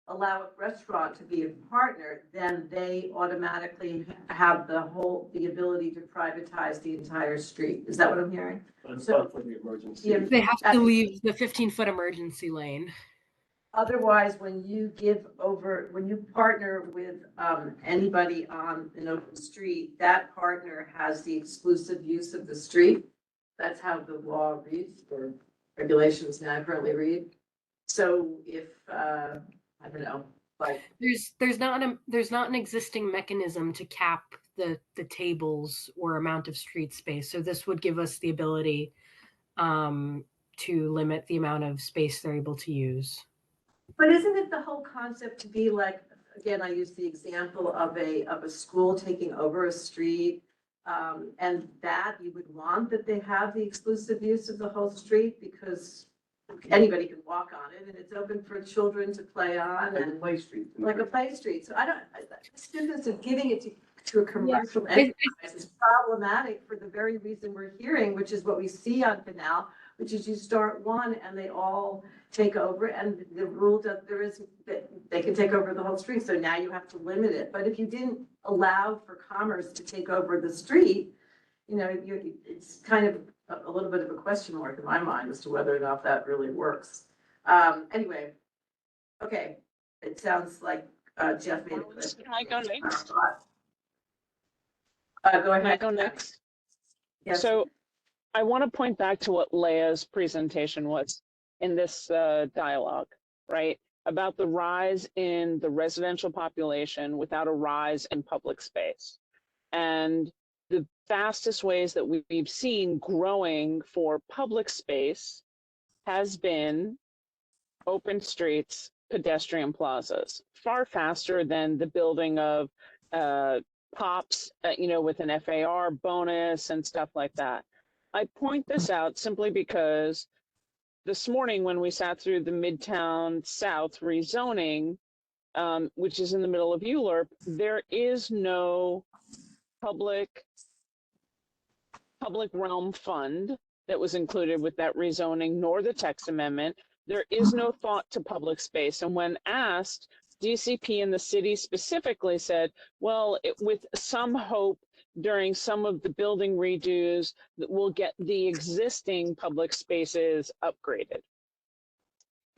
[SPEAKER 5] allow a restaurant to be a partner, then they automatically have the ability to privatize the entire street. Is that what I'm hearing?
[SPEAKER 9] So for the emergency.
[SPEAKER 5] Yeah,
[SPEAKER 10] They have to leave the 15-foot emergency lane.
[SPEAKER 5] Otherwise, when you partner with anybody on an open street, that partner has the exclusive use of the street. That's how the law reads, or regulations now currently read. So if, I don't know, But
[SPEAKER 10] There's not an existing mechanism to cap the tables or amount of street space. So this would give us the ability to limit the amount of space they're able to use.
[SPEAKER 5] But isn't it the whole concept to be like, again, I use the example of a school taking over a street, and that you would want that they have the exclusive use of the whole street because anybody can walk on it and it's open for children to play on
[SPEAKER 12] Like a
[SPEAKER 5] and
[SPEAKER 12] play street.
[SPEAKER 5] like a play street. So this business of giving it to a commercial
[SPEAKER 10] It-
[SPEAKER 5] enterprise is problematic for the very reason we're hearing, which is what we see on Canal, which is you start one and they all take over and the rule that there is that they can take over the whole street. So now you have to limit it. But if you didn't allow for commerce to take over the street, you know, it's kind of a little bit of a question mark in my mind as to whether or not that really works. Anyway, okay, it sounds like Jeff made it.
[SPEAKER 13] Can I go next?
[SPEAKER 5] Go ahead.
[SPEAKER 13] Can I go next?
[SPEAKER 5] Yes.
[SPEAKER 13] So I want to point back to what Leia's presentation was in this dialogue, right? About the rise in the residential population without a rise in public space. And the fastest ways that we've seen growing for public space has been open streets, pedestrian plazas, far faster than the building of POPs, you know, with an FAR bonus and stuff like that. I point this out simply because this morning when we sat through the Midtown South rezoning, which is in the middle of ULURP, there is no public realm fund that was included with that rezoning, nor the text amendment. There is no thought to public space. And when asked, DCP and the city specifically said, well, with some hope during some of the building redos that we'll get the existing public spaces upgraded.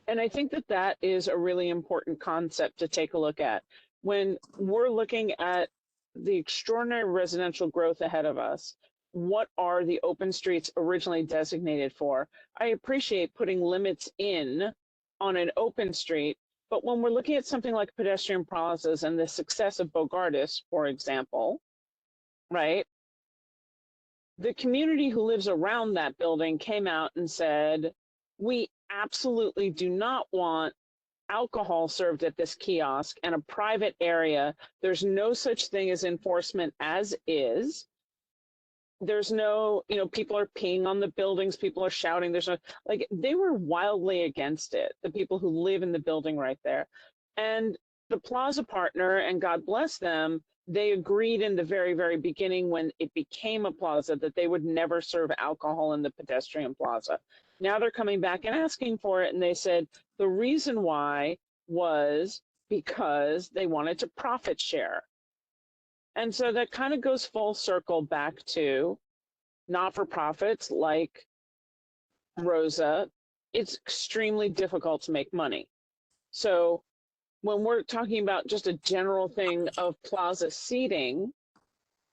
[SPEAKER 13] And I think that that is a really important concept to take a look at. When we're looking at the extraordinary residential growth ahead of us, what are the open streets originally designated for? I appreciate putting limits in on an open street, but when we're looking at something like pedestrian plazas and the success of Bogardus, for example, right? The community who lives around that building came out and said, we absolutely do not want alcohol served at this kiosk and a private area. There's no such thing as enforcement as is. There's no, you know, people are peeing on the buildings, people are shouting. There's no, like, they were wildly against it, the people who live in the building right there. And the plaza partner, and God bless them, they agreed in the very, very beginning when it became a plaza that they would never serve alcohol in the pedestrian plaza. Now they're coming back and asking for it. And they said the reason why was because they wanted to profit share. And so that kind of goes full circle back to not-for-profits like Rosa. It's extremely difficult to make money. So when we're talking about just a general thing of plaza seating,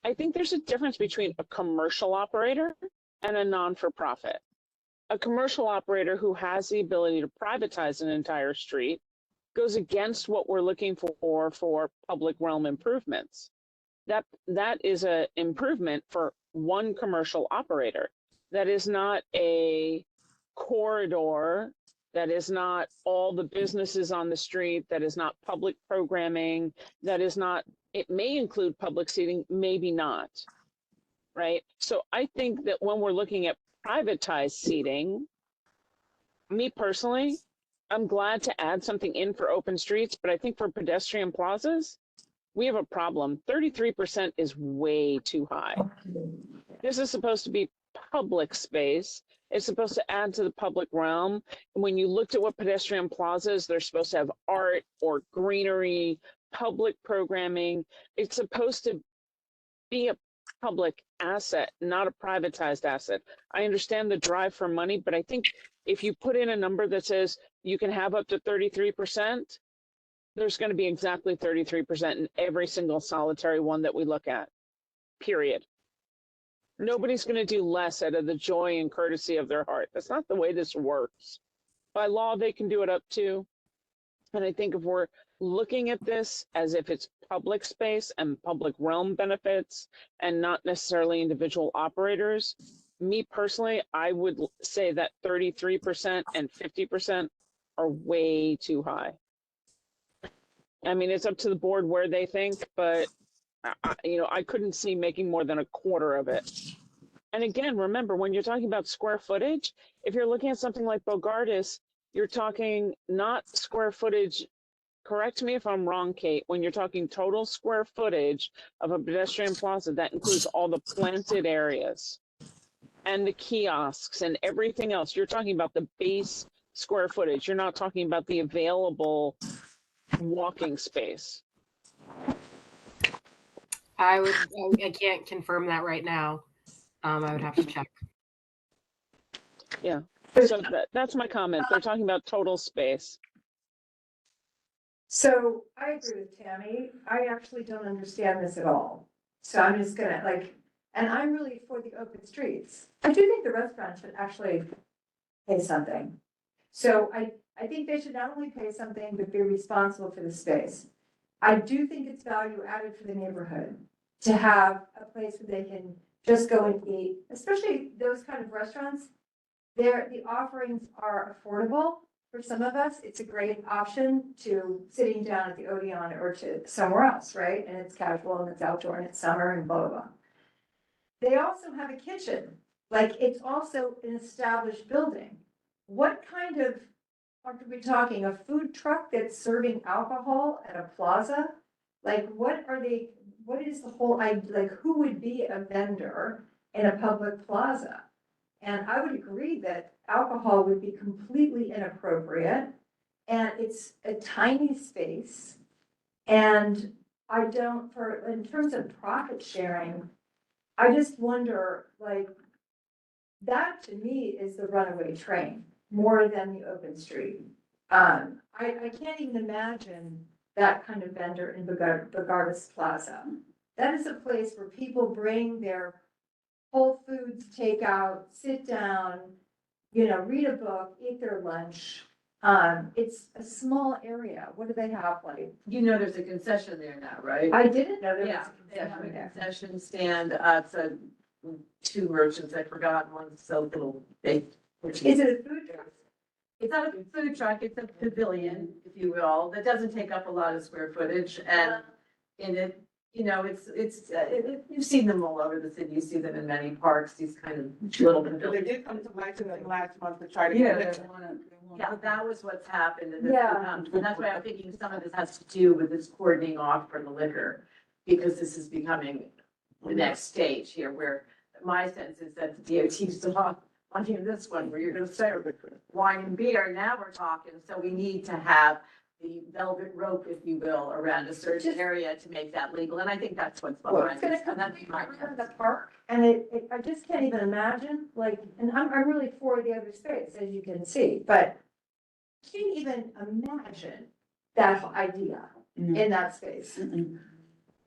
[SPEAKER 13] I think there's a difference between a commercial operator and a non-for-profit. A commercial operator who has the ability to privatize an entire street goes against what we're looking for public realm improvements. That is an improvement for one commercial operator. That is not a corridor. That is not all the businesses on the street. That is not public programming. That is not, it may include public seating, maybe not, right? So I think that when we're looking at privatized seating, me personally, I'm glad to add something in for open streets, but I think for pedestrian plazas, we have a problem. 33% is way too high. This is supposed to be public space. It's supposed to add to the public realm. And when you looked at what pedestrian plazas, they're supposed to have art or greenery, public programming. It's supposed to be a public asset, not a privatized asset. I understand the drive for money, but I think if you put in a number that says you can have up to 33%, there's going to be exactly 33% in every single solitary one that we look at, period. Nobody's going to do less out of the joy and courtesy of their heart. That's not the way this works. By law, they can do it up to. And I think if we're looking at this as if it's public space and public realm benefits and not necessarily individual operators, me personally, I would say that 33% and 50% are way too high. I mean, it's up to the board where they think, but I couldn't see making more than a quarter of it. And again, remember, when you're talking about square footage, if you're looking at something like Bogardus, you're talking not square footage. Correct me if I'm wrong, Kate, when you're talking total square footage of a pedestrian plaza, that includes all the planted areas and the kiosks and everything else. You're talking about the base square footage. You're not talking about the available walking space.
[SPEAKER 10] I can't confirm that right now. I would have to check.
[SPEAKER 13] Yeah, so that's my comment. They're talking about total space.
[SPEAKER 14] So I agree with Tammy. I actually don't understand this at all. So I'm just gonna and I'm really for the open streets. I do think the restaurant should actually pay something. So I think they should not only pay something, but be responsible for the space. I do think it's value added for the neighborhood to have a place where they can just go and eat, especially those kind of restaurants. The offerings are affordable. For some of us, it's a great option to sitting down at the Odeon or to somewhere else, right? And it's casual and it's outdoor and it's summer and blah, blah, blah. They also have a kitchen. It's also an established building. What kind of, are we talking, a food truck that's serving alcohol at a plaza? What is the whole idea? Who would be a vendor in a public plaza? And I would agree that alcohol would be completely inappropriate, and it's a tiny space. And in terms of profit sharing, I just wonder, that to me is the runaway train more than the open street. I can't even imagine that kind of vendor in Bogardus Plaza. That is a place where people bring their Whole Foods takeout, sit down, read a book, eat their lunch. It's a small area. What do they have
[SPEAKER 5] There's a concession there now, right?
[SPEAKER 14] I didn't know there was
[SPEAKER 5] Yeah,
[SPEAKER 14] a
[SPEAKER 5] they have a
[SPEAKER 14] concession there.
[SPEAKER 5] concession stand. It's two merchants, I forgot, one sells little baked.
[SPEAKER 14] Is it a food truck?
[SPEAKER 5] It's not a food truck, it's a pavilion, if you will, that doesn't take up a lot of square footage, and in it, you've seen them all over the city, you see them in many parks, these kind of little
[SPEAKER 7] They
[SPEAKER 5] pavilions.
[SPEAKER 7] did come to Lexington last month to try to
[SPEAKER 5] Yeah,
[SPEAKER 7] get it.
[SPEAKER 5] Yeah, that was what's happened, and this
[SPEAKER 14] Yeah.
[SPEAKER 5] becomes, and that's why I'm thinking some of this has to do with this cordoning off for the liquor, because this is becoming the next stage here, where my sense is that the DOT still on this one, where you're gonna serve wine and beer, now we're talking, so we need to have the velvet rope, if you will, around a certain area to make that legal, and I think that's what's
[SPEAKER 14] It's
[SPEAKER 5] behind
[SPEAKER 14] gonna
[SPEAKER 5] this, and that's
[SPEAKER 14] come
[SPEAKER 5] my
[SPEAKER 14] around the park, and I just can't even imagine, and I'm really for the other space, as you can see, but I can't even imagine that idea in that space.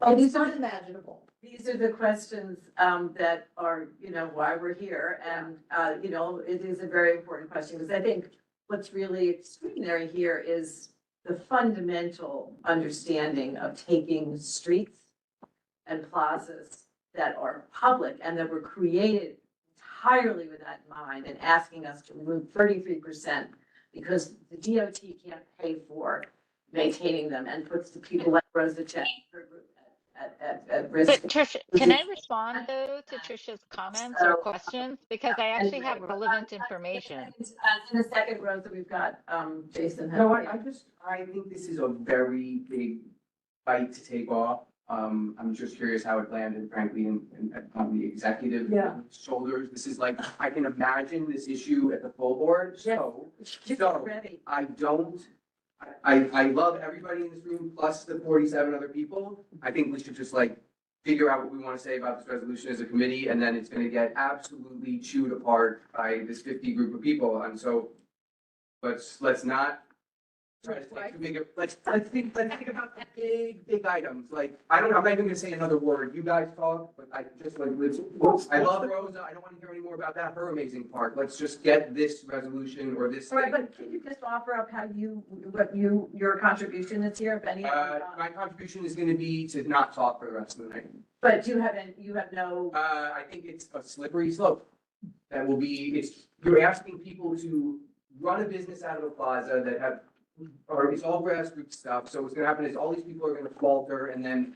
[SPEAKER 14] It's unimaginable.
[SPEAKER 5] These are the questions that are, why we're here. And, it is a very important question, because I think what's really extraordinary here is the fundamental understanding of taking streets and plazas that are public and that were created entirely with that in mind, and asking us to remove 33% because the DOT can't pay for maintaining them, and puts the people like Rosa Chen at risk.
[SPEAKER 15] But Tricia, can I respond though to Tricia's comments or questions? Because I actually have relevant information.
[SPEAKER 5] In a second, Rosa, we've got Jason.
[SPEAKER 12] No, I think this is a very big bite to take off. I'm just curious how it landed, frankly, on the executive shoulders. This is I can imagine this issue at the full board, so I love everybody in this room, plus the 47 other people. I think we should just figure out what we want to say about this resolution as a committee, and then it's going to get absolutely chewed apart by this 50 group of people. And so let's not try to think of bigger, let's think about the big items, like, I don't know, I'm not even gonna say another word, you guys talk, but I just like, I love Rosa, I don't wanna hear any more about that, her amazing part, let's just get this resolution or this
[SPEAKER 5] All right,
[SPEAKER 12] thing.
[SPEAKER 5] but can you just offer up how your contribution is here, if any?
[SPEAKER 12] My contribution is gonna be to not talk for the rest of the night.
[SPEAKER 5] But you have no.
[SPEAKER 12] I think it's a slippery slope. That will be, you're asking people to run a business out of a plaza that have, or it's all grassroots stuff, so what's gonna happen is all these people are gonna falter, and then,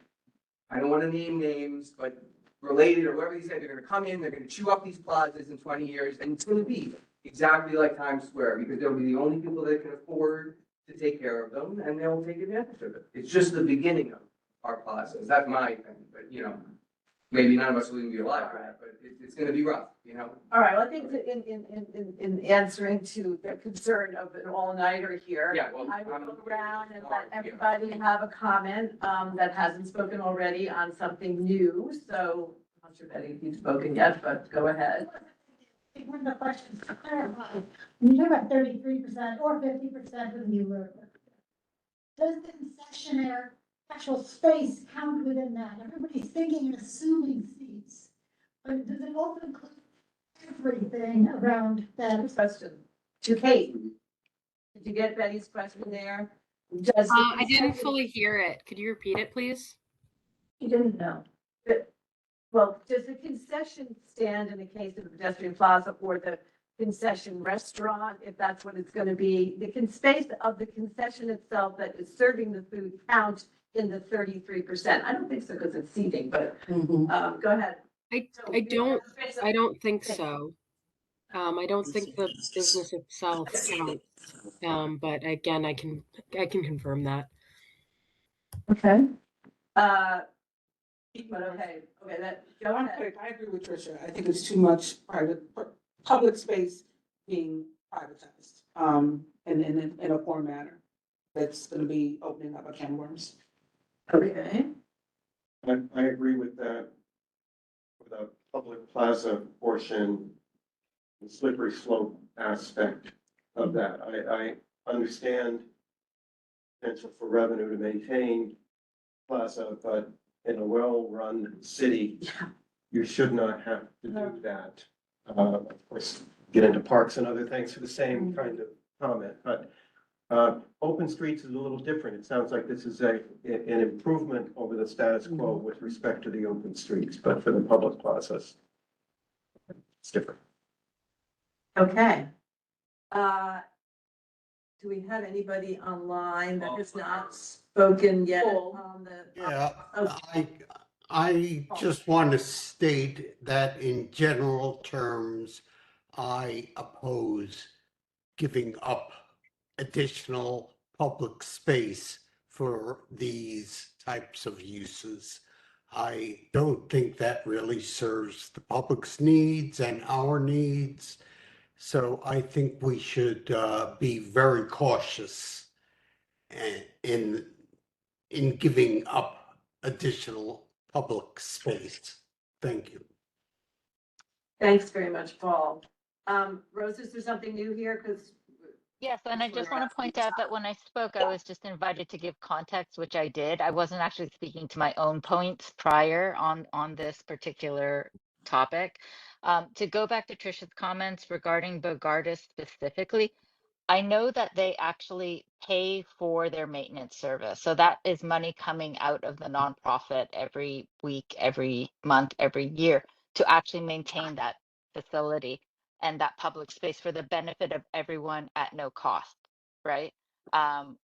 [SPEAKER 12] I don't wanna name names, but related, or whoever they say, they're gonna come in, they're gonna chew up these plazas in 20 years, and it's gonna be exactly like Times Square, because they'll be the only people that can afford to take care of them, and they'll take advantage of it. It's just the beginning of our plazas, that's my thing, but, maybe none of us will even be alive for that, but it's gonna be rough,
[SPEAKER 5] All right, well, I think that in answering to the concern of an all-nighter here.
[SPEAKER 12] Yeah, well,
[SPEAKER 5] I will go around and let everybody have a comment, that hasn't spoken already on something new, so I'm not sure if any of you've spoken yet, but go ahead.
[SPEAKER 8] One of the questions to clarify, when you talk about 33% or 50% of the new road, does the concessionaire actual space count within that? Everybody's thinking and assuming seats, but does it also include everything around that?
[SPEAKER 5] Question to Kate. Did you get Betty's question there? Does the
[SPEAKER 10] I didn't
[SPEAKER 5] concession-
[SPEAKER 10] fully hear it. Could you repeat it, please?
[SPEAKER 5] You didn't know. Well, does the concession stand in the case of the pedestrian plaza or the concession restaurant, if that's what it's gonna be, the space of the concession itself that is serving the food count in the 33%? I don't think so, because it's seating, but, go ahead.
[SPEAKER 10] I don't think so. I don't think the business itself counts. But again, I can confirm that.
[SPEAKER 5] Okay. But okay, go
[SPEAKER 18] One
[SPEAKER 5] ahead.
[SPEAKER 18] quick, I agree with Tricia. I think it's too much public space being privatized, in a poor manner. That's gonna be opening up a can of worms.
[SPEAKER 5] Okay.
[SPEAKER 9] I agree with that. For the public plaza portion, the slippery slope aspect of that, I understand potential for revenue to maintain plaza, but in a well-run city, you should not have to do that. Of course, get into parks and other things for the same kind of comment, but open streets is a little different. It sounds like this is an improvement over the status quo with respect to the open streets, but for the public plazas, it's different.
[SPEAKER 5] Okay. Do we have anybody online that has not spoken yet on the?
[SPEAKER 20] Yeah,
[SPEAKER 5] Okay.
[SPEAKER 20] I just want to state that in general terms, I oppose giving up additional public space for these types of uses. I don't think that really serves the public's needs and our needs. So I think we should be very cautious in giving up additional public space. Thank you.
[SPEAKER 5] Thanks very much, Paul. Rose, is there something new here? Because
[SPEAKER 15] Yes, and I just want to point out that when I spoke, I was just invited to give context, which I did. I wasn't actually speaking to my own points prior on this particular topic. To go back to Tricia's comments regarding Bogardus specifically, I know that they actually pay for their maintenance service. So that is money coming out of the nonprofit every week, every month, every year to actually maintain that facility and that public space for the benefit of everyone at no cost, right?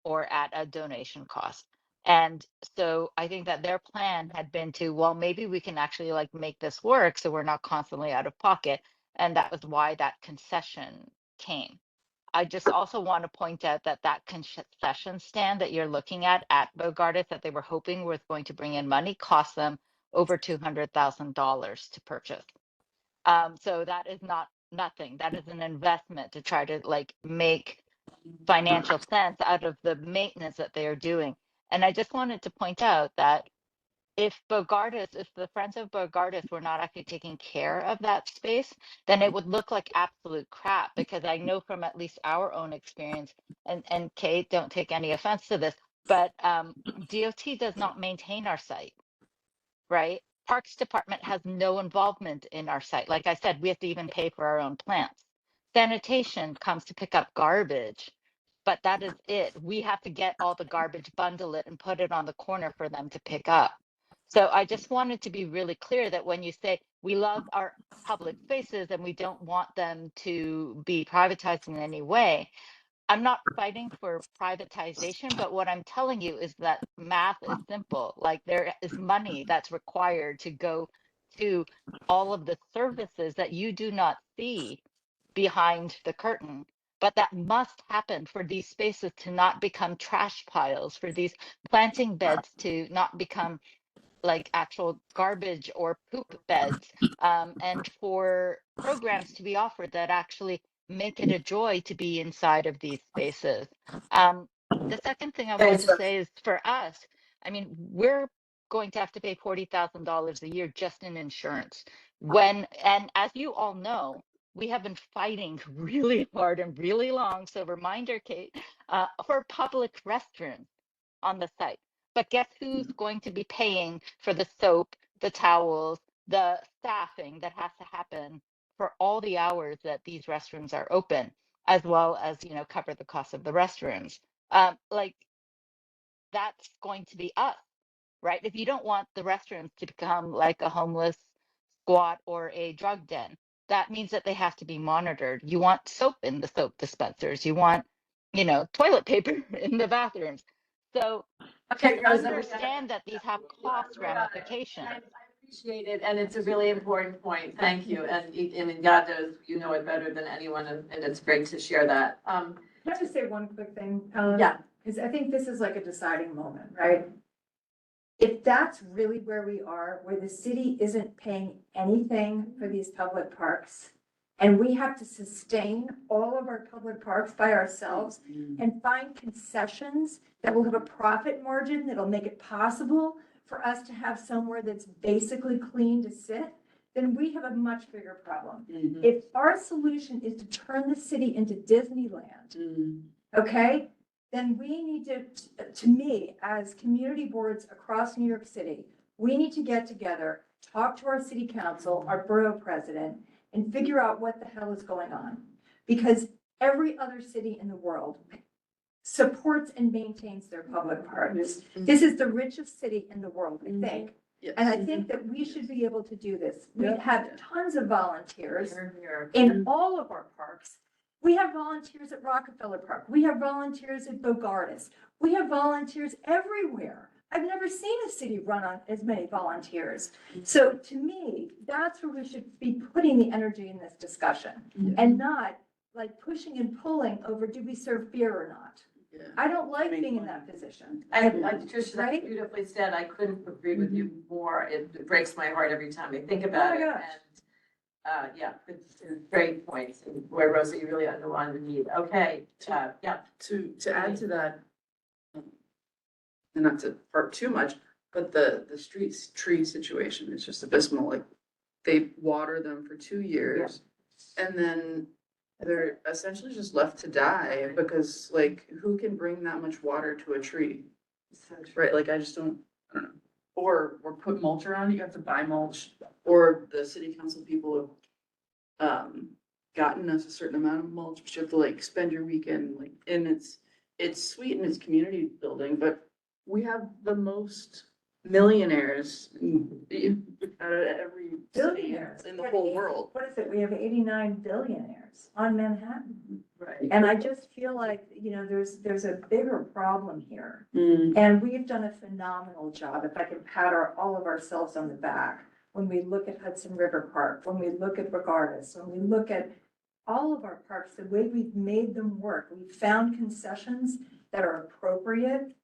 [SPEAKER 15] Or at a donation cost. And so I think that their plan had been to, well, maybe we can actually like make this work so we're not constantly out of pocket. And that was why that concession came. I just also want to point out that that concession stand that you're looking at Bogardus that they were hoping was going to bring in money cost them over $200,000 to purchase. So that is not nothing. That is an investment to try to like make financial sense out of the maintenance that they are doing. And I just wanted to point out that if the Friends of Bogardus were not actually taking care of that space, then it would look like absolute crap, because I know from at least our own experience, and Kate, don't take any offense to this, but DOT does not maintain our site, right? Parks Department has no involvement in our site. Like I said, we have to even pay for our own plants. Sanitation comes to pick up garbage, but that is it. We have to get all the garbage, bundle it, and put it on the corner for them to pick up. So I just wanted to be really clear that when you say we love our public spaces and we don't want them to be privatized in any way, I'm not fighting for privatization, but what I'm telling you is that math is simple. Like, there is money that's required to go to all of the services that you do not see behind the curtain. But that must happen for these spaces to not become trash piles, for these planting beds to not become like actual garbage or poop beds, and for programs to be offered that actually make it a joy to be inside of these spaces. The second thing I wanted to say is, for us, I mean, we're going to have to pay $40,000 a year just in insurance. And as you all know, we have been fighting really hard and really long. So reminder, Kate, for public restrooms on the site. But guess who's going to be paying for the soap, the towels, the staffing that has to happen for all the hours that these restrooms are open, as well as, cover the cost of the restrooms? Like, that's going to be us, right? If you don't want the restrooms to become like a homeless squat or a drug den, that means that they have to be monitored. You want soap in the soap dispensers. You want, toilet paper in the bathrooms. So
[SPEAKER 5] Okay,
[SPEAKER 15] just
[SPEAKER 5] Rosa,
[SPEAKER 15] understand that these have cost ramifications.
[SPEAKER 5] I appreciate it, and it's a really important point. Thank you. And I mean, God knows you know it better than anyone, and it's great to share that.
[SPEAKER 14] Can I just say one quick thing?
[SPEAKER 5] Yeah.
[SPEAKER 14] Because I think this is like a deciding moment, right? If that's really where we are, where the city isn't paying anything for these public parks, and we have to sustain all of our public parks by ourselves and find concessions that will have a profit margin that'll make it possible for us to have somewhere that's basically clean to sit, then we have a much bigger problem. If our solution is to turn the city into Disneyland, okay, then we need to me, as community boards across New York City, we need to get together, talk to our city council, our borough president, and figure out what the hell is going on. Because every other city in the world supports and maintains their public parks. This is the richest city in the world, I think. And I think that we should be able to do this. We have tons of volunteers in all of our parks. We have volunteers at Rockefeller Park. We have volunteers at Bogardus. We have volunteers everywhere. I've never seen a city run on as many volunteers. So to me, that's where we should be putting the energy in this discussion, and not like pushing and pulling over, do we serve beer or not? I don't like being in that position.
[SPEAKER 5] Tricia, that's beautifully said. I couldn't agree with you more. It breaks my heart every time I think about it.
[SPEAKER 14] gosh.
[SPEAKER 5] Yeah, it's a great point. And where, Rosa, you really underlined the need. Okay, yeah.
[SPEAKER 7] To add to that, and not to harp too much, but the streets tree situation is just abysmal. Like, they water them for 2 years, and then they're essentially just left to die, because like, who can bring that much water to a tree? Right, like, I don't know. Or put mulch around, you have to buy mulch, or the city council people have gotten us a certain amount of mulch, but you have to like spend your weekend, like, and it's sweet and it's community building, but we have the most millionaires out of every city in the whole world.
[SPEAKER 14] What is it? We have 89 billionaires on Manhattan.
[SPEAKER 7] Right.
[SPEAKER 14] And I just feel like, there's a bigger problem here.
[SPEAKER 7] Mm.
[SPEAKER 14] And we've done a phenomenal job, if I can pat all of ourselves on the back, when we look at Hudson River Park, when we look at Bogardus, when we look at all of our parks, the way we've made them work, we've found concessions that are appropriate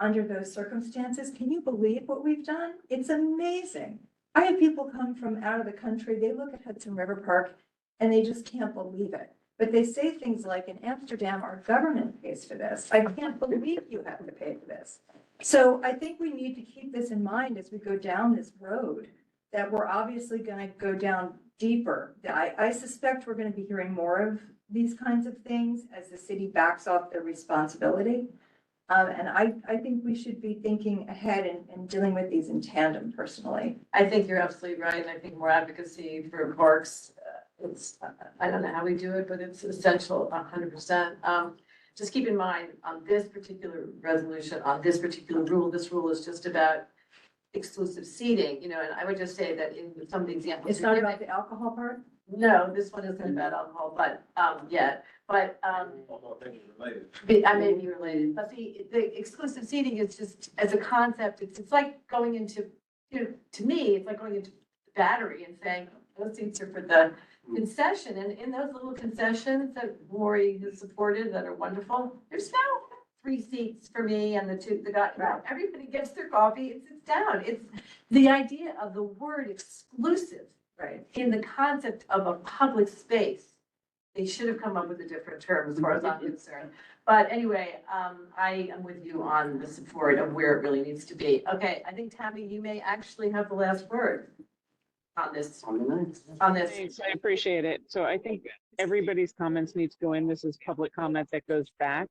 [SPEAKER 14] under those circumstances. Can you believe what we've done? It's amazing. I have people come from out of the country, they look at Hudson River Park and they just can't believe it. But they say things like, in Amsterdam, our government pays for this. I can't believe you have to pay for this. So I think we need to keep this in mind as we go down this road, that we're obviously gonna go down deeper. I suspect we're gonna be hearing more of these kinds of things as the city backs off their responsibility. And I think we should be thinking ahead and dealing with these in tandem personally.
[SPEAKER 5] I think you're absolutely right, and I think more advocacy for parks, it's, I don't know how we do it, but it's essential, 100%. Just keep in mind, on this particular resolution, on this particular rule, this rule is just about exclusive seating, you know, and I would just say that in some of the examples.
[SPEAKER 14] It's not about the alcohol part?
[SPEAKER 5] No, this one isn't about alcohol, but, yet, but, I may be related, but the exclusive seating is just, as a concept, it's like going into, you know, to me, it's like going into the Battery and saying, those seats are for the concession, and in those little concessions that Lori has supported that are wonderful, there's no 3 seats for me and the guy, no, everybody gets their coffee and sits down. It's the idea of the word exclusive, right, in the concept of a public space. They should have come up with a different term as far as I'm concerned. But anyway, I am with you on the support of where it really needs to be. Okay, I think Tammy, you may actually have the last word on this. On this.
[SPEAKER 13] Thanks, I appreciate it. So I think everybody's comments need to go in. This is public comment that goes back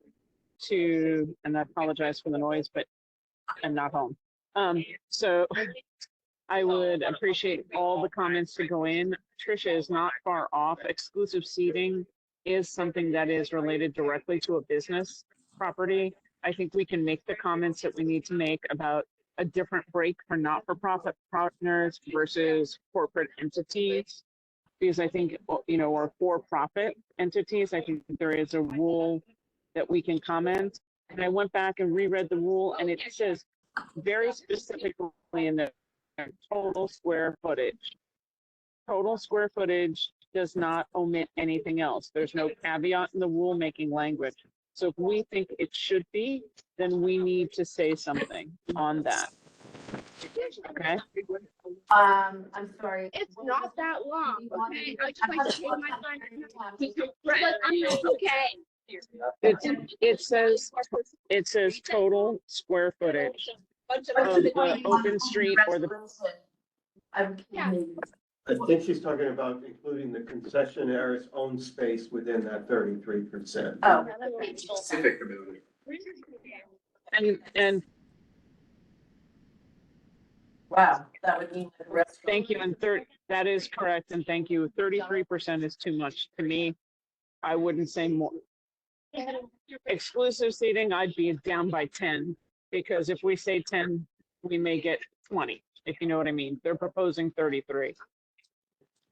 [SPEAKER 13] to, and I apologize for the noise, but I'm not home. So I would appreciate all the comments to go in. Tricia is not far off. Exclusive seating is something that is related directly to a business property. I think we can make the comments that we need to make about a different break for not-for-profit partners versus corporate entities. Because I think, you know, or for-profit entities, I think there is a rule that we can comment. And I went back and reread the rule, and it says very specifically in the total square footage. Total square footage does not omit anything else. There's no caveat in the rulemaking language. So if we think it should be, then we need to say something on that. Okay?
[SPEAKER 5] I'm sorry.
[SPEAKER 21] It's not that long, okay? I just like to take my time. But I'm not okay.
[SPEAKER 13] It says total square footage of the open street or the.
[SPEAKER 9] I think she's talking about including the concessionaire's own space within that 33%.
[SPEAKER 5] Oh.
[SPEAKER 12] Specific ability.
[SPEAKER 13] And
[SPEAKER 5] wow, that would mean the rest.
[SPEAKER 13] Thank you, and that is correct, and thank you. 33% is too much to me. I wouldn't say more. Exclusive seating, I'd be down by 10, because if we say 10, we may get 20, if you know what I mean. They're proposing 33.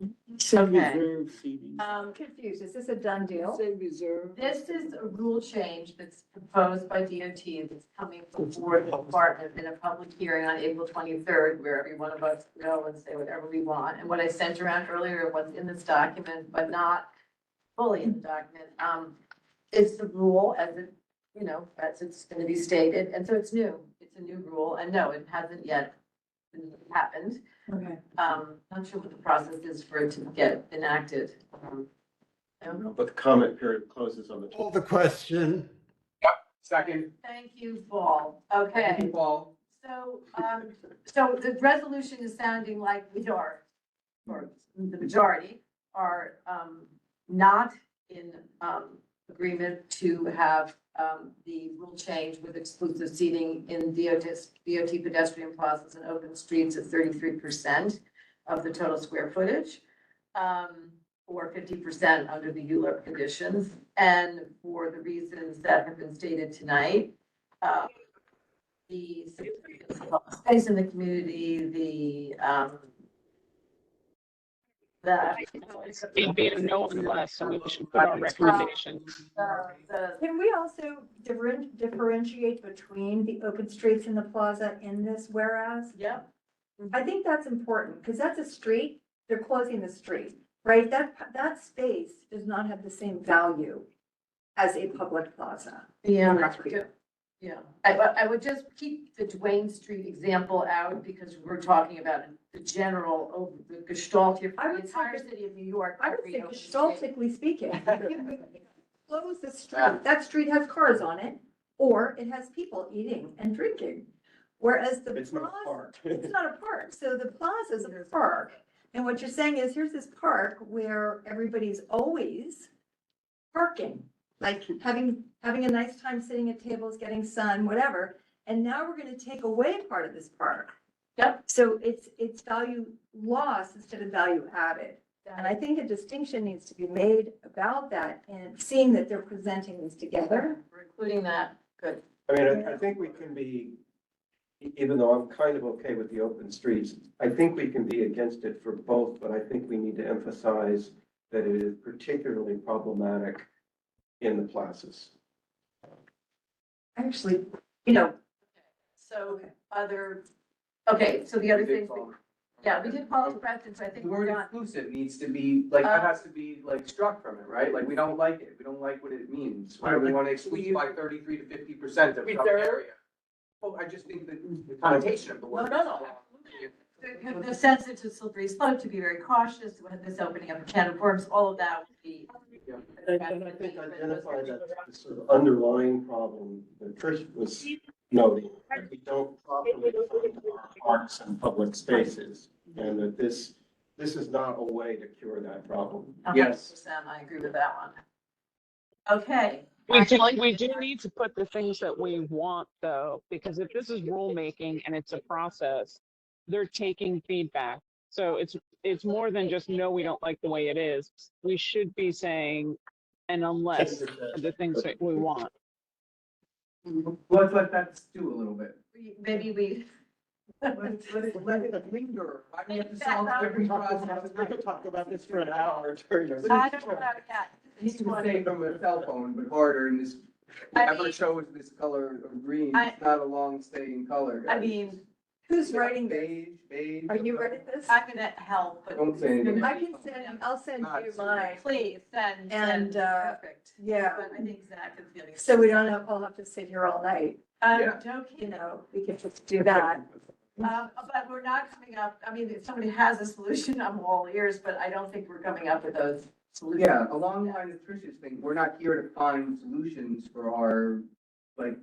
[SPEAKER 5] Okay.
[SPEAKER 4] Reserve seating.
[SPEAKER 14] Confused. Is this a done deal?
[SPEAKER 4] Say reserve.
[SPEAKER 5] This is a rule change that's proposed by DOT that's coming before the department in a public hearing on April 23rd, where every one of us go and say whatever we want. And what I sent around earlier was in this document, but not fully in the document, is the rule as it, you know, as it's going to be stated. And so it's new. It's a new rule. And no, it hasn't yet happened.
[SPEAKER 14] Okay.
[SPEAKER 5] Not sure what the process is for it to get enacted. I don't know.
[SPEAKER 9] But the comment period closes on the.
[SPEAKER 20] Call the question.
[SPEAKER 12] Second.
[SPEAKER 5] Thank you, Paul. Okay.
[SPEAKER 18] Paul.
[SPEAKER 5] So, so the resolution is sounding like we are, or the majority are, not in, agreement to have, the rule change with exclusive seating in DOT pedestrian plazas and open streets at 33% of the total square footage, or 50% under the ULURP conditions. And for the reasons that have been stated tonight, the space in the community,
[SPEAKER 13] It'd be a no unless, so we should put our recommendations.
[SPEAKER 14] Can we also differentiate between the open streets and the plaza in this whereas?
[SPEAKER 5] Yep.
[SPEAKER 14] I think that's important, because that's a street, they're closing the street, right? That space does not have the same value as a public plaza.
[SPEAKER 5] Yeah, yeah. I would just keep the Duane Street example out because we're talking about the general, the gestalt here
[SPEAKER 14] I
[SPEAKER 5] for the
[SPEAKER 14] would say
[SPEAKER 5] entire
[SPEAKER 14] that-
[SPEAKER 5] city of New York.
[SPEAKER 14] I would
[SPEAKER 5] every
[SPEAKER 14] say
[SPEAKER 5] open street.
[SPEAKER 14] gestaltically speaking, close the street, that street has cars on it, or it has people eating and drinking. Whereas the
[SPEAKER 9] It's not a
[SPEAKER 14] plaza,
[SPEAKER 9] park.
[SPEAKER 14] it's not a park, so the plaza is a park. And what you're saying is, here's this park where everybody's always parking, like having a nice time sitting at tables, getting sun, whatever. And now we're gonna take away part of this park.
[SPEAKER 5] Yep.
[SPEAKER 14] So it's value lost instead of value added. And I think a distinction needs to be made about that and seeing that they're presenting this together.
[SPEAKER 5] We're including that, good.
[SPEAKER 9] I mean, I think we can be, even though I'm kind of okay with the open streets, I think we can be against it for both, but I think we need to emphasize that it is particularly problematic in the plazas.
[SPEAKER 14] Actually,
[SPEAKER 5] So okay, so the other things, yeah, we did Paul's preference, I think
[SPEAKER 12] The
[SPEAKER 5] we're
[SPEAKER 12] word
[SPEAKER 5] done.
[SPEAKER 12] exclusive needs to be, like, that has to be like struck from it, right? Like, we don't like it, we don't like what it means. Why do we want to exclude by 33 to 50% of some area? Well, I just think that the connotation of the word.
[SPEAKER 5] No. The sensitive to slippery slope, to be very cautious with this opening up a can of worms, all of that would be.
[SPEAKER 9] And I think identify that sort of underlying problem that Trish was noting, that we don't properly fund our parks and public spaces, and that this is not a way to cure that problem.
[SPEAKER 5] 100%, I agree with that one. Okay.
[SPEAKER 13] We do need to put the things that we want though, because if this is rulemaking and it's a process, they're taking feedback. So it's more than just, no, we don't like the way it is. We should be saying, and unless the things that we want.
[SPEAKER 12] Let's let that stew a little bit.
[SPEAKER 5] Maybe we.
[SPEAKER 12] Let it linger. Why do we have to solve every process?
[SPEAKER 9] We could talk about this for an hour. during the-
[SPEAKER 5] I don't know, yeah.
[SPEAKER 12] He's gonna say from a cell phone, but harder, and this, whoever chose this color of green, it's not a long staying color.
[SPEAKER 5] I
[SPEAKER 12] guys.
[SPEAKER 5] mean,
[SPEAKER 14] who's writing this?
[SPEAKER 12] Beige.
[SPEAKER 14] Are you writing this?
[SPEAKER 5] I'm gonna help, but.
[SPEAKER 12] Don't say anything.
[SPEAKER 14] I can I'll send you mine.
[SPEAKER 5] Please, send.
[SPEAKER 14] And,
[SPEAKER 5] Perfect.
[SPEAKER 14] Yeah,
[SPEAKER 5] But I think Zach is feeling.
[SPEAKER 14] so we don't have, all have to sit here all night.
[SPEAKER 12] Yeah.
[SPEAKER 5] Joking.
[SPEAKER 14] We can just do that.
[SPEAKER 5] But we're not coming up, I mean, if somebody has a solution, I'm all ears, but I don't think we're coming up with those solutions.
[SPEAKER 12] Yeah, along the line of Trish's thing, we're not here to find solutions for our, like,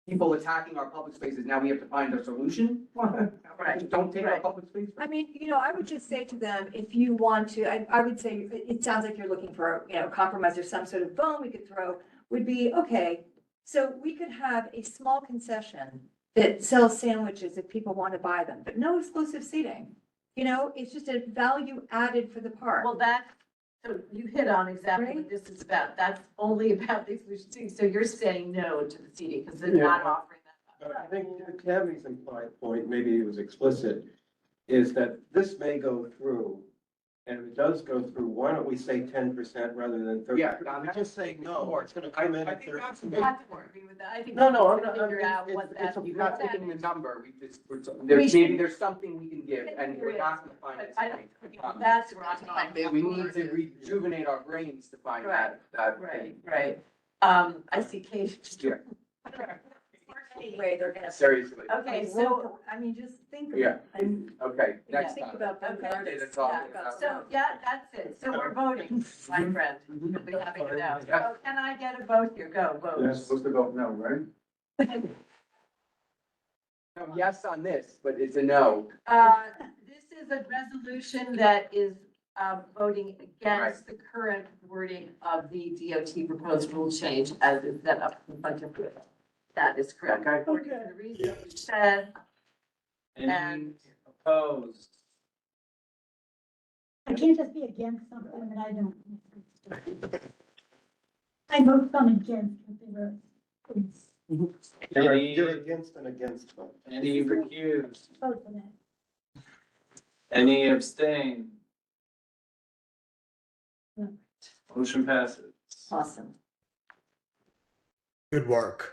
[SPEAKER 12] people attacking our public spaces. Now we have to find a solution?
[SPEAKER 5] Right.
[SPEAKER 12] Don't take our
[SPEAKER 14] Right.
[SPEAKER 12] public space.
[SPEAKER 14] I mean, I would just say to them, if you want to, I would say, it sounds like you're looking for, compromise or some sort of bone we could throw, would be, okay, so we could have a small concession that sells sandwiches if people want to buy them, but no exclusive seating. It's just a value added for the park.
[SPEAKER 5] Well, so you hit on exactly what this is about. That's only about the exclusion seating. So you're saying no to the seating because they're not
[SPEAKER 9] Yeah.
[SPEAKER 5] offering that.
[SPEAKER 9] But I think Tammy's implied point, maybe it was explicit, is that this may go through. And if it does go through, why don't we say 10% rather than 30?
[SPEAKER 12] Yeah,
[SPEAKER 9] We just say no, it's gonna come in
[SPEAKER 12] I
[SPEAKER 9] at
[SPEAKER 12] think that's
[SPEAKER 9] 30.
[SPEAKER 5] I have to agree with that. I think.
[SPEAKER 9] No,
[SPEAKER 5] we
[SPEAKER 9] I'm
[SPEAKER 5] need to
[SPEAKER 9] not-
[SPEAKER 5] Figure out what
[SPEAKER 9] it's
[SPEAKER 5] that.
[SPEAKER 9] a-
[SPEAKER 12] You're not taking the number,
[SPEAKER 5] We
[SPEAKER 12] maybe there's something we can give, and we're not gonna find it.
[SPEAKER 5] But I don't, that's where I'm going.
[SPEAKER 12] We need to rejuvenate our brains to find that
[SPEAKER 5] Right, right. I see Kate.
[SPEAKER 12] Yeah.
[SPEAKER 14] Anyway, they're gonna.
[SPEAKER 12] Seriously.
[SPEAKER 5] Okay, so,
[SPEAKER 14] Just think of
[SPEAKER 12] Yeah.
[SPEAKER 14] it.
[SPEAKER 12] Okay,
[SPEAKER 5] Yeah.
[SPEAKER 12] next
[SPEAKER 14] Think
[SPEAKER 12] time.
[SPEAKER 14] about the
[SPEAKER 5] Okay.
[SPEAKER 14] artists.
[SPEAKER 12] That's all.
[SPEAKER 5] so, yeah, that's it. So we're voting, my friend. You'll be happy to know.
[SPEAKER 12] Yeah.
[SPEAKER 5] So can I get a vote here? Go, vote.
[SPEAKER 12] You're supposed to vote no, right? No, yes on this, but it's a no.
[SPEAKER 5] This is a resolution that is voting against the current wording of the DOT proposed rule change as is set up in front of you. That is correct. According to the reason we said,
[SPEAKER 3] Any opposed?
[SPEAKER 8] I can't just be against something that I don't. I vote some against what they wrote. Please
[SPEAKER 9] You're against and against them.
[SPEAKER 3] Any recused?
[SPEAKER 8] vote for that.
[SPEAKER 3] Any abstain?
[SPEAKER 8] No.
[SPEAKER 3] Motion passes.
[SPEAKER 14] Awesome.
[SPEAKER 20] Good work.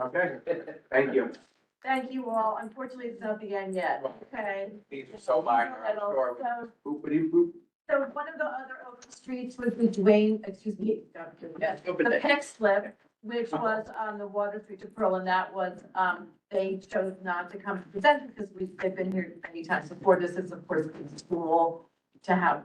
[SPEAKER 12] Okay, thank you.
[SPEAKER 5] thank you all. Unfortunately, it's not the end yet. Okay.
[SPEAKER 12] These are so minor, I'm sure.
[SPEAKER 5] So,
[SPEAKER 12] Boopity boop.
[SPEAKER 5] so one of the other open streets was the Dwayne, excuse me, the Pick Slip.
[SPEAKER 1] which was on the Water Street to Pearl, and that was, they chose not to come to present because they've been here many times before. This is, of course, a school to have,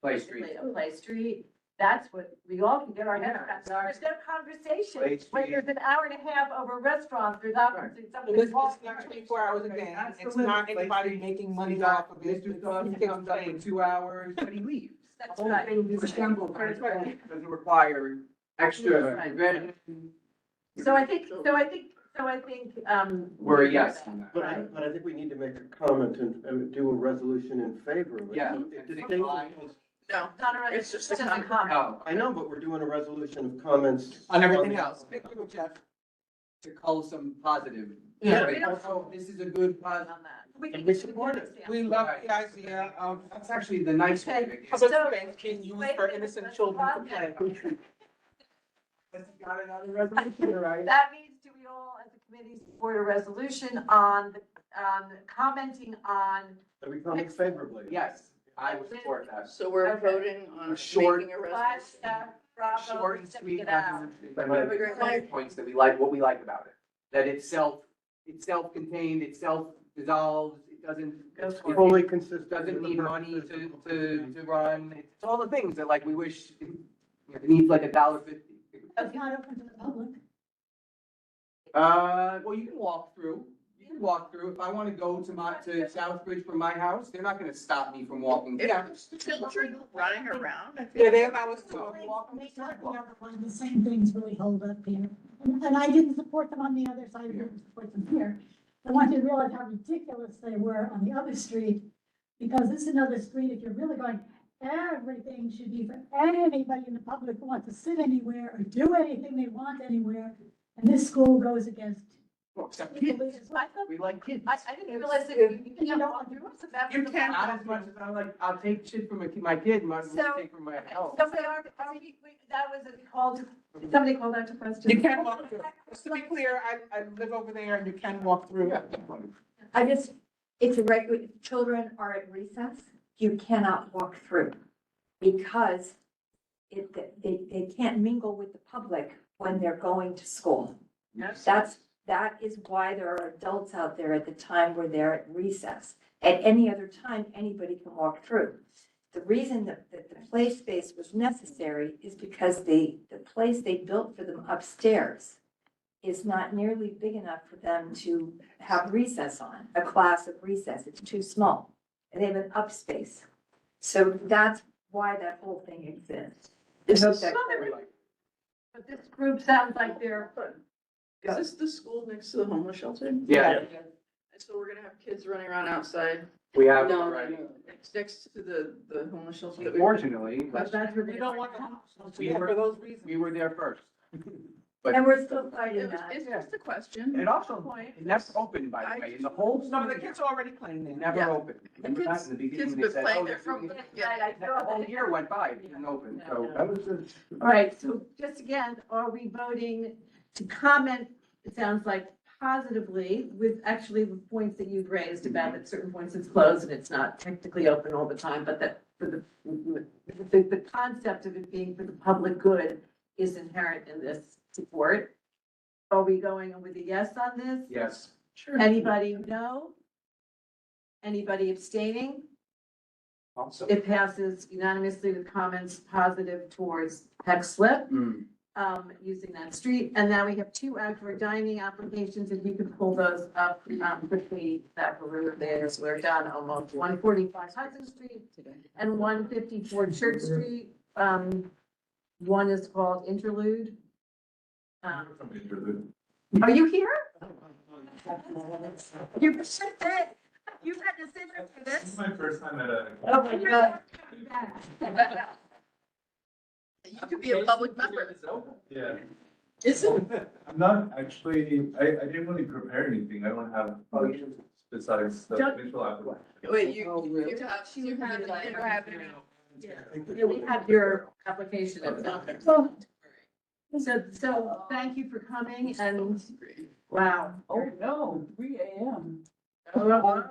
[SPEAKER 12] Play Street.
[SPEAKER 1] a play street. That's what we all can get our heads around. There's no conversation.
[SPEAKER 12] Play
[SPEAKER 1] When
[SPEAKER 12] Street.
[SPEAKER 1] there's an hour and a half over restaurants, there's obviously something.
[SPEAKER 18] It's
[SPEAKER 1] wrong.
[SPEAKER 18] not 24 hours a day.
[SPEAKER 12] That's the
[SPEAKER 18] It's
[SPEAKER 12] limit.
[SPEAKER 18] not anybody
[SPEAKER 12] Like,
[SPEAKER 18] making
[SPEAKER 12] We
[SPEAKER 18] money
[SPEAKER 12] got
[SPEAKER 18] off of it.
[SPEAKER 12] Mr. Stubbs comes up for 2 hours, but he leaves.
[SPEAKER 1] That's
[SPEAKER 12] The whole
[SPEAKER 1] right.
[SPEAKER 12] thing is assembled, doesn't require extra.
[SPEAKER 1] Right.
[SPEAKER 12] event.
[SPEAKER 1] So I think,
[SPEAKER 12] We're a yes on that.
[SPEAKER 9] But I think we need to make a comment and do a resolution in favor of it.
[SPEAKER 12] Yeah.
[SPEAKER 9] It distinguishes-
[SPEAKER 12] No,
[SPEAKER 1] it's
[SPEAKER 12] just
[SPEAKER 1] a comment.
[SPEAKER 12] Oh,
[SPEAKER 9] I know, but we're doing a resolution of comments.
[SPEAKER 18] On everything
[SPEAKER 9] the-
[SPEAKER 18] else. Pick you, Jeff.
[SPEAKER 12] to call some positive.
[SPEAKER 18] Yeah.
[SPEAKER 12] But also, this is a good positive.
[SPEAKER 1] On that.
[SPEAKER 18] And we support it. We love the idea of
[SPEAKER 12] That's actually the nice way to get.
[SPEAKER 18] public space being used for innocent children to play. Got it on the resolution, right?
[SPEAKER 1] That means, do we all, as a committee, support a resolution on, commenting on,
[SPEAKER 9] That we comment favorably.
[SPEAKER 12] Yes, I would support that.
[SPEAKER 7] So we're
[SPEAKER 1] Okay.
[SPEAKER 7] voting on
[SPEAKER 12] A short-
[SPEAKER 7] making a
[SPEAKER 1] five,
[SPEAKER 7] resolution.
[SPEAKER 1] Bravo,
[SPEAKER 12] Short and
[SPEAKER 1] stepping
[SPEAKER 12] sweet
[SPEAKER 1] it out.
[SPEAKER 12] resolution. Points that we like, what we like about it, that it's self-contained, it's self-dissolves, it doesn't.
[SPEAKER 1] Go for it.
[SPEAKER 9] Fully consistent.
[SPEAKER 12] Doesn't
[SPEAKER 9] with the
[SPEAKER 12] need money
[SPEAKER 9] purposes of
[SPEAKER 12] to run, it's all the things that like we wish, it needs like $1.50.
[SPEAKER 8] It's not open to the public.
[SPEAKER 12] Well, you can walk through, if I wanna go to Southbridge from my house, they're not gonna stop me from walking.
[SPEAKER 18] Yeah.
[SPEAKER 7] Children running around.
[SPEAKER 18] Yeah, they allow us to walk on the
[SPEAKER 8] They talk
[SPEAKER 18] sidewalk.
[SPEAKER 8] about the same things really hold up here. And I didn't support them on the other side, I didn't support them here. I want you to realize how ridiculous they were on the other street, because this is another street, if you're really going, everything should be for anybody in the public who wants to sit anywhere or do anything they want anywhere. And this school goes against.
[SPEAKER 12] Well, except
[SPEAKER 1] So
[SPEAKER 12] kids,
[SPEAKER 1] I thought,
[SPEAKER 12] we like kids.
[SPEAKER 1] I didn't realize that you can't walk through, so that's.
[SPEAKER 12] You
[SPEAKER 1] the
[SPEAKER 12] can, not
[SPEAKER 1] problem.
[SPEAKER 12] as much as I like, I'll take shit from my kid, might as well
[SPEAKER 1] So-
[SPEAKER 12] take from my house.
[SPEAKER 1] So that was a call to, somebody called out to question.
[SPEAKER 18] You can walk through. Just to be clear, I live over there and you can walk through.
[SPEAKER 14] I just, it's a regular, children are at recess, you cannot walk through. Because they can't mingle with the public when they're going to school. That is why there are adults out there at the time where they're at recess. At any other time, anybody can walk through. The reason that the play space was necessary is because the place they built for them upstairs is not nearly big enough for them to have recess on, a class of recess. It's too small. And they have an up space. So that's why that whole thing exists.
[SPEAKER 12] This
[SPEAKER 14] I hope
[SPEAKER 12] is
[SPEAKER 14] that's
[SPEAKER 12] something
[SPEAKER 14] clear.
[SPEAKER 12] we like.
[SPEAKER 1] But this group sounds like they're,
[SPEAKER 7] Is this the school next to the homeless shelter?
[SPEAKER 12] Yeah.
[SPEAKER 7] So we're gonna have kids running around outside?
[SPEAKER 12] We have
[SPEAKER 7] No,
[SPEAKER 12] already.
[SPEAKER 7] It's next to the homeless shelter. that we-
[SPEAKER 12] Unfortunately,
[SPEAKER 1] but that's where
[SPEAKER 18] We
[SPEAKER 1] they
[SPEAKER 18] don't want the house.
[SPEAKER 12] We
[SPEAKER 18] Yeah,
[SPEAKER 12] were-
[SPEAKER 18] for those reasons.
[SPEAKER 12] we were there first.
[SPEAKER 14] And we're still fighting that.
[SPEAKER 7] It's just a question.
[SPEAKER 12] It also, it never opened, by the way, in the whole.
[SPEAKER 18] Some of the kids are already playing there.
[SPEAKER 12] It never
[SPEAKER 7] Yeah.
[SPEAKER 12] opened. Remember that in the beginning,
[SPEAKER 7] Kids
[SPEAKER 12] they
[SPEAKER 7] been
[SPEAKER 12] said,
[SPEAKER 7] playing
[SPEAKER 12] oh,
[SPEAKER 7] there
[SPEAKER 12] this
[SPEAKER 7] from,
[SPEAKER 12] is-
[SPEAKER 7] yeah.
[SPEAKER 12] that whole year went by, it didn't open, so that was just.
[SPEAKER 1] All right, so just again, are we voting to comment, it sounds like positively with actually the points that you've raised about at certain points it's closed and it's not technically open all the time, but that for the concept of it being for the public good is inherent in this support. Are we going with a yes on this?
[SPEAKER 12] Yes.
[SPEAKER 7] Sure.
[SPEAKER 1] Anybody no? Anybody abstaining?
[SPEAKER 12] Also.
[SPEAKER 1] It passes unanimously with comments positive towards Peck Slip, using that street. And now we have 2 outdoor dining applications, if you could pull those up, quickly, that were there, so we're done almost. 145 Hudson Street and 154 Church Street. One is called Interlude. Are you here? You should say, you've had to sit here for
[SPEAKER 2] This
[SPEAKER 1] this.
[SPEAKER 2] is my first time at a.
[SPEAKER 1] Oh my God.
[SPEAKER 7] You could be a public member.
[SPEAKER 2] Yeah.
[SPEAKER 7] Is it?
[SPEAKER 2] I'm not actually, I didn't really prepare anything. I don't have much besides the
[SPEAKER 1] Don't-
[SPEAKER 2] initial application.
[SPEAKER 7] Wait, you have any?
[SPEAKER 1] Yeah, we have your application. So thank you for coming and, wow.
[SPEAKER 4] Oh, no, 3 a.m.
[SPEAKER 7] No.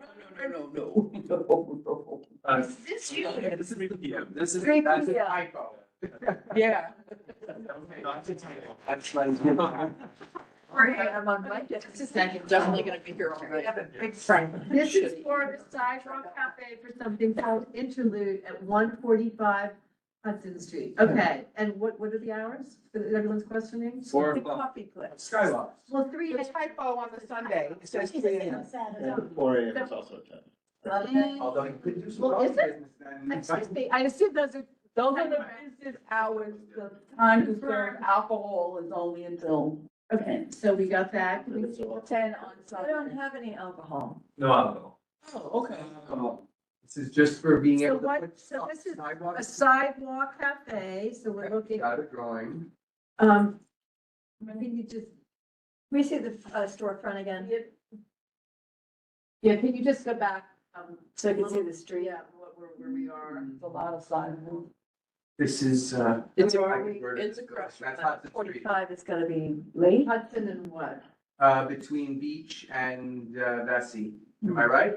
[SPEAKER 2] This is you. This is me PM.
[SPEAKER 12] This is,
[SPEAKER 1] 3
[SPEAKER 12] that's a
[SPEAKER 1] p.m.
[SPEAKER 12] typo.
[SPEAKER 18] Yeah.
[SPEAKER 12] That's like.
[SPEAKER 14] I'm on my
[SPEAKER 7] Definitely gonna be here all
[SPEAKER 14] We
[SPEAKER 7] night.
[SPEAKER 14] have a big sign.
[SPEAKER 1] This is for the Sidewalk Cafe for something called Interlude at 145 Hudson Street. Okay, and what are the hours that everyone's questioning?
[SPEAKER 12] 4
[SPEAKER 14] The
[SPEAKER 12] o'clock.
[SPEAKER 14] coffee place.
[SPEAKER 12] Skywalk.
[SPEAKER 1] Well, 3
[SPEAKER 18] The typo on the Sunday, it says 3 a.m.
[SPEAKER 9] Four AM is also a time.
[SPEAKER 12] Although you could do some
[SPEAKER 1] Well,
[SPEAKER 12] coffee
[SPEAKER 1] is it?
[SPEAKER 12] business then.
[SPEAKER 1] Excuse me, I assume those are
[SPEAKER 4] the business hours, the time to serve alcohol is only until.
[SPEAKER 1] Okay, so we got that. Can we-
[SPEAKER 14] 10 on Sunday. We don't have any alcohol.
[SPEAKER 2] No alcohol.
[SPEAKER 4] Oh, okay.
[SPEAKER 12] This is just for being
[SPEAKER 1] So
[SPEAKER 12] able to
[SPEAKER 1] what,
[SPEAKER 12] put
[SPEAKER 1] so this is
[SPEAKER 12] sidewalks.
[SPEAKER 1] a sidewalk cafe, so we're looking,
[SPEAKER 12] Got a drawing.
[SPEAKER 1] can you just,
[SPEAKER 14] We see the storefront again,
[SPEAKER 1] yeah, can you just go back?
[SPEAKER 14] so you can see the street.
[SPEAKER 1] Yeah, where we are.
[SPEAKER 4] It's a lot of sidewalk.
[SPEAKER 12] This is,
[SPEAKER 4] It's
[SPEAKER 12] it's
[SPEAKER 4] across
[SPEAKER 12] That's Hudson Street,
[SPEAKER 14] 45 is gonna be late.
[SPEAKER 1] Hudson and what?
[SPEAKER 12] between Beach and, Vesey. Am I right?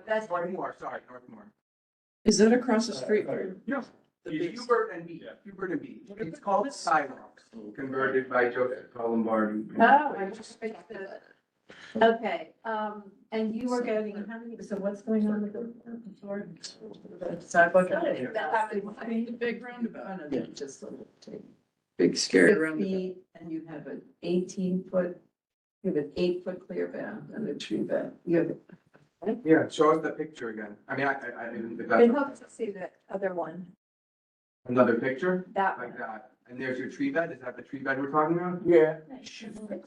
[SPEAKER 14] That's
[SPEAKER 12] Northmore, sorry, Northmore.
[SPEAKER 7] Is that across the street from?
[SPEAKER 12] No.
[SPEAKER 7] The big-
[SPEAKER 12] Hubert and Beach, Hubert and Beach. It's called Sidewalks, converted by Joseph Colombardi.
[SPEAKER 1] Oh, I just fixed it. Okay, and you were getting, how many, so what's going on with the
[SPEAKER 7] Sidewalk.
[SPEAKER 14] The
[SPEAKER 7] big roundabout. Yeah, just a little big scary
[SPEAKER 1] 6
[SPEAKER 7] roundabout.
[SPEAKER 1] feet, and you have an 18-foot, you have an 8-foot clear band and a tree bed. You have,
[SPEAKER 12] Yeah, show us the picture again. I mean, I didn't, if
[SPEAKER 14] It
[SPEAKER 12] that's
[SPEAKER 14] helps to see the other one,
[SPEAKER 12] another picture,
[SPEAKER 14] that one.
[SPEAKER 12] like that. And there's your tree bed, is that the tree bed we're talking about?
[SPEAKER 4] Yeah.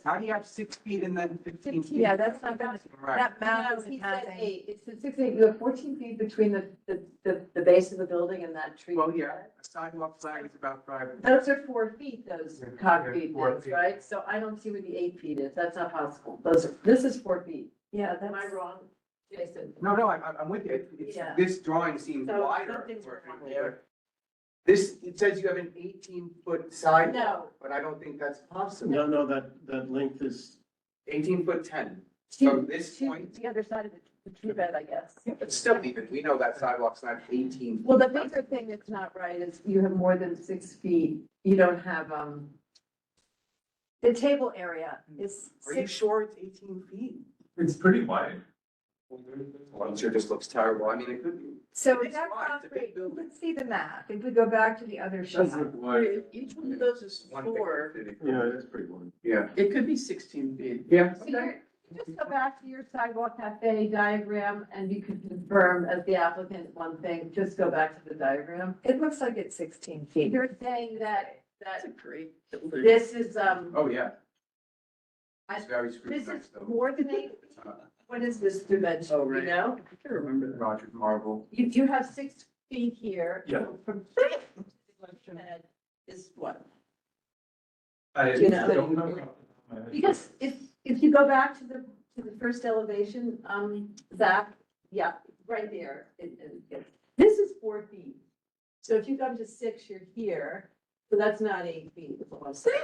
[SPEAKER 12] How do you have 6 feet and then 15 feet?
[SPEAKER 14] Yeah, that's not gonna,
[SPEAKER 12] Right.
[SPEAKER 14] that map
[SPEAKER 1] no,
[SPEAKER 14] doesn't
[SPEAKER 1] he
[SPEAKER 14] have
[SPEAKER 1] said
[SPEAKER 14] any.
[SPEAKER 1] 8, it's the 6, 8, you have 14 feet between the base of the building and that tree.
[SPEAKER 12] Well, yeah, a sidewalk flag is about 5.
[SPEAKER 1] Those are 4 feet, those
[SPEAKER 12] Yeah,
[SPEAKER 1] concrete
[SPEAKER 12] 4
[SPEAKER 1] things,
[SPEAKER 12] feet.
[SPEAKER 1] right? So I don't see where the 8 feet is, that's not possible. This is 4 feet.
[SPEAKER 14] Yeah,
[SPEAKER 1] Am I
[SPEAKER 14] that's,
[SPEAKER 1] wrong, Jason?
[SPEAKER 12] No, I'm with you. It's,
[SPEAKER 1] Yeah.
[SPEAKER 12] this drawing seems
[SPEAKER 1] So
[SPEAKER 12] wider.
[SPEAKER 1] something's
[SPEAKER 12] for
[SPEAKER 1] wrong
[SPEAKER 12] people.
[SPEAKER 1] there.
[SPEAKER 12] This, it says you have an 18-foot sidewalk,
[SPEAKER 1] No.
[SPEAKER 12] but I don't think that's possible.
[SPEAKER 9] No, that length is,
[SPEAKER 12] 18-foot 10.
[SPEAKER 1] See-
[SPEAKER 12] From this
[SPEAKER 1] see
[SPEAKER 12] point,
[SPEAKER 1] The other side of the tree bed, I guess.
[SPEAKER 12] but still even, we know that sidewalk's not 18.
[SPEAKER 1] Well, the bigger thing that's not right is you have more than 6 feet, you don't have,
[SPEAKER 14] the table area is
[SPEAKER 12] Are you
[SPEAKER 14] 6,
[SPEAKER 12] sure it's 18 feet?
[SPEAKER 2] It's pretty wide.
[SPEAKER 12] Well, it sure just looks terrible. I mean, it could be.
[SPEAKER 14] so
[SPEAKER 12] It's
[SPEAKER 14] that
[SPEAKER 12] wide, it's a big
[SPEAKER 14] concrete,
[SPEAKER 12] building.
[SPEAKER 14] let's see the map, if we go back to the other sheet.
[SPEAKER 2] Does look wide.
[SPEAKER 7] Each one of those is
[SPEAKER 12] One big
[SPEAKER 7] 4.
[SPEAKER 12] city.
[SPEAKER 9] yeah, it is pretty wide.
[SPEAKER 12] Yeah.
[SPEAKER 7] It could be 16 feet.
[SPEAKER 12] Yeah.
[SPEAKER 1] so just go back to your sidewalk cafe diagram and you can confirm as the applicant one thing, just go back to the diagram.
[SPEAKER 14] It looks like it's 16 feet.
[SPEAKER 1] You're saying that
[SPEAKER 7] That's a great building.
[SPEAKER 1] this is,
[SPEAKER 12] Oh, yeah.
[SPEAKER 1] I-
[SPEAKER 12] It's very
[SPEAKER 1] this
[SPEAKER 12] scrutinized
[SPEAKER 1] is
[SPEAKER 12] though.
[SPEAKER 1] more than 8 feet. What is this dimension,
[SPEAKER 7] Oh,
[SPEAKER 1] you
[SPEAKER 7] right.
[SPEAKER 1] know?
[SPEAKER 7] I can remember that.
[SPEAKER 12] Roger Marble.
[SPEAKER 1] You have 6 feet here.
[SPEAKER 2] Yeah.
[SPEAKER 1] From head is what?
[SPEAKER 2] I
[SPEAKER 1] You know,
[SPEAKER 2] don't know.
[SPEAKER 1] Because if you go back to the first elevation, Zach, yeah, right there, this is 4 feet. So if you come to 6, you're here, so that's not 8 feet, is what I'm saying.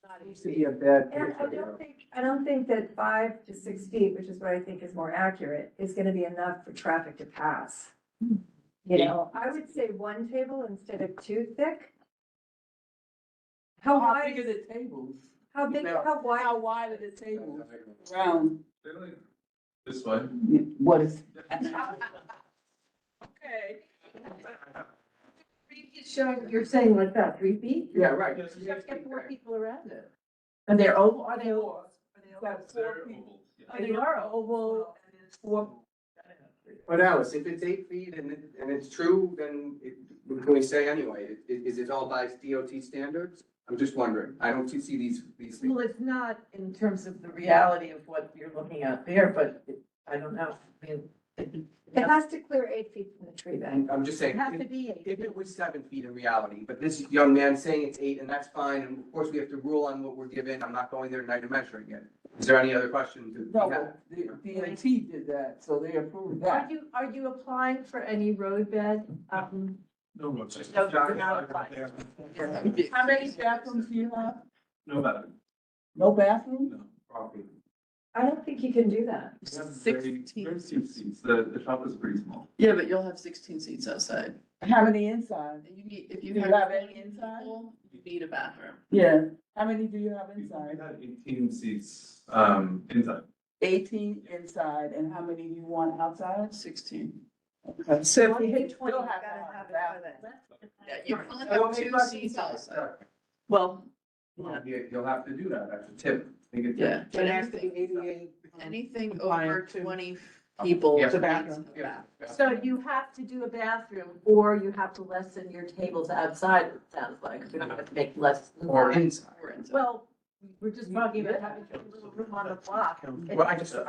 [SPEAKER 1] Not 8
[SPEAKER 12] Used to
[SPEAKER 1] feet.
[SPEAKER 12] be a bad
[SPEAKER 14] And
[SPEAKER 12] picture.
[SPEAKER 14] I don't think that 5 to 6 feet, which is what I think is more accurate, is gonna be enough for traffic to pass. You know, I would say 1 table instead of 2 thick. How
[SPEAKER 4] How
[SPEAKER 14] wide,
[SPEAKER 4] big are the tables?
[SPEAKER 14] how big,
[SPEAKER 12] Yeah.
[SPEAKER 14] how wide?
[SPEAKER 4] How wide are the tables? Round.
[SPEAKER 2] They're like this one.
[SPEAKER 4] What is?
[SPEAKER 1] Okay. 3 feet showing, you're saying like that, 3 feet?
[SPEAKER 12] Yeah, right.
[SPEAKER 1] You have to get 4 people around it. And they're oval, are they oval?
[SPEAKER 4] Got
[SPEAKER 2] They're
[SPEAKER 4] 4 feet.
[SPEAKER 2] ovals, yeah.
[SPEAKER 1] Oh, they are oval,
[SPEAKER 4] And it's 4.
[SPEAKER 12] But Alice, if it's 8 feet and it's true, then what can we say anyway? Is it all by DOT standards? I'm just wondering. I don't see these things.
[SPEAKER 1] Well, it's not in terms of the reality of what you're looking at there, but I don't know. I mean,
[SPEAKER 14] It has to clear 8 feet from the tree bank.
[SPEAKER 12] I'm just saying.
[SPEAKER 1] It has to be 8
[SPEAKER 12] If it was 7 feet in reality, but this young man saying it's 8 and that's fine, and of course we have to rule on what we're given, I'm not going there tonight to measure it. Is there any other questions?
[SPEAKER 4] No, but the DOT did that, so they approved that.
[SPEAKER 1] Are you applying for any roadbed?
[SPEAKER 2] No roads.
[SPEAKER 1] No, you're not applying.
[SPEAKER 4] How many bathrooms do you have?
[SPEAKER 2] No matter.
[SPEAKER 4] No bathroom?
[SPEAKER 2] No.
[SPEAKER 12] Property.
[SPEAKER 14] I don't think you can do that.
[SPEAKER 2] We have very few seats. The shop is pretty small.
[SPEAKER 7] Yeah, but you'll have 16 seats outside.
[SPEAKER 4] How many inside?
[SPEAKER 7] And you need, if you
[SPEAKER 4] Do you
[SPEAKER 7] have.
[SPEAKER 4] have any inside?
[SPEAKER 7] people, need a bathroom.
[SPEAKER 4] Yeah, how many do you have
[SPEAKER 2] We
[SPEAKER 4] inside?
[SPEAKER 2] had 18 seats, inside.
[SPEAKER 4] 18 inside, and how many do you want outside?
[SPEAKER 7] 16.
[SPEAKER 4] Okay.
[SPEAKER 14] So if you hit
[SPEAKER 4] Still
[SPEAKER 14] 20, you
[SPEAKER 4] have to
[SPEAKER 14] gotta
[SPEAKER 4] have
[SPEAKER 14] have
[SPEAKER 4] a
[SPEAKER 14] a toilet.
[SPEAKER 7] Yeah, you can only
[SPEAKER 4] Oh,
[SPEAKER 7] have
[SPEAKER 4] maybe
[SPEAKER 7] two
[SPEAKER 4] about
[SPEAKER 7] seats
[SPEAKER 4] inside.
[SPEAKER 7] outside.
[SPEAKER 4] Well,
[SPEAKER 2] You'll have to do that, that's a tip. Make it
[SPEAKER 7] Yeah,
[SPEAKER 2] tip.
[SPEAKER 7] but
[SPEAKER 4] it has to
[SPEAKER 7] anything,
[SPEAKER 4] be ADA.
[SPEAKER 7] anything
[SPEAKER 4] compliant
[SPEAKER 7] over
[SPEAKER 4] too.
[SPEAKER 7] 20 people.
[SPEAKER 2] Yeah.
[SPEAKER 4] It's a
[SPEAKER 7] needs
[SPEAKER 4] bathroom.
[SPEAKER 7] a bath.
[SPEAKER 5] So you have to do a bathroom, or you have to lessen your tables outside, it sounds like, you don't have to make less.
[SPEAKER 12] Or inside.
[SPEAKER 7] Or inside.
[SPEAKER 5] Well, we're just talking about having a little room on the block.
[SPEAKER 12] Well, I thought.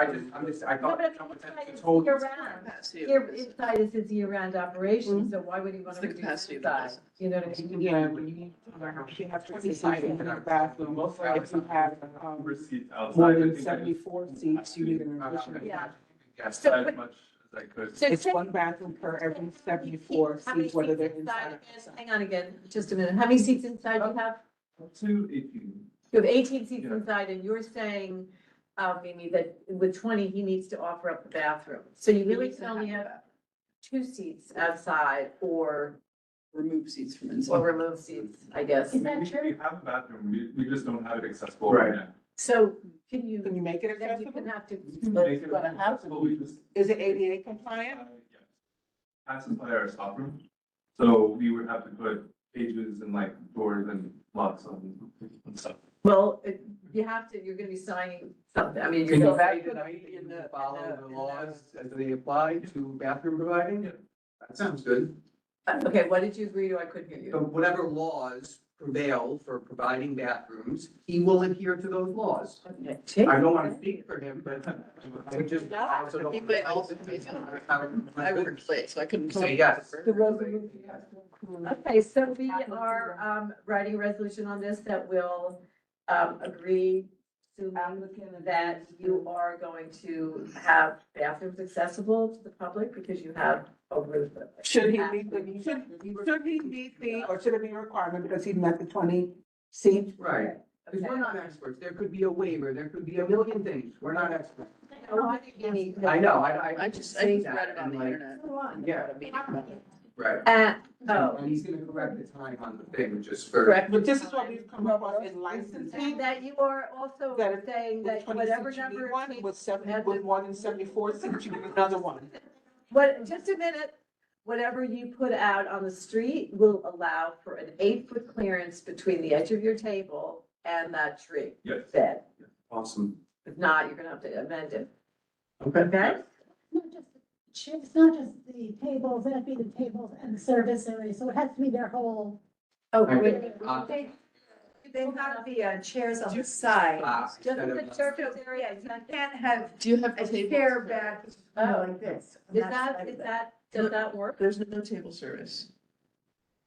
[SPEAKER 5] No, but inside is year-round.
[SPEAKER 7] Capacity of
[SPEAKER 5] Here,
[SPEAKER 7] the
[SPEAKER 5] inside is his year-round operation, so why would he want
[SPEAKER 7] It's
[SPEAKER 5] to
[SPEAKER 7] the
[SPEAKER 5] reduce
[SPEAKER 7] capacity of the
[SPEAKER 5] inside?
[SPEAKER 7] business.
[SPEAKER 5] You know what I mean?
[SPEAKER 18] Yeah, when you have 20 seats in the bathroom, if you have
[SPEAKER 2] Seats outside.
[SPEAKER 18] more
[SPEAKER 2] I
[SPEAKER 18] than
[SPEAKER 2] think I
[SPEAKER 18] 74 seats, you need an additional.
[SPEAKER 5] Yeah.
[SPEAKER 2] Yes,
[SPEAKER 5] So,
[SPEAKER 2] as
[SPEAKER 5] but-
[SPEAKER 2] much as I could.
[SPEAKER 5] So
[SPEAKER 18] It's
[SPEAKER 5] say-
[SPEAKER 18] one bathroom per every 74
[SPEAKER 5] How many
[SPEAKER 18] seats, whether they're
[SPEAKER 5] seats
[SPEAKER 18] inside or
[SPEAKER 5] again?
[SPEAKER 18] outside.
[SPEAKER 5] Hang on again, just a minute. How many seats inside do you have?
[SPEAKER 2] Up to 18.
[SPEAKER 5] You have 18 seats
[SPEAKER 2] Yeah.
[SPEAKER 5] inside, and you're saying, Mimi, that with 20, he needs to offer up the bathroom. So you really
[SPEAKER 7] needs
[SPEAKER 5] can
[SPEAKER 7] to
[SPEAKER 5] only
[SPEAKER 7] have a
[SPEAKER 5] have 2 seats outside or
[SPEAKER 7] Remove seats from inside.
[SPEAKER 5] remove seats, I guess.
[SPEAKER 8] Is that
[SPEAKER 2] We
[SPEAKER 8] true?
[SPEAKER 2] have a bathroom, we just don't have it accessible
[SPEAKER 12] Right.
[SPEAKER 2] right now.
[SPEAKER 5] So can you,
[SPEAKER 18] Can you make it
[SPEAKER 5] then you
[SPEAKER 18] accessible?
[SPEAKER 5] can have to,
[SPEAKER 2] Make it
[SPEAKER 4] gonna have to
[SPEAKER 2] accessible, we just.
[SPEAKER 18] Is it ADA compliant?
[SPEAKER 2] Yeah. Passes by our stockroom, so we would have to put cages and like doors and locks on and stuff.
[SPEAKER 5] well, you have to, you're gonna be signing something, I mean,
[SPEAKER 12] Can
[SPEAKER 5] you're.
[SPEAKER 12] you say tonight that you follow the laws as they apply to bathroom providing? That sounds good.
[SPEAKER 5] Okay, what did you agree to? I couldn't hear
[SPEAKER 12] So
[SPEAKER 5] you.
[SPEAKER 12] whatever laws prevail for providing bathrooms, he will adhere to those laws.
[SPEAKER 5] Okay.
[SPEAKER 12] I don't want to speak for him, but I just also
[SPEAKER 7] He
[SPEAKER 12] don't.
[SPEAKER 7] might also be, I worked late, so I couldn't
[SPEAKER 12] Say yes.
[SPEAKER 4] the resolution.
[SPEAKER 5] Okay, so we are, writing a resolution on this that will, agree to that you are going to have bathrooms accessible to the public because you have over.
[SPEAKER 18] Should he meet the, or should it be a requirement because he met the 20 seat?
[SPEAKER 12] Right. Because we're not experts. There could be a waiver, there could be a million things. We're not experts. I know, I
[SPEAKER 7] just
[SPEAKER 12] say
[SPEAKER 7] read
[SPEAKER 12] that
[SPEAKER 7] it on
[SPEAKER 12] and
[SPEAKER 7] the
[SPEAKER 12] like,
[SPEAKER 7] internet.
[SPEAKER 12] yeah, right.
[SPEAKER 5] Oh,
[SPEAKER 12] And he's gonna correct the time on the thing just for.
[SPEAKER 5] correct.
[SPEAKER 18] But this is what we've come up with in licensing.
[SPEAKER 5] That you are also
[SPEAKER 18] That
[SPEAKER 5] saying
[SPEAKER 18] With
[SPEAKER 5] that
[SPEAKER 18] 20
[SPEAKER 5] whatever
[SPEAKER 18] seats, you need
[SPEAKER 5] number. of
[SPEAKER 18] one,
[SPEAKER 5] seats
[SPEAKER 18] with seven,
[SPEAKER 5] at
[SPEAKER 18] with
[SPEAKER 5] the-
[SPEAKER 18] more than 74 seats, you need another one.
[SPEAKER 5] What, just a minute, whatever you put out on the street will allow for an 8-foot clearance between the edge of your table and that tree
[SPEAKER 2] Yes.
[SPEAKER 5] bed.
[SPEAKER 12] Awesome.
[SPEAKER 5] If not, you're gonna have to amend it,
[SPEAKER 12] Okay.
[SPEAKER 5] okay?
[SPEAKER 8] It's not just the tables, it has to be the tables and the service area, so it has to be their whole.
[SPEAKER 5] Oh,
[SPEAKER 12] Okay.
[SPEAKER 5] wait,
[SPEAKER 14] They have the chairs on the side.
[SPEAKER 5] just the surface area,
[SPEAKER 14] You can't have
[SPEAKER 7] Do you have
[SPEAKER 14] a
[SPEAKER 7] tables?
[SPEAKER 14] chair back, you know, like this. on
[SPEAKER 5] is
[SPEAKER 14] side
[SPEAKER 5] that,
[SPEAKER 14] of
[SPEAKER 5] is
[SPEAKER 14] it.
[SPEAKER 5] that, does that work?
[SPEAKER 7] There's no table service.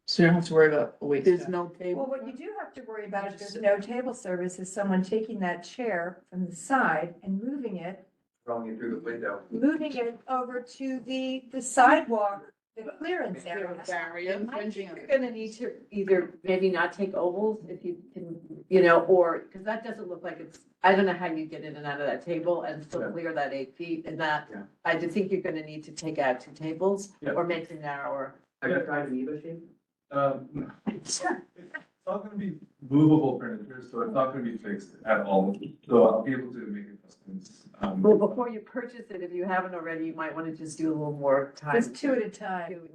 [SPEAKER 7] So you don't have to worry about a wait.
[SPEAKER 4] There's
[SPEAKER 7] staff.
[SPEAKER 4] no
[SPEAKER 14] Well,
[SPEAKER 4] table.
[SPEAKER 14] what you do have to worry about if there's no table service is someone taking that chair from the side and moving it over to the sidewalk, the clearance area.
[SPEAKER 7] Barrier,
[SPEAKER 5] I
[SPEAKER 7] infringing
[SPEAKER 5] think
[SPEAKER 7] on
[SPEAKER 5] you're gonna need to either maybe not take ovals if you can, you know, or, because that doesn't look like it's, I don't know how you get in and out of that table and still
[SPEAKER 2] Yeah.
[SPEAKER 5] clear that 8 feet and that.
[SPEAKER 2] Yeah.
[SPEAKER 5] I do think you're gonna need to take out 2 tables
[SPEAKER 2] Yeah.
[SPEAKER 5] or make it narrower.
[SPEAKER 12] Have you tried Viva shape?
[SPEAKER 2] No. It's not gonna be movable furniture, so it's not gonna be fixed at all, so I'll be able to make adjustments.
[SPEAKER 5] Well, before you purchase it, if you haven't already, you might want to just do a little more time.
[SPEAKER 14] Just 2 at a time.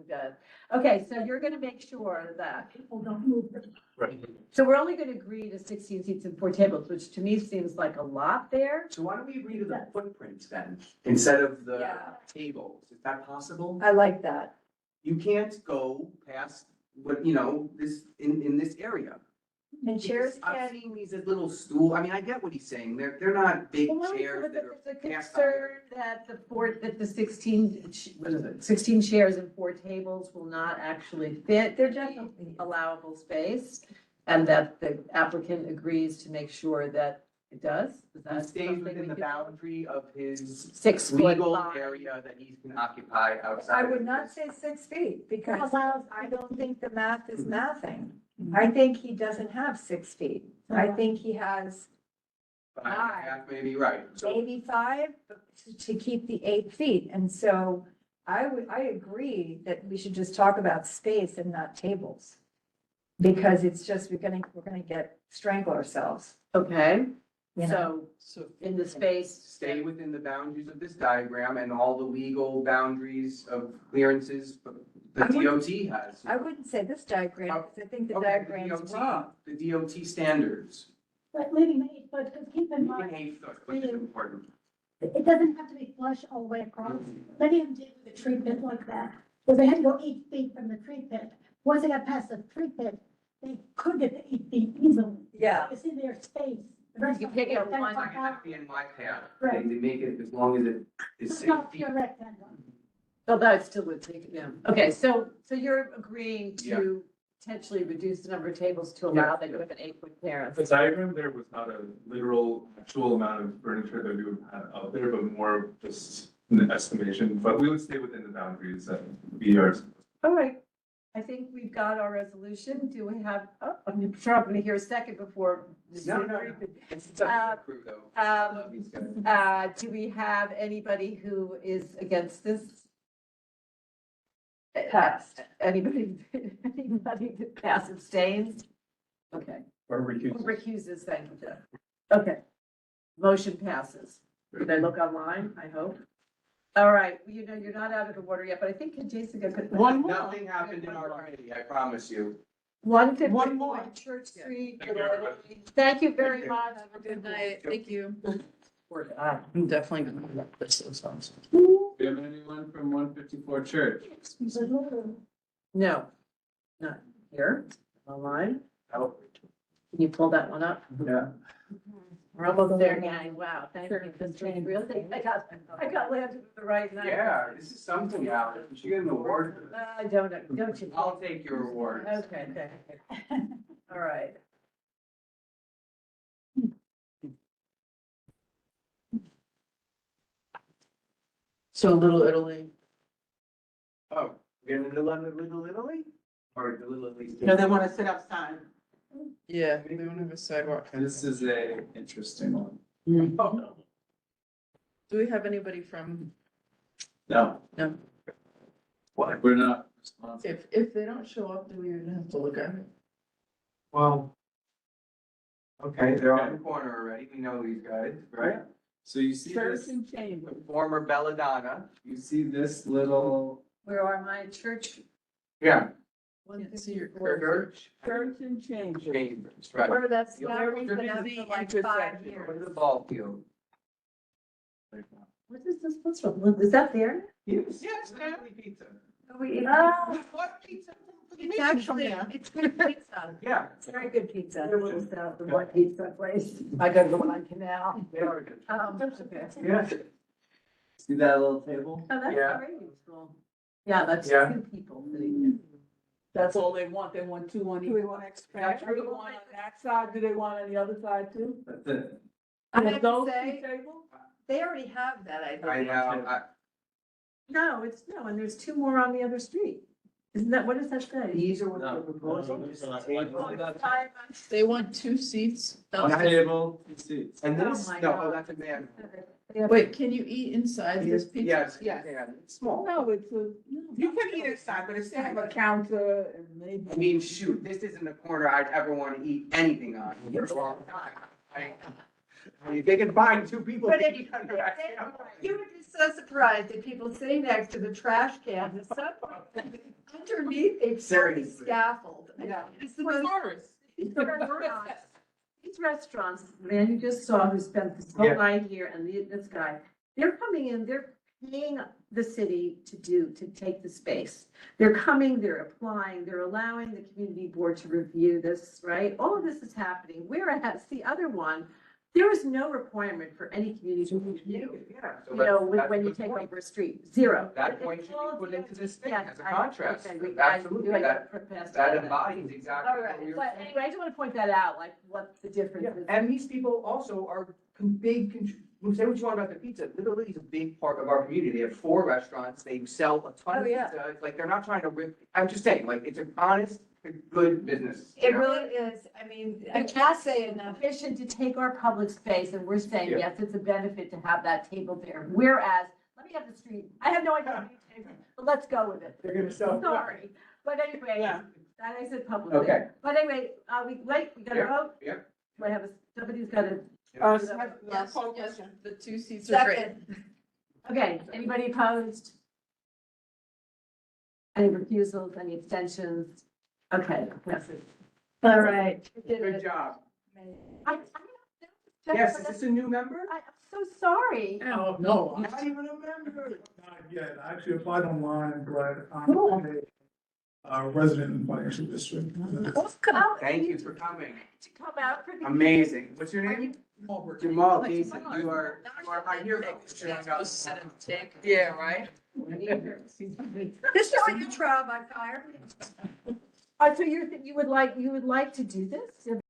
[SPEAKER 5] Okay, so you're gonna make sure that,
[SPEAKER 8] People don't move.
[SPEAKER 2] Right.
[SPEAKER 5] so we're only gonna agree to 16 seats and 4 tables, which to me seems like a lot there.
[SPEAKER 12] So why don't we agree to the footprints then, instead of the
[SPEAKER 14] Yeah.
[SPEAKER 12] tables? Is that possible?
[SPEAKER 14] I like that.
[SPEAKER 12] You can't go past what, you know, this, in this area.
[SPEAKER 14] And chairs
[SPEAKER 12] I've
[SPEAKER 14] can't,
[SPEAKER 12] seen these as little stool, I mean, I get what he's saying, they're not big
[SPEAKER 5] Well,
[SPEAKER 12] chairs
[SPEAKER 5] but
[SPEAKER 12] that are.
[SPEAKER 5] there's a
[SPEAKER 12] cast
[SPEAKER 5] concern that the 16, what is it, 16 chairs and 4 tables will not actually fit. They're definitely allowable space, and that the applicant agrees to make sure that it does. Is
[SPEAKER 12] He
[SPEAKER 5] that
[SPEAKER 12] stays
[SPEAKER 5] something
[SPEAKER 12] within
[SPEAKER 5] we
[SPEAKER 12] the
[SPEAKER 5] could-
[SPEAKER 12] boundary of his
[SPEAKER 5] 6 foot
[SPEAKER 12] legal
[SPEAKER 5] 5.
[SPEAKER 12] area that he can occupy outside.
[SPEAKER 14] I
[SPEAKER 12] of
[SPEAKER 14] would not
[SPEAKER 12] his-
[SPEAKER 14] say 6 feet because
[SPEAKER 8] Allows-
[SPEAKER 14] I don't think the math is mathing. I think he doesn't have 6 feet. I think he has
[SPEAKER 12] 5.5, maybe, right, so.
[SPEAKER 14] maybe 5 to keep the 8 feet. And so I agree that we should just talk about space and not tables. Because it's just, we're gonna strangle ourselves.
[SPEAKER 5] Okay,
[SPEAKER 14] You know?
[SPEAKER 5] so in the space,
[SPEAKER 12] Stay within the boundaries of this diagram and all the legal boundaries of clearances the
[SPEAKER 14] I wouldn't-
[SPEAKER 12] DOT has.
[SPEAKER 14] I wouldn't say this diagram, because I think the
[SPEAKER 12] Okay,
[SPEAKER 14] diagram's wrong.
[SPEAKER 12] The DOT standards.
[SPEAKER 8] But leaving the 8 foot, because keep in
[SPEAKER 12] Moving
[SPEAKER 8] mind,
[SPEAKER 12] 8 foot, which is important.
[SPEAKER 8] it doesn't have to be flush all the way across. Many of them did with a tree pit like that, where they had to go 8 feet from the tree pit. Once they got past the tree pit, they could get to 8 feet easily.
[SPEAKER 14] Yeah.
[SPEAKER 8] It's in their space. The
[SPEAKER 5] You
[SPEAKER 8] rest
[SPEAKER 5] can
[SPEAKER 8] of
[SPEAKER 5] take
[SPEAKER 8] them
[SPEAKER 5] it
[SPEAKER 8] are
[SPEAKER 5] one-
[SPEAKER 8] 10 foot out.
[SPEAKER 12] Be in my path.
[SPEAKER 8] Right.
[SPEAKER 12] They make it as long as it is
[SPEAKER 8] It's
[SPEAKER 12] safe.
[SPEAKER 8] not pure rectangle.
[SPEAKER 5] so that still would take it down. Okay, so you're agreeing
[SPEAKER 12] Yeah.
[SPEAKER 5] to potentially reduce the number of tables to allow that you have an 8-foot terrace?
[SPEAKER 2] The diagram there was not a literal, actual amount of furniture that we would have out there, but more of just an estimation, but we would stay within the boundaries that we are.
[SPEAKER 5] All right, I think we've got our resolution. Do we have, I'm sure I'm gonna hear a second before.
[SPEAKER 12] No. It's a crew though. These guys.
[SPEAKER 5] Do we have anybody who is against this?
[SPEAKER 14] Passed.
[SPEAKER 5] Anybody that pass abstains? Okay.
[SPEAKER 2] Or recuse.
[SPEAKER 5] Recuses, thank you, Jeff. Okay. Motion passes. Did I look online? I hope. All right, well, you know, you're not out of the water yet, but I think Jessica could.
[SPEAKER 12] One more. Nothing happened in our committee, I promise you.
[SPEAKER 5] 151 Church Street.
[SPEAKER 2] Thank you very much.
[SPEAKER 5] Thank you very much.
[SPEAKER 7] Good night, thank you.
[SPEAKER 5] We're
[SPEAKER 7] I'm definitely gonna let this sounds.
[SPEAKER 3] Do you have anyone from 154 Church?
[SPEAKER 5] No, not here, online.
[SPEAKER 12] Oh.
[SPEAKER 5] Can you pull that one up?
[SPEAKER 12] Yeah.
[SPEAKER 5] We're almost there, gang. Wow, thank you. This is real thing. I got landed at the right night.
[SPEAKER 12] Yeah, this is something, Alex. You should get an award for this.
[SPEAKER 5] I don't you?
[SPEAKER 12] I'll take your award.
[SPEAKER 5] Okay, okay. All right.
[SPEAKER 7] So Little Italy.
[SPEAKER 12] Oh, we're gonna do Little Italy? Or the Little Italy?
[SPEAKER 18] No, they want to sit outside.
[SPEAKER 7] Yeah, they don't have a sidewalk.
[SPEAKER 3] This is a interesting one.
[SPEAKER 7] Do we have anybody from,
[SPEAKER 3] No.
[SPEAKER 7] no,
[SPEAKER 3] We're not responsible.
[SPEAKER 7] if they don't show up, then we would have to look at it.
[SPEAKER 12] Well. Okay, they're on the corner already. We know these guys, right?
[SPEAKER 3] So you see
[SPEAKER 7] Church
[SPEAKER 3] this,
[SPEAKER 7] and Chamber.
[SPEAKER 12] Former Belladonna.
[SPEAKER 3] you see this little,
[SPEAKER 5] Where are my church?
[SPEAKER 12] Yeah.
[SPEAKER 7] Can't see your
[SPEAKER 5] 154
[SPEAKER 12] Church.
[SPEAKER 7] Church and Chamber.
[SPEAKER 12] Chambers, right.
[SPEAKER 14] Where that's,
[SPEAKER 12] Yeah,
[SPEAKER 14] now
[SPEAKER 12] where
[SPEAKER 14] been up
[SPEAKER 7] is the
[SPEAKER 14] for like
[SPEAKER 7] intersection?
[SPEAKER 14] 5
[SPEAKER 12] Go to
[SPEAKER 14] years.
[SPEAKER 12] the ball field.
[SPEAKER 5] What is this? What's wrong? Is that there?
[SPEAKER 12] Yes, Italy pizza.
[SPEAKER 14] What
[SPEAKER 12] pizza?
[SPEAKER 14] It's actually, it's good pizza.
[SPEAKER 12] Yeah.
[SPEAKER 14] It's very good pizza.
[SPEAKER 5] The one pizza place. I go to the one on Canal.
[SPEAKER 12] They are good.
[SPEAKER 5] Okay.
[SPEAKER 12] Yeah.
[SPEAKER 3] see that little table?
[SPEAKER 5] Oh, that's
[SPEAKER 12] Yeah.
[SPEAKER 5] very useful. Yeah, that's
[SPEAKER 12] Yeah.
[SPEAKER 5] 2 people sitting there.
[SPEAKER 18] That's all they want. They want 2 on each.
[SPEAKER 14] Do we want to expand?
[SPEAKER 18] Do they want on that side? Do they want on the other side too?
[SPEAKER 3] That's it.
[SPEAKER 14] I
[SPEAKER 18] With
[SPEAKER 14] have
[SPEAKER 18] those
[SPEAKER 14] to
[SPEAKER 18] 2
[SPEAKER 14] say,
[SPEAKER 18] tables?
[SPEAKER 14] they already have that, I think.
[SPEAKER 12] I know,
[SPEAKER 5] No, it's, no, and there's 2 more on the other street. Isn't that, what does that say?
[SPEAKER 16] These are what
[SPEAKER 3] No.
[SPEAKER 16] they're proposing.
[SPEAKER 7] They want 2 seats.
[SPEAKER 3] One table, 2 seats.
[SPEAKER 12] and this,
[SPEAKER 5] Oh my
[SPEAKER 12] no,
[SPEAKER 5] God.
[SPEAKER 12] oh, that's a man.
[SPEAKER 7] Wait, can you eat inside this pizza?
[SPEAKER 12] Yes,
[SPEAKER 18] Yes.
[SPEAKER 12] yeah, it's small.
[SPEAKER 18] No, it's a, you can eat inside, but it's to have a counter and maybe.
[SPEAKER 12] I mean, shoot, this isn't a corner I'd ever want to eat anything on for a long time. I mean, they can find 2 people
[SPEAKER 14] But
[SPEAKER 12] to
[SPEAKER 14] it-
[SPEAKER 12] eat under that.
[SPEAKER 14] You would be so surprised at people sitting next to the trash can, the subway. Underneath, they've put the
[SPEAKER 12] Seriously.
[SPEAKER 14] scaffold.
[SPEAKER 18] Yeah.
[SPEAKER 14] It's the
[SPEAKER 18] For
[SPEAKER 14] most.
[SPEAKER 18] tourists.
[SPEAKER 5] These restaurants, the man you just saw who spent this whole
[SPEAKER 12] Yeah.
[SPEAKER 5] night here and this guy, they're coming in, they're paying the city to take the space. They're coming, they're applying, they're allowing the community board to review this, right? All of this is happening. Whereas the other one, there is no requirement for any community to review.
[SPEAKER 12] Yeah. so
[SPEAKER 5] You know,
[SPEAKER 12] that's
[SPEAKER 5] when
[SPEAKER 12] the
[SPEAKER 5] you take
[SPEAKER 12] point.
[SPEAKER 5] over a street, 0.
[SPEAKER 12] That
[SPEAKER 5] It's
[SPEAKER 12] point should
[SPEAKER 5] all
[SPEAKER 12] be put into this thing
[SPEAKER 5] yes,
[SPEAKER 12] as a
[SPEAKER 5] I-
[SPEAKER 12] contrast.
[SPEAKER 5] okay, we-
[SPEAKER 12] Absolutely,
[SPEAKER 5] I
[SPEAKER 12] that,
[SPEAKER 5] passed
[SPEAKER 12] that
[SPEAKER 5] that.
[SPEAKER 12] embodies exactly
[SPEAKER 5] All
[SPEAKER 12] what
[SPEAKER 5] right,
[SPEAKER 12] we were
[SPEAKER 5] but
[SPEAKER 12] saying.
[SPEAKER 5] anyway, I just want to point that out, like what the difference
[SPEAKER 12] Yeah,
[SPEAKER 5] is.
[SPEAKER 12] and these people also are say what you want about the pizza, Little Italy's a big part of our community, they have 4 restaurants, they sell a ton
[SPEAKER 14] Oh,
[SPEAKER 12] of
[SPEAKER 14] yeah.
[SPEAKER 12] pizza, like, they're not trying to rip, I'm just saying, like, it's an honest, good business. you
[SPEAKER 14] It
[SPEAKER 12] know?
[SPEAKER 14] really is, I mean, I can't say enough.
[SPEAKER 5] Efficient to take our public space, and we're saying,
[SPEAKER 12] Yeah.
[SPEAKER 5] yes, it's a benefit to have that table there. Whereas, let me have the street, I have no idea, how many tables, but let's go with it.
[SPEAKER 12] They're gonna sell.
[SPEAKER 5] Sorry, but anyway,
[SPEAKER 18] Yeah.
[SPEAKER 5] That I said publicly.
[SPEAKER 12] Okay.
[SPEAKER 5] But anyway, we gotta
[SPEAKER 12] Yeah,
[SPEAKER 5] vote.
[SPEAKER 12] yeah.
[SPEAKER 5] Do I have somebody's gotta.
[SPEAKER 7] Call question.
[SPEAKER 4] The 2 seats are great.
[SPEAKER 5] Second. Okay, anybody opposed? Any refusals, any abstentions? Okay, that's it. All right.
[SPEAKER 12] Good job.
[SPEAKER 5] I-
[SPEAKER 12] Yes, is this a new member?
[SPEAKER 5] I'm so sorry.
[SPEAKER 6] Oh, no, I'm
[SPEAKER 12] Not even a member.
[SPEAKER 6] not yet. I actually applied online, but
[SPEAKER 5] Cool.
[SPEAKER 6] I'm a resident in the financial district.
[SPEAKER 5] Welcome.
[SPEAKER 12] Thank you for coming.
[SPEAKER 5] To come out for the.
[SPEAKER 12] Amazing. What's your name? Jamal
[SPEAKER 5] Jason,
[SPEAKER 12] Jason, you are my hero. Showing up.
[SPEAKER 4] Yeah, right?
[SPEAKER 14] This is your trial by fire.
[SPEAKER 5] So you would like to do this?